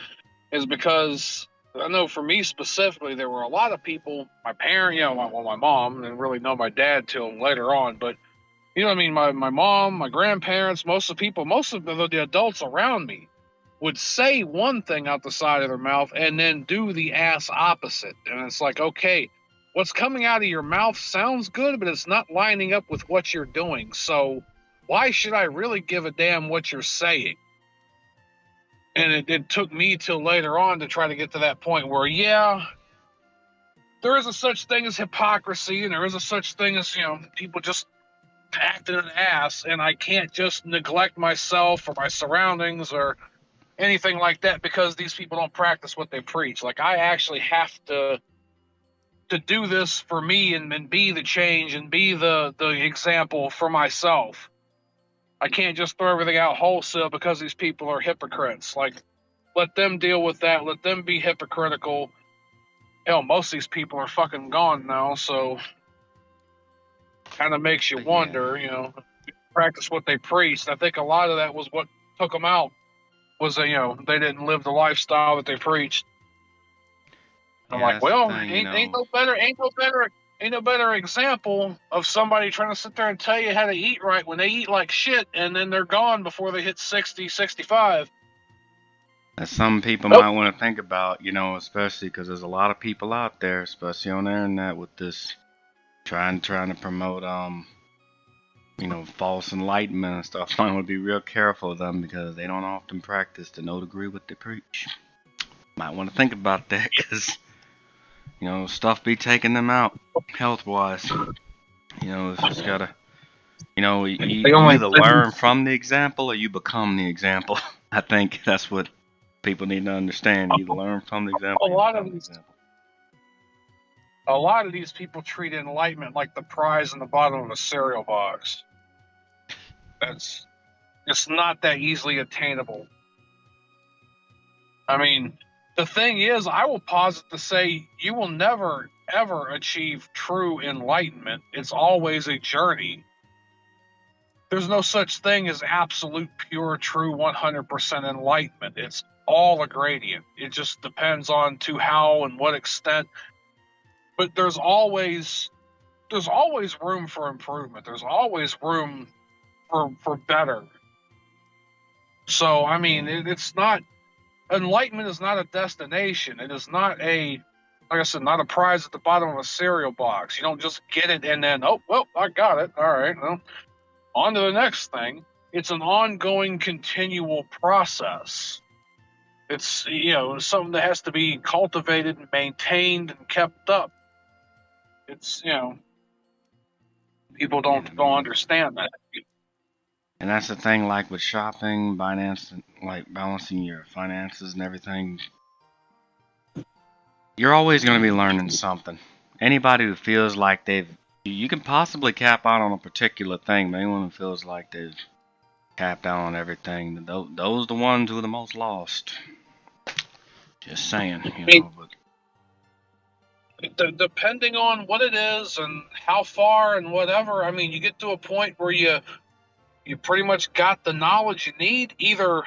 is because I know for me specifically, there were a lot of people, my parent, my mom, didn't really know my dad till later on, but what I mean? My mom, my grandparents, most of the adults around me would say one thing out the side of their mouth and then do the ass opposite. And it's like, okay, what's coming out of your mouth sounds good, but it's not lining up with what you're doing. So why should I really give a damn what you're saying? And it took me till later on to try to get to that point where, yeah, there is a such thing as hypocrisy and there is a such thing as, people just acting an ass, and I can't just neglect myself or my surroundings or anything like that because these people don't practice what they preach. Like, I actually have to do this for me and be the change and be the example for myself. I can't just throw everything out wholesale because these people are hypocrites. Like, let them deal with that. Let them be hypocritical. Hell, most of these people are fucking gone now, so kind of makes you wonder, practice what they preached. I think a lot of that was what took them out. Was that, they didn't live the lifestyle that they preached. I'm Yeah, like, that's the well, thing, ain't no better example of somebody trying to sit there and tell you how to eat right when they eat like shit and then they're gone before they hit 60, 65. That some people Nope. might want to think about, especially because there's a lot of people out there, especially on the internet, with this trying to promote false enlightenment and stuff. I want to be real careful of them because they don't often practice to no degree what they preach. Might want to think about that because stuff be taking them out health wise. It's just gotta, you either learn from the example or you become the example. I think that's what people need to understand. You either learn from the example. A lot of these people treat enlightenment like the prize in the bottom of a cereal box. It's not that easily attainable. I mean, the thing is, I will posit to say you will never, ever achieve true enlightenment. It's always a journey. There's no such thing as absolute, pure, true, 100% enlightenment. It's all a gradient. It just depends on to how and what extent. But there's always room for improvement. There's always room for better. So, I mean, it's not, enlightenment is not a destination. It is not like I said, not a prize at the bottom of a cereal box. You don't just get it and then, oh, well, I got it. All right, well, on to the next thing. It's an ongoing, continual process. It's, something that has to be cultivated and maintained and kept up. It's, people don't understand that. And that's the thing, like with shopping, like balancing your finances and everything. You're always going to be learning something. Anybody who feels like you can possibly cap out on a particular thing, but anyone who feels like they've capped out on everything, those are the ones who are the most lost. Just saying, Depending on what it is and how far and whatever, I mean, you get to a point where you pretty much got the knowledge you need. Either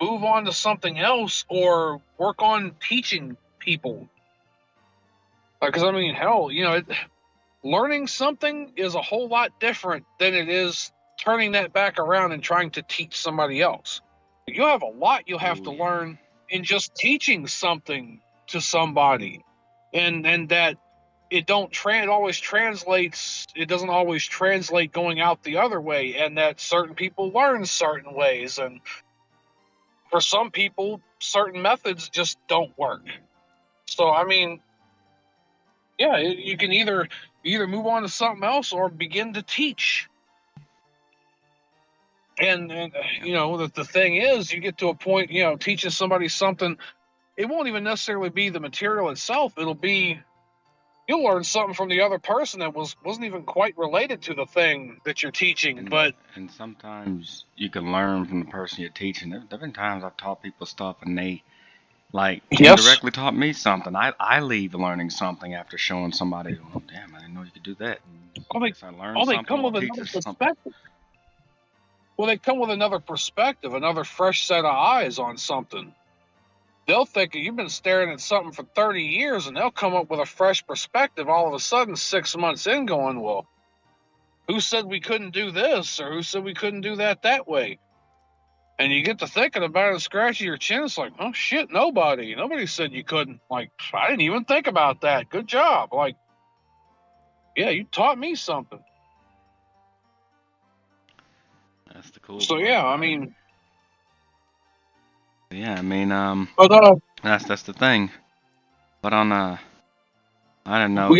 move on to something else or work on teaching people. Because, I mean, hell, learning something is a whole lot different than it is turning that back around and trying to teach somebody else. You have a lot you have to learn in just teaching something to somebody. And that it always translates, it doesn't always translate going out the other way, and that certain people learn certain ways, and for some people certain methods just don't work. So I mean, yeah, you can either move on to something else or begin to teach. And the thing is, you get to a point, teaching somebody something, it won't even necessarily be the material itself. It'll be, you'll learn something from the other person that wasn't even quite related to the thing that you're teaching. And sometimes you can learn from the person you're teaching. There've been times I've taught people stuff and they indirectly taught me something. I leave learning something after showing somebody, oh damn, I didn't know you could do that. I learned they come with another perspective. Well, they come with another perspective, another fresh set of eyes on something. They'll think you've been staring at something for 30 years, and they'll come up with a fresh perspective all of a sudden 6 months in going, well, who said we couldn't do this, or who said we couldn't do that way? And you get to thinking about it and scratching your chin. It's like, oh, shit, nobody said you couldn't. Like, I didn't even think about that. Good job. Like, yeah, you taught me something. That's the cool. So, yeah, I mean... Yeah, I mean, that's the thing. But on I don't know.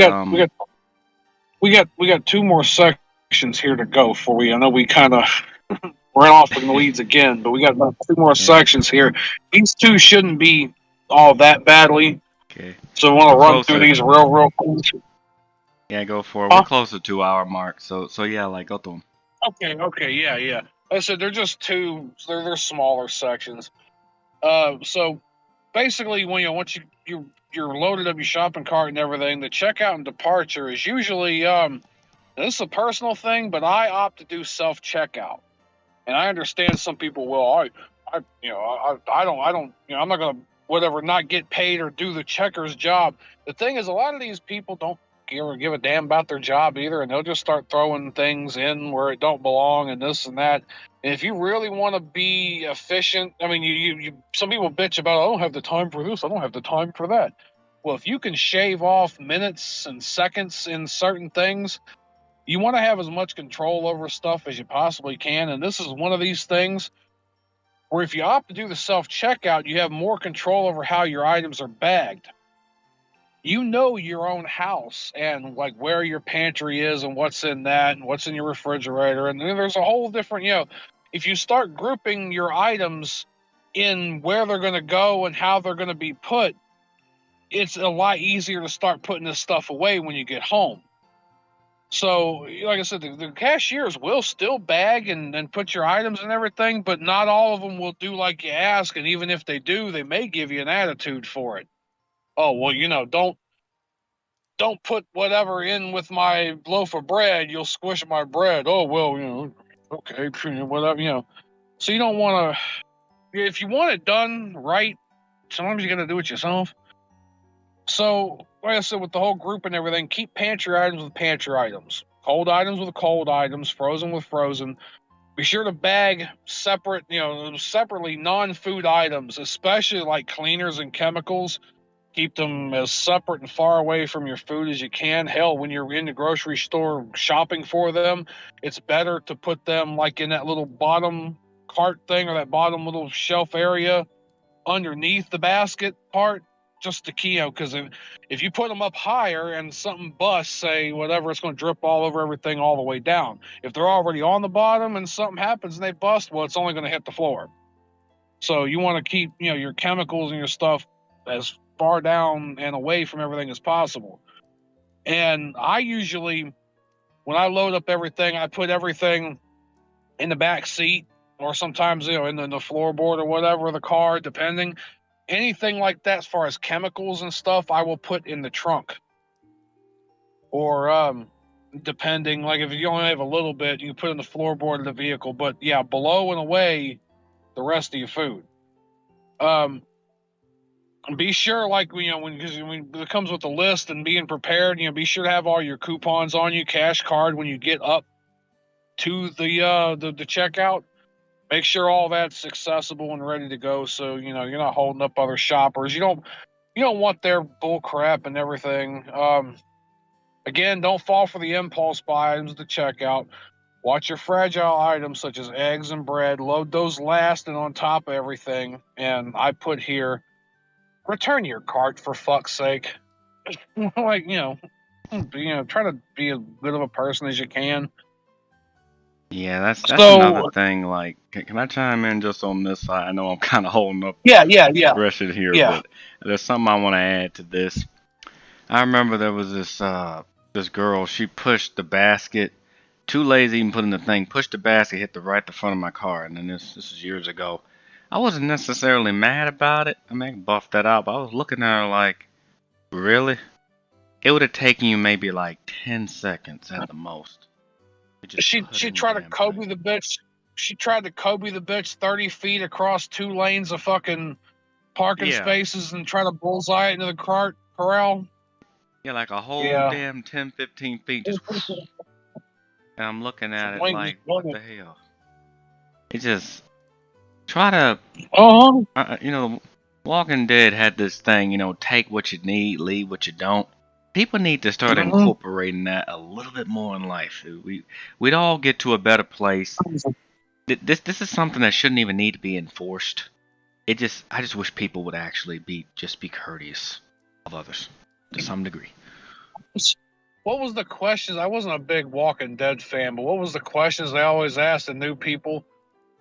We got 2 more sections here to go for you. I know we kind of ran off in the weeds again, but we got about 2 more sections here. These 2 shouldn't be all that badly. Okay. So I want to run through these real quick. Yeah, go for it. We're close to 2-hour mark, so yeah, like go through them. Okay, yeah. Like I said, they're just 2. They're smaller sections. So basically, once you're loaded up your shopping cart and everything, the checkout and departure is usually This is a personal thing, but I opt to do self-checkout. And I understand some people will. I don't, I'm not gonna whatever not get paid or do the checker's job. The thing is, a lot of these people don't give a damn about their job either, and they'll just start throwing things in where it don't belong and this and that. And if you really want to be efficient, I mean, you some people bitch about I don't have the time for this, I don't have the time for that. Well, if you can shave off minutes and seconds in certain things, you want to have as much control over stuff as you possibly can. And this is one of these things where if you opt to do the self-checkout, you have more control over how your items are bagged. You know your own house and like where your pantry is and what's in that and what's in your refrigerator. And then there's a whole different, if you start grouping your items in where they're going to go and how they're going to be put, it's a lot easier to start putting this stuff away when you get home. So, like I said, the cashiers will still bag and put your items and everything, but not all of them will do like you ask. And even if they do, they may give you an attitude for it. Oh, well, don't put whatever in with my loaf of bread. You'll squish my bread. Oh, well, okay, whatever. So you don't want to, if you want it done right, sometimes you got to do it yourself. So, like I said, with the whole group and everything, keep pantry items with pantry items, cold items with cold items, frozen with frozen. Be sure to bag separately non-food items, especially like cleaners and chemicals. Keep them as separate and far away from your food as you can. Hell, when you're in the grocery store shopping for them, it's better to put them like in that little bottom cart thing or that bottom little shelf area underneath the basket part, just to because if you put them up higher and something busts, say whatever, it's going to drip all over everything all the way down. If they're already on the bottom and something happens and they bust, well, it's only going to hit the floor. So you want to keep your chemicals and your stuff as far down and away from everything as possible. And I usually, when I load up everything, I put everything in the back seat, or sometimes in the floorboard or whatever, the car, depending. Anything like that as far as chemicals and stuff, I will put in the trunk. Or depending, like if you only have a little bit, you put in the floorboard of the vehicle. But yeah, below and away the rest of your food. Be sure, like because it comes with a list and being prepared. Be sure to have all your coupons on you, cash card when you get up to the checkout. Make sure all that's accessible and ready to go, so you're not holding up other shoppers. You don't want their bull crap and everything. Again, don't fall for the impulse buy items at the checkout. Watch your fragile items such as eggs and bread. Load those last and on top of everything. And I put here, return your cart for fuck's sake. Like try to be as good of a person as you can. Yeah, that's another thing. Like, can I chime in just on this side? I know I'm kind of holding up Yeah. aggression here, but there's something I want to add to this. I remember there was this girl. She pushed the basket. Too lazy even put in the thing. Pushed the basket, hit the front of my car, and then this is years ago. I wasn't necessarily mad about it. I mean, I can buff that out, but I was looking at her like, really? It would have taken you maybe like 10 seconds at the most. She tried to Kobe the bitch. She tried to Kobe the bitch 30 feet across 2 lanes of fucking parking spaces and try to bullseye it into the corral. Yeah, like a whole damn 10, 15 feet. Just and I'm looking at it like, what the hell? It just try to, Walking Dead had this thing, take what you need, leave what you don't. People need to start incorporating that a little bit more in life. We'd all get to a better place. This is something that shouldn't even need to be enforced. I just wish people would actually be courteous of others to some degree. What was the questions? I wasn't a big Walking Dead fan, but what was the questions they always asked the new people?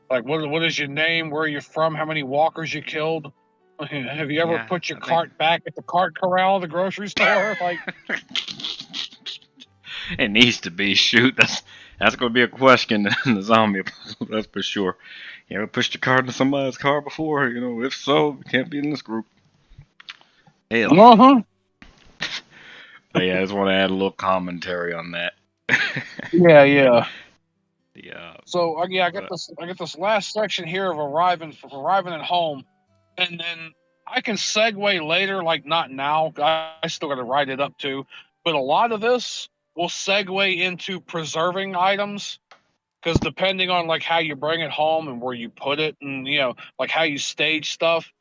Like, what is your name? Where are you from? How many walkers you killed? Have you ever put your cart back at the cart corral of the grocery store? Like, it needs to be. Shoot, that's going to be a question in the zombie episode, that's for sure. You ever pushed your cart into somebody's car before? If so, you can't be in this group. Hell. But yeah, I just want to add a little commentary on that. Yeah, yeah. Yeah. So yeah, But I get this last section here of arriving at home, and then I can segue later, like not now. I still got to write it up too, but a lot of this will segue into preserving items because depending on like how you bring it home and where you put it, and like how you stage stuff.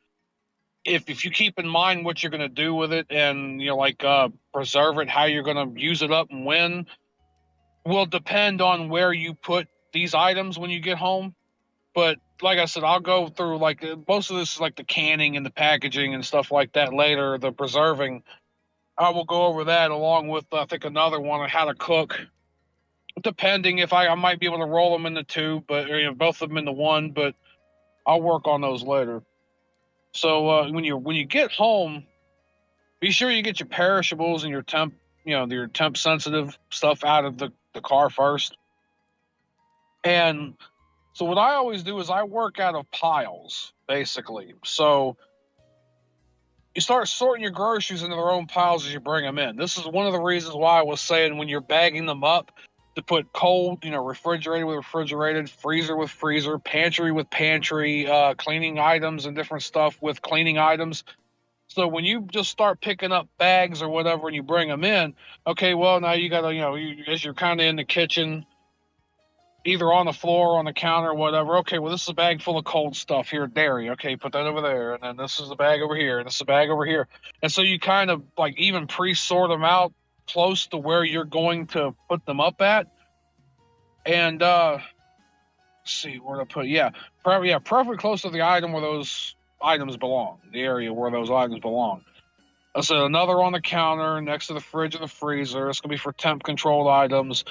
If you keep in mind what you're gonna do with it, and like preserve it, how you're gonna use it up, and when will depend on where you put these items when you get home. But like I said, I'll go through like most of this is like the canning and the packaging and stuff like that later, the preserving. I will go over that along with I think another one on how to cook. Depending if I might be able to roll them into two, but both of them into one, but I'll work on those later. So when you get home, be sure you get your perishables and your your temp sensitive stuff out of the car first. And so what I always do is I work out of piles, basically. So you start sorting your groceries into their own piles as you bring them in. This is one of the reasons why I was saying when you're bagging them up to put cold, refrigerated with refrigerated, freezer with freezer, pantry with pantry, cleaning items and different stuff with cleaning items. So when you just start picking up bags or whatever and you bring them in, okay, well, now you got to, as you're kind of in the kitchen, either on the floor or on the counter or whatever. Okay, well, this is a bag full of cold stuff here, dairy. Okay, put that over there. And then this is a bag over here. And this is a bag over here. And so you kind of like even pre-sort them out close to where you're going to put them up at. And let's see where to put. Yeah, preferably close to the item where those items belong, the area where those items belong. So another on the counter next to the fridge or the freezer. It's gonna be for temp controlled items.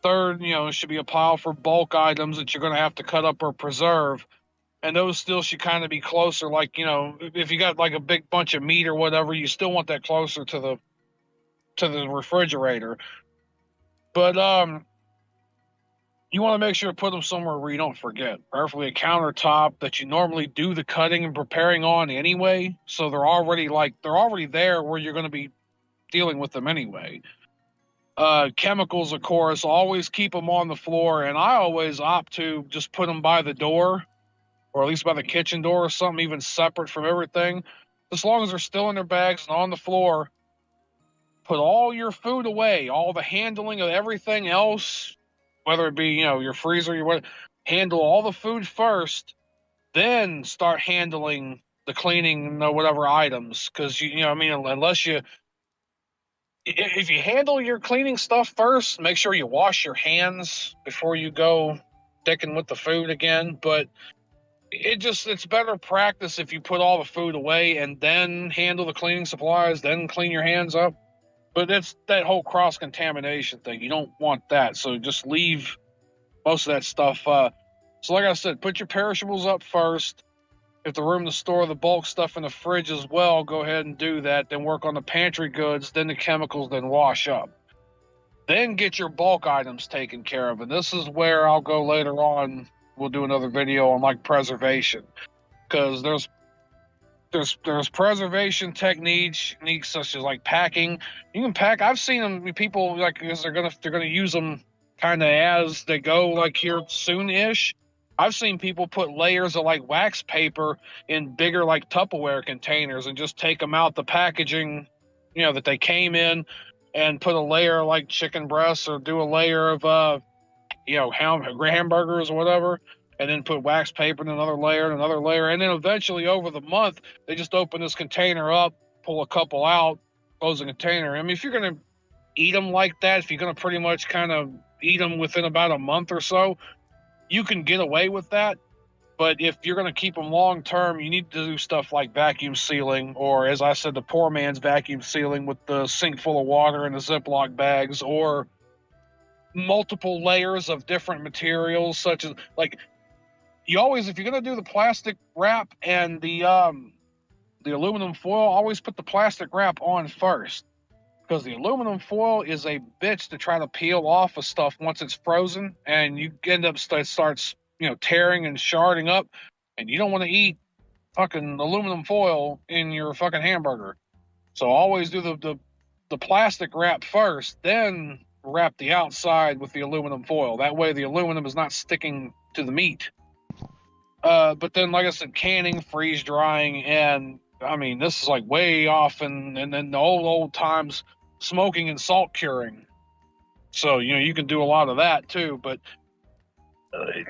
Third, it should be a pile for bulk items that you're going to have to cut up or preserve. And those still should kind of be closer. Like, if you got like a big bunch of meat or whatever, you still want that closer to the refrigerator. But you want to make sure to put them somewhere where you don't forget. Preferably a countertop that you normally do the cutting and preparing on anyway. So they're already there where you're going to be dealing with them anyway. Chemicals, of course, always keep them on the floor, and I always opt to just put them by the door, or at least by the kitchen door or something, even separate from everything. As long as they're still in their bags and on the floor, put all your food away, all the handling of everything else, whether it be, your freezer, handle all the food first, then start handling the cleaning, whatever items. Because, unless if you handle your cleaning stuff first, make sure you wash your hands before you go sticking with the food again. But it's better practice if you put all the food away and then handle the cleaning supplies, then clean your hands up. But it's that whole cross contamination thing. You don't want that. So just leave most of that stuff. So like I said, put your perishables up first. If the room to store the bulk stuff in the fridge as well, go ahead and do that. Then work on the pantry goods, then the chemicals, then wash up. Then get your bulk items taken care of. And this is where I'll go later on. We'll do another video on like preservation. Because there's preservation techniques such as like packing. You can pack. I've seen them people like because they're gonna use them kind of as they go, like here soon-ish. I've seen people put layers of like wax paper in bigger like Tupperware containers and just take them out the packaging, that they came in, and put a layer like chicken breasts or do a layer of hamburgers or whatever, and then put wax paper in another layer, and then eventually over the month they just open this container up, pull a couple out, close the container. I mean, if you're gonna eat them like that, if you're gonna pretty much kind of eat them within about a month or so, you can get away with that. But if you're going to keep them long term, you need to do stuff like vacuum sealing, or as I said, the poor man's vacuum sealing with the sink full of water and the Ziploc bags, or multiple layers of different materials, such as like you always, if you're going to do the plastic wrap and the aluminum foil, always put the plastic wrap on first. Because the aluminum foil is a bitch to try to peel off of stuff once it's frozen, and you end up starts tearing and sharding up, and you don't want to eat fucking aluminum foil in your fucking hamburger. So always do the plastic wrap first, then wrap the outside with the aluminum foil. That way the aluminum is not sticking to the meat. But then, like I said, canning, freeze drying, and I mean, this is like way off and then the old times, smoking and salt curing. So, you can do a lot of that too, but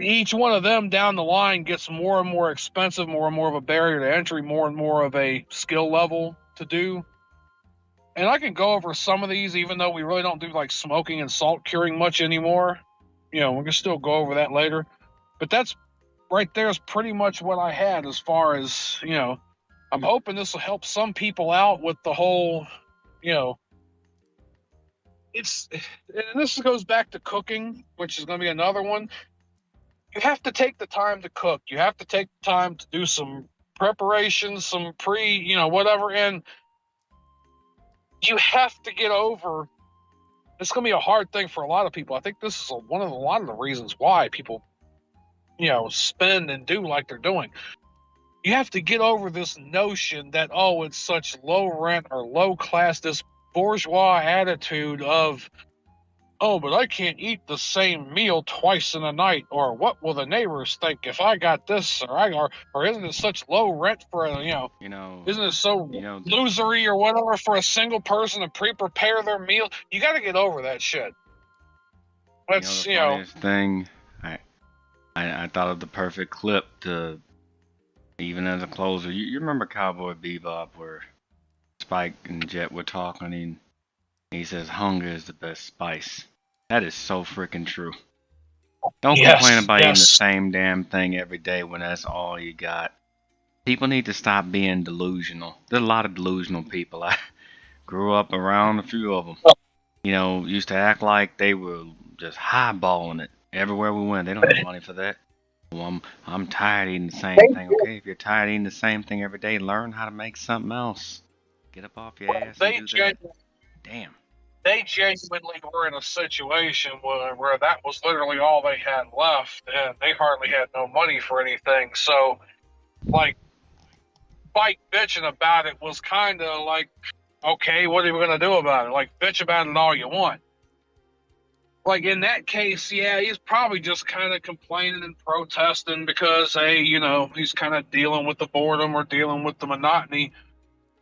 each one of them down the line gets more and more expensive, more and more of a barrier to entry, more and more of a skill level to do. And I can go over some of these, even though we really don't do like smoking and salt curing much anymore. We can still go over that later. But that's right there is pretty much what I had as far as, I'm hoping this will help some people out with the whole, and this goes back to cooking, which is going to be another one. You have to take the time to cook. You have to take the time to do some preparation, some whatever. And you have to get over, it's going to be a hard thing for a lot of people. I think this is a lot of the reasons why people, spend and do like they're doing. You have to get over this notion that, oh, it's such low rent or low class, this bourgeois attitude of, oh, but I can't eat the same meal twice in a night, or what will the neighbors think if I got this, or isn't it such low rent for isn't it so losery or whatever for a single person to prepare their meal? You got to get over that shit. That's the funniest thing, I thought of the perfect clip to, even as a closer. You remember Cowboy Bebop where Spike and Jet were talking, and he says hunger is the best spice. That is so freaking true. Don't complain about eating the same damn thing every day when that's all you got. People need to stop being delusional. There's a lot of delusional people. I grew up around a few of them. Used to act like they were just highballing it everywhere we went. They don't have money for that. Well, I'm tired of eating the same thing. Okay, if you're tired of eating the same thing every day, learn how to make something else. Get up off your ass and do that. Damn. They genuinely were in a situation where that was literally all they had left, and they hardly had no money for anything. So, like, Spike bitching about it was kind of like, okay, what are we going to do about it? Like, bitch about it all you want. Like, in that case, yeah, he's probably just kind of complaining and protesting because, hey, he's kind of dealing with the boredom or dealing with the monotony.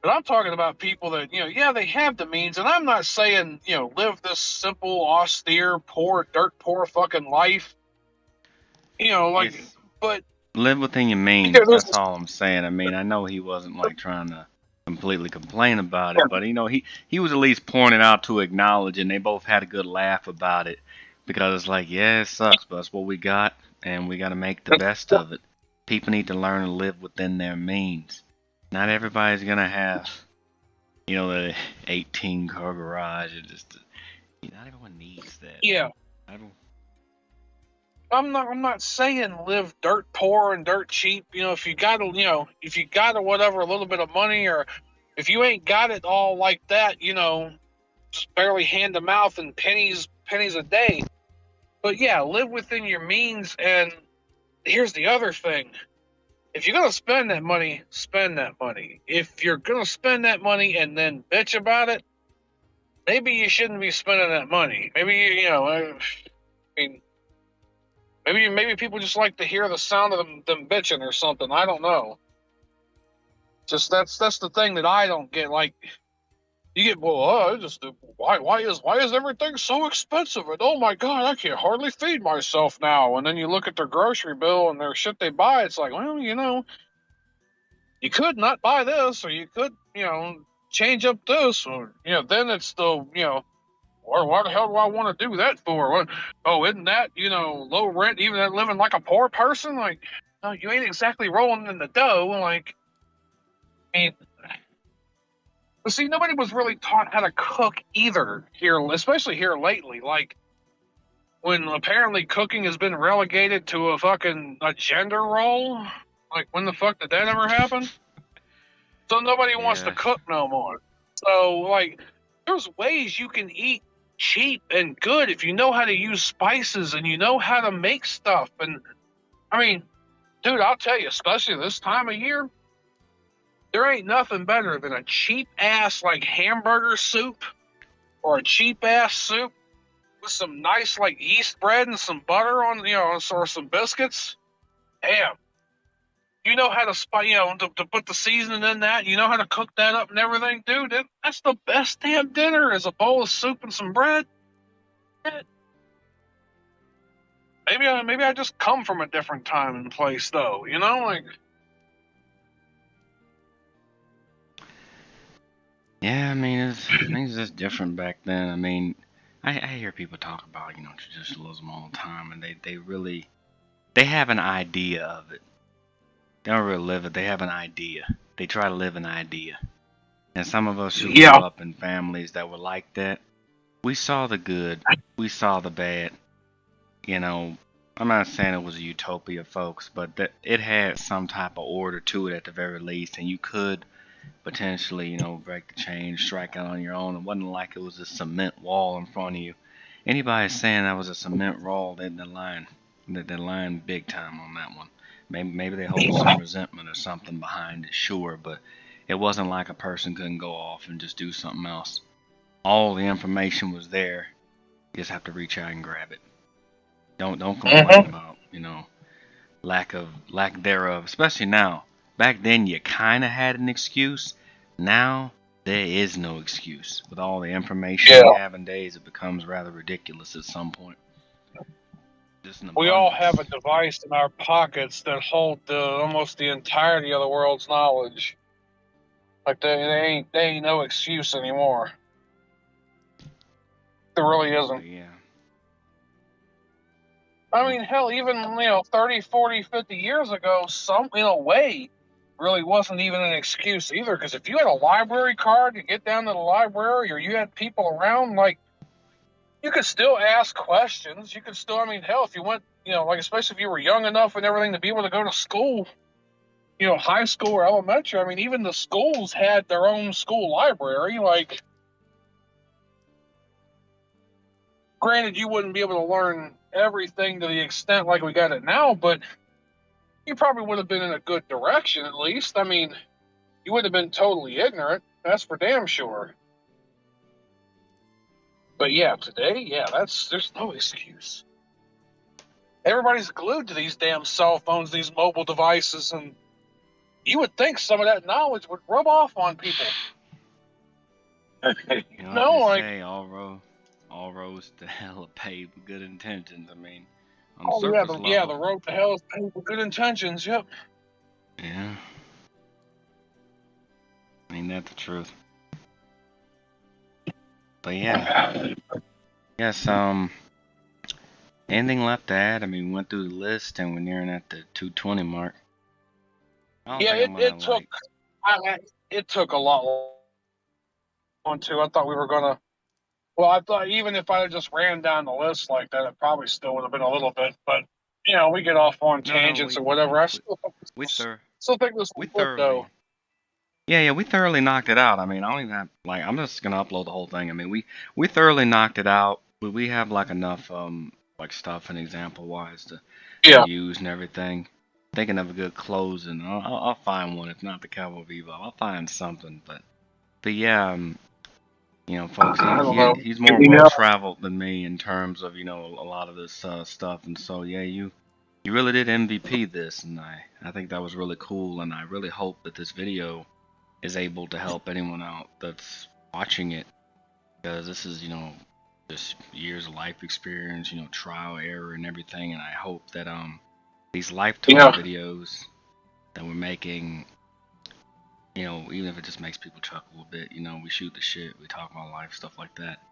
But I'm talking about people that, they have the means, and I'm not saying, live this simple, austere, dirt poor fucking life. But live within your means. That's all I'm saying. I mean, I know he wasn't like trying to completely complain about it, but he was at least pointing out to acknowledge, and they both had a good laugh about it because it's like, yeah, it sucks, but that's what we got, and we got to make the best of it. People need to learn to live within their means. Not everybody's gonna have, the 18-car garage. Not everyone needs that. Yeah. I'm not saying live dirt poor and dirt cheap. If you got a whatever, a little bit of money, or if you ain't got it all like that, just barely hand to mouth and pennies a day. But yeah, live within your means. And here's the other thing. If you're going to spend that money, spend that money. If you're going to spend that money and then bitch about it, maybe you shouldn't be spending that money. Maybe, maybe people just like to hear the sound of them bitching or something. I don't know. Just that's the thing that I don't get. Like, you get, why is everything so expensive? And oh my God, I can't hardly feed myself now. And then you look at their grocery bill and their shit they buy. It's like, well, you could not buy this, or you could, change up this, or then it's the, or why the hell do I want to do that for? What? Oh, isn't that low rent? Even that living like a poor person, like, no, you ain't exactly rolling in the dough. Like, I mean. But see, nobody was really taught how to cook either here, especially here lately. Like, when apparently cooking has been relegated to a gender role. Like, when the fuck did that ever happen? So nobody wants to cook no more. So, like, there's ways you can eat cheap and good if you know how to use spices and you know how to make stuff. And, I mean, dude, I'll tell you, especially this time of year, there ain't nothing better than a cheap ass like hamburger soup or a cheap ass soup with some nice like yeast bread and some butter on, or some biscuits. Damn. You know how to to put the seasoning in that. You know how to cook that up and everything, dude. That's the best damn dinner is a bowl of soup and some bread. Maybe I just come from a different time and place, though. Like. Yeah, I mean, things just different back then. I mean, I hear people talk about, traditionalism all the time, and they have an idea of it. They don't really live it. They have an idea. They try to live an idea. And some of us who grew up in families that were like that, we saw the good, we saw the bad. I'm not saying it was a utopia, folks, but that it had some type of order to it at the very least, and you could potentially, break the chain, strike out on your own. It wasn't like it was a cement wall in front of you. Anybody saying that was a cement wall, they're lying. They're lying big time on that one. Maybe they hold some resentment or something behind it, sure, but it wasn't like a person couldn't go off and just do something else. All the information was there. You just have to reach out and grab it. Don't complain about, lack thereof, especially now. Back then you kind of had an excuse. Now there is no excuse. With all the information we have in days, it becomes rather ridiculous at some point. We all have a device in our pockets that hold almost the entirety of the world's knowledge. Like they ain't no excuse anymore. There really isn't. Yeah. I mean, hell, even 30, 40, 50 years ago, in a way, really wasn't even an excuse either. Because if you had a library card to get down to the library, or you had people around, like, you could still ask questions. You could still, hell, if you went, especially if you were young enough and everything to be able to go to school, high school or elementary. Even the schools had their own school library. Like, granted, you wouldn't be able to learn everything to the extent like we got it now, but you probably would have been in a good direction at least. You would have been totally ignorant. That's for damn sure. But yeah, today, there's no excuse. Everybody's glued to these damn cell phones, these mobile devices, and you would think some of that knowledge would rub off on people. Say all roads to hell are paved with good intentions. On the surface level, the road to hell is paved with good intentions. Yep. Yeah. Ain't that the truth? But yeah. Yes, anything left to add? We went through the list and we're nearing at the 220 mark. It took a lot on too. I thought we were gonna. Well, I thought even if I just ran down the list like that, it probably still would have been a little bit. But we get off on tangents or whatever. I still think this was good though. Yeah, we thoroughly knocked it out. I don't even have, I'm just gonna upload the whole thing. We thoroughly knocked it out. But we have enough stuff and example wise to use and everything. Thinking of a good closing. I'll find one. If not the Cowboy Bebop, I'll find something. But yeah, folks, he's more well traveled than me in terms of a lot of this stuff. And so yeah, you really did MVP this, and I think that was really cool. And I really hope that this video is able to help anyone out that's watching it, because this is just years of life experience, trial, error, and everything. And I hope that these lifetime videos that we're making, even if it just makes people chuckle a bit, we shoot the shit, we talk about life, stuff like that.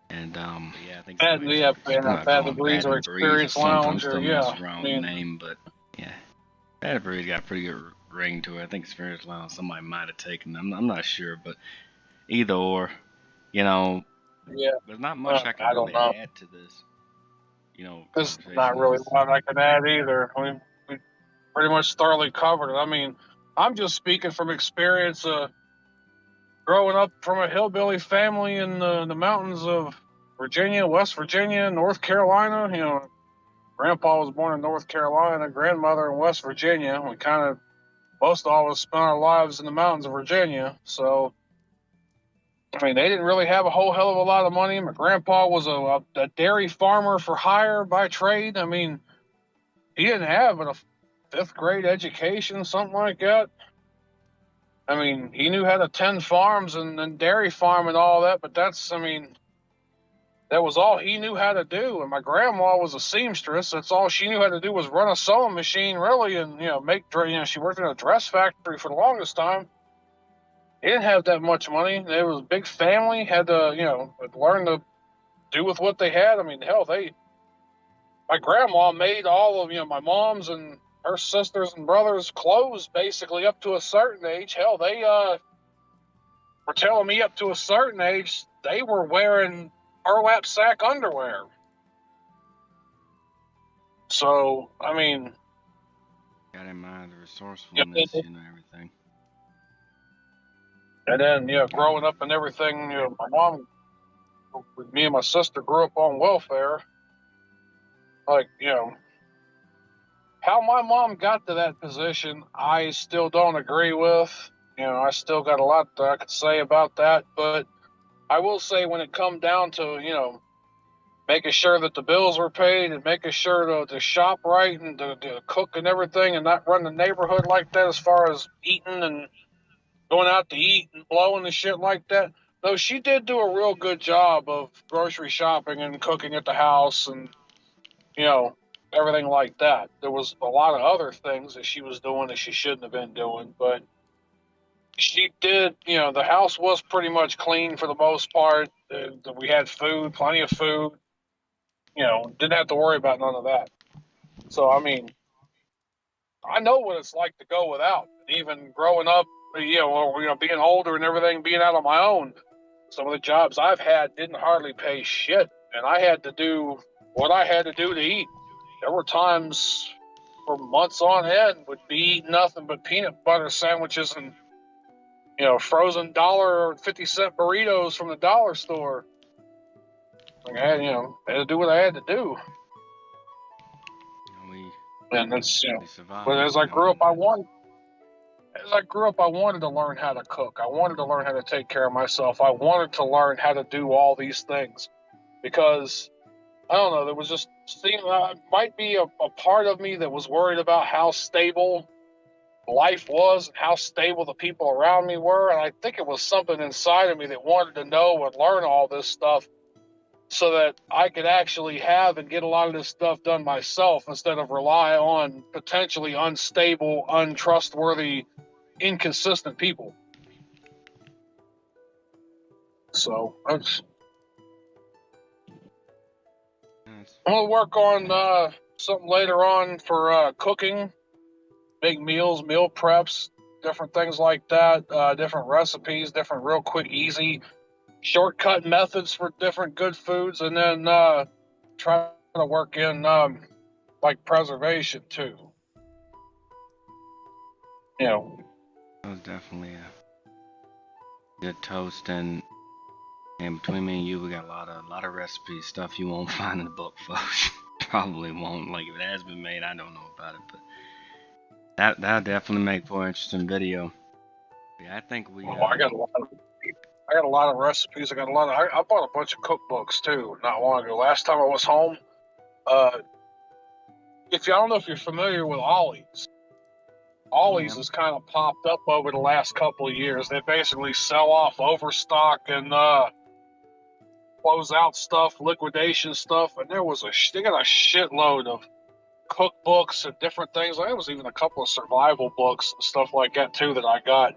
And yeah, I think Bad the Breeze or Experience Lounge, or name, but yeah, Bad Breeze got a pretty good ring to it. I think Experience Lounge somebody might have taken. I'm not sure, but either or, there's not much I can really add to this. There's not really a lot I can add either. We pretty much thoroughly covered it. I'm just speaking from experience. Growing up from a hillbilly family in the mountains of Virginia, West Virginia, North Carolina. Grandpa was born in North Carolina, grandmother in West Virginia. We kind of most of us spent our lives in the mountains of Virginia, so I mean, they didn't really have a whole hell of a lot of money. My grandpa was a dairy farmer for hire by trade. I mean, he didn't have a fifth grade education, something like that. I mean, he knew how to tend farms and dairy farm and all that, but that's, I mean, that was all he knew how to do. And my grandma was a seamstress. That's all she knew how to do was run a sewing machine, really, and, you know, she worked in a dress factory for the longest time. He didn't have that much money. They was a big family, had to, you know, learn to do with what they had. I mean, hell, my grandma made all of, you know, my mom's and her sisters and brothers' clothes basically up to a certain age. Hell, they were telling me up to a certain age they were wearing burlap sack underwear. So, I mean, Got in mind the resourcefulness, you know, everything. and then, you know, growing up and everything, you know, my mom, me and my sister grew up on welfare. Like, you know, how my mom got to that position, I still don't agree with. You know, I still got a lot that I could say about that. But I will say when it come down to, you know, making sure that the bills were paid and making sure to shop right and to cook and everything and not run the neighborhood like that as far as eating and going out to eat and blowing and shit like that. No, she did do a real good job of grocery shopping and cooking at the house and, you know, everything like that. There was a lot of other things that she was doing that she shouldn't have been doing, but she did, you know, the house was pretty much clean for the most part. We had food, plenty of food, you know, didn't have to worry about none of that. So, I mean, I know what it's like to go without. Even growing up, you know, or, you know, being older and everything, being out on my own, some of the jobs I've had didn't hardly pay shit, and I had to do what I had to do to eat. There were times for months on end would be eating nothing but peanut butter sandwiches and, you know, frozen $1.50 burritos from the dollar store. Like I had, you know, I had to do what I had to do. And that's, you know, but as I grew up, I wanted to learn how to cook. I wanted to learn how to take care of myself. I wanted to learn how to do all these things because I don't know. There was just might be a part of me that was worried about how stable life was and how stable the people around me were. And I think it was something inside of me that wanted to know and learn all this stuff so that I could actually have and get a lot of this stuff done myself instead of rely on potentially unstable, untrustworthy, inconsistent people. So I'm going to work on something later on for cooking, big meals, meal preps, different things like that, different recipes, different real quick, easy, shortcut methods for different good foods, and then try to work in like preservation too. You know, That was definitely a good toast, and between me and you, we got a lot of recipes, stuff you won't find in the book, folks. Probably won't. Like if it has been made, I don't know about it, but that'll definitely make for an interesting video. Yeah, I think we. I got a lot of recipes. I bought a bunch of cookbooks too not long ago. Last time I was home, I don't know if you're familiar with Ollie's. Ollie's has kind of popped up over the last couple of years. They basically sell off overstock and close out stuff, liquidation stuff, and they got a shitload of cookbooks and different things. There was even a couple of survival books and stuff like that too that I got.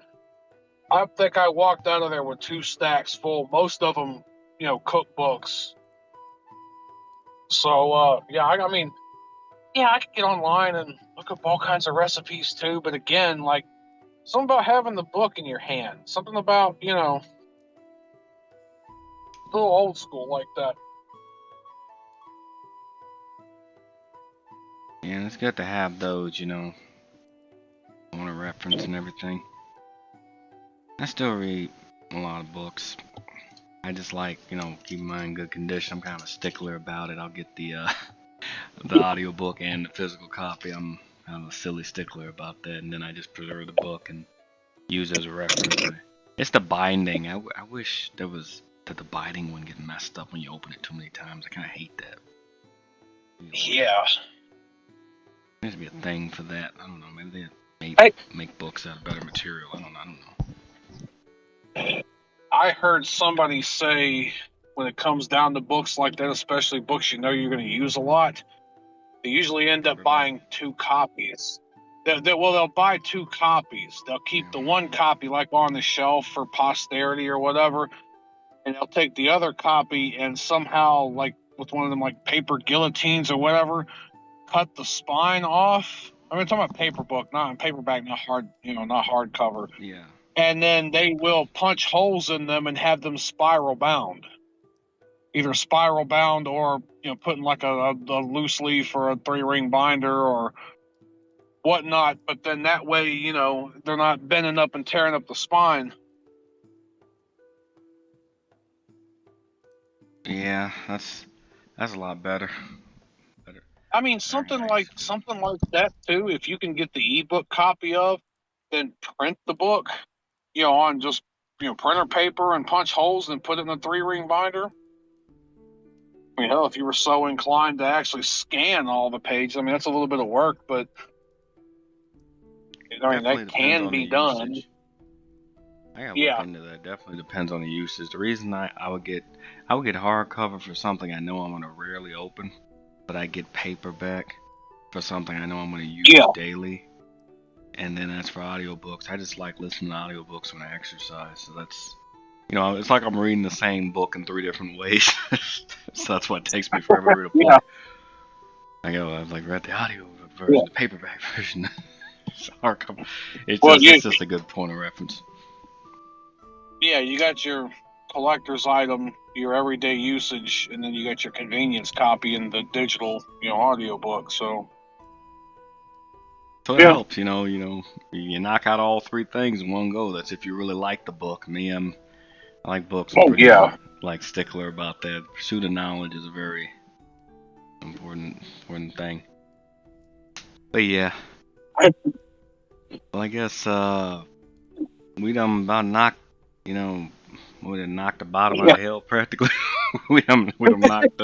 I think I walked out of there with 2 stacks full, most of them, you know, cookbooks. So, yeah, I mean, yeah, I could get online and look up all kinds of recipes too, but again, like, something about having the book in your hand, something about, you know, a little old school like that. Yeah, it's good to have those, you know, on a reference and everything. I still read a lot of books. I just like, you know, keeping mine in good condition. I'm kind of a stickler about it. I'll get the audiobook and the physical copy. I'm kind of a silly stickler about that, and then I just preserve the book and use it as a reference. It's the binding. I wish there was that the binding wouldn't get messed up when you open it too many times. I kind of hate that. Yeah. There needs to be a thing for that. I don't know. Maybe they make books out of better material. I don't know. I heard somebody say when it comes down to books like that, especially books you know you're going to use a lot, they usually end up buying 2 copies. They'll buy 2 copies. They'll keep the one copy like on the shelf for posterity or whatever, and they'll take the other copy and somehow, like with one of them like paper guillotines or whatever, cut the spine off. I mean, I'm talking about paper book, not paperback, not hard, not hardcover. Yeah. And then they will punch holes in them and have them spiral bound. Either spiral bound or put in like a loose leaf or a 3-ring binder or whatnot. But then that way, they're not bending up and tearing up the spine. Yeah, that's a lot better. I mean, something like that too. If you can get the ebook copy of, then print the book, on just printer paper and punch holes and put it in a 3-ring binder. I mean, hell, if you were so inclined to actually scan all the pages, I mean, that's a little bit of work, but that can be done. I gotta look into that. Definitely depends on the usage. The reason I would get hardcover for something I know I'm gonna rarely open, but I get paperback for something I know I'm gonna use daily. And then as for audiobooks, I just like listening to audiobooks when I exercise. So that's, it's like I'm reading the same book in 3 different ways. So that's what it takes me forever to read a book. I've read the audio version, the paperback version. It's hardcover. It's just a good point of reference. Yeah, you got your collector's item, your everyday usage, and then you got your convenience copy in the digital, audiobook. So it helps, you knock out all 3 things in one go. That's if you really like the book. Me, I like books. I'm pretty stickler about that. Pursuit of knowledge is a very important thing. But yeah. Well, I guess we done about knocked, we done knocked the bottom out of hell practically. we done knocked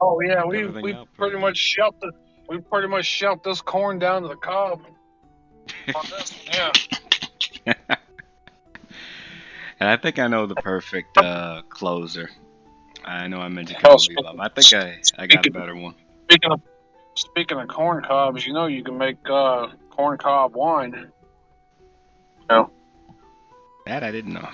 Oh yeah, we pretty much shelved it. We pretty much shelved this corn down to the cob. On this one, yeah. And I think I know the perfect closer. I know I mentioned Cowboy Bebop. I think I got a better one. Speaking of corn cobs, you can make corn cob wine. That I didn't know.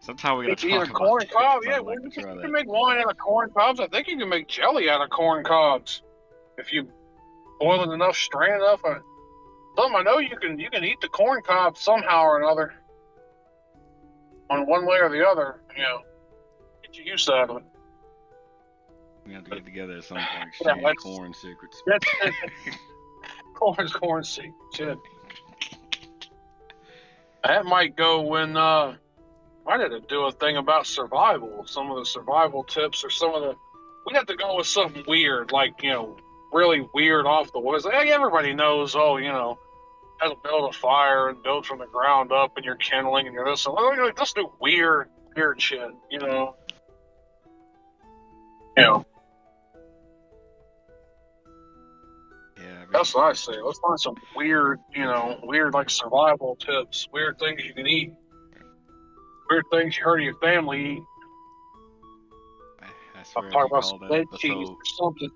Sometimes we gotta talk either about corn cob, yeah. Like You can make wine out of corn cobs. I think you can make jelly out of corn cobs if you boil it enough, strain enough. Something I know you can eat the corn cob somehow or another, on one way or the other. Get your use out of it. We have to get together at some point. Exchange corn secrets. Corn secrets. Yeah. That might go when I had to do a thing about survival. Some of the survival tips, or some of the. We'd have to go with something weird, like really weird off the woods. Like, everybody knows, how to build a fire and build from the ground up, and you're kindling and you're this. So let's do weird shit. That's what I say. Let's find some weird like survival tips, weird things you can eat, weird things you heard your family eat. I'm talking about some head cheese or something.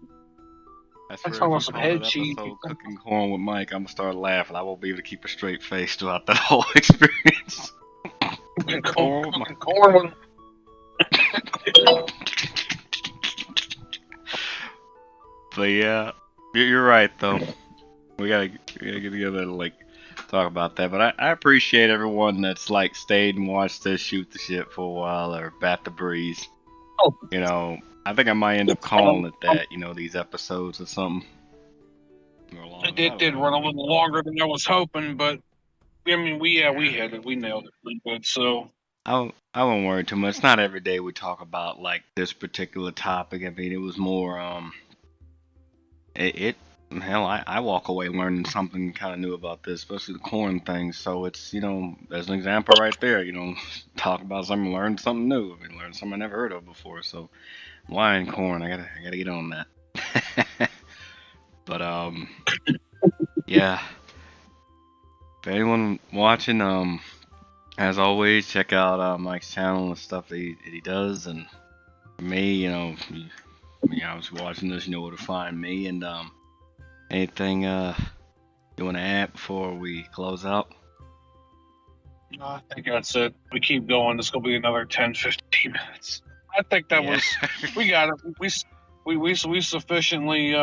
I'm talking about some head cheese. Cooking corn with Mike, I'm gonna start laughing. I won't be able to keep a straight face throughout that whole experience. Corn. But yeah, you're right though. We gotta get together to talk about that. But I appreciate everyone that's stayed and watched us shoot the shit for a while or bat the breeze. I think I might end up calling it that. These episodes or something. It did run a little longer than I was hoping, but I mean, we nailed it pretty good. So I won't worry too much. It's not every day we talk about this particular topic. I mean, it was more it hell, I walk away learning something kind of new about this, especially the corn thing. So it's, there's an example right there. Talk about something, learn something new. I mean, learn something I never heard of before. So wine corn, I gotta get on that. But yeah. If anyone watching, as always, check out Mike's channel and the stuff that he does. And for me, obviously watching this, you know where to find me. And anything you want to add before we close out? I think that's it. We keep going. This will be another 10, 15 minutes. I think that was. We got it. We sufficiently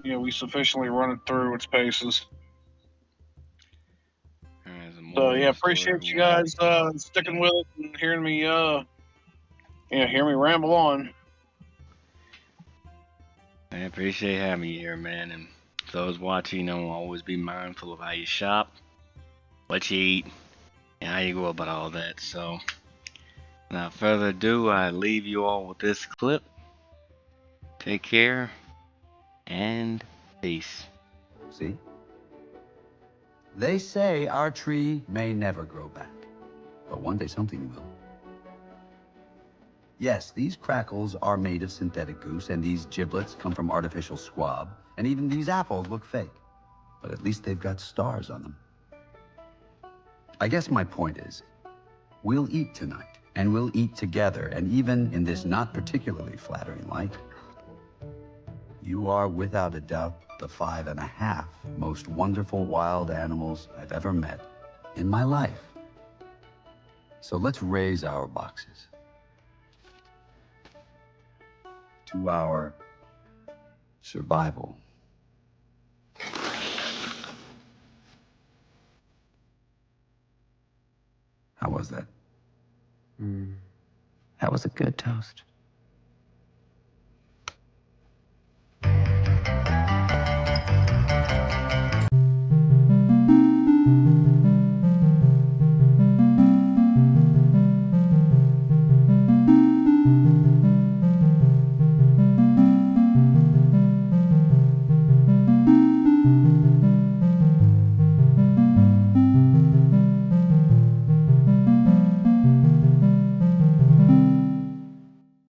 we sufficiently run it through its paces. So yeah, appreciate you guys sticking with it and hearing me hear me ramble on. I appreciate having you here, man. And for those watching, always be mindful of how you shop, what you eat, and how you go about all that. So, without further ado, I leave you all with this clip. Take care, and peace. See? They say our tree may never grow back, but one day something will. Yes, these crackles are made of synthetic goose, and these giblets come from artificial squab, and even these apples look fake. But at least they've got stars on them. I guess my point is, we'll eat tonight, and we'll eat together, and even in this not particularly flattering light, you are without a doubt the 5.5 most wonderful wild animals I've ever met in my life. So let's raise our boxes to our survival. How was that? That was a good toast.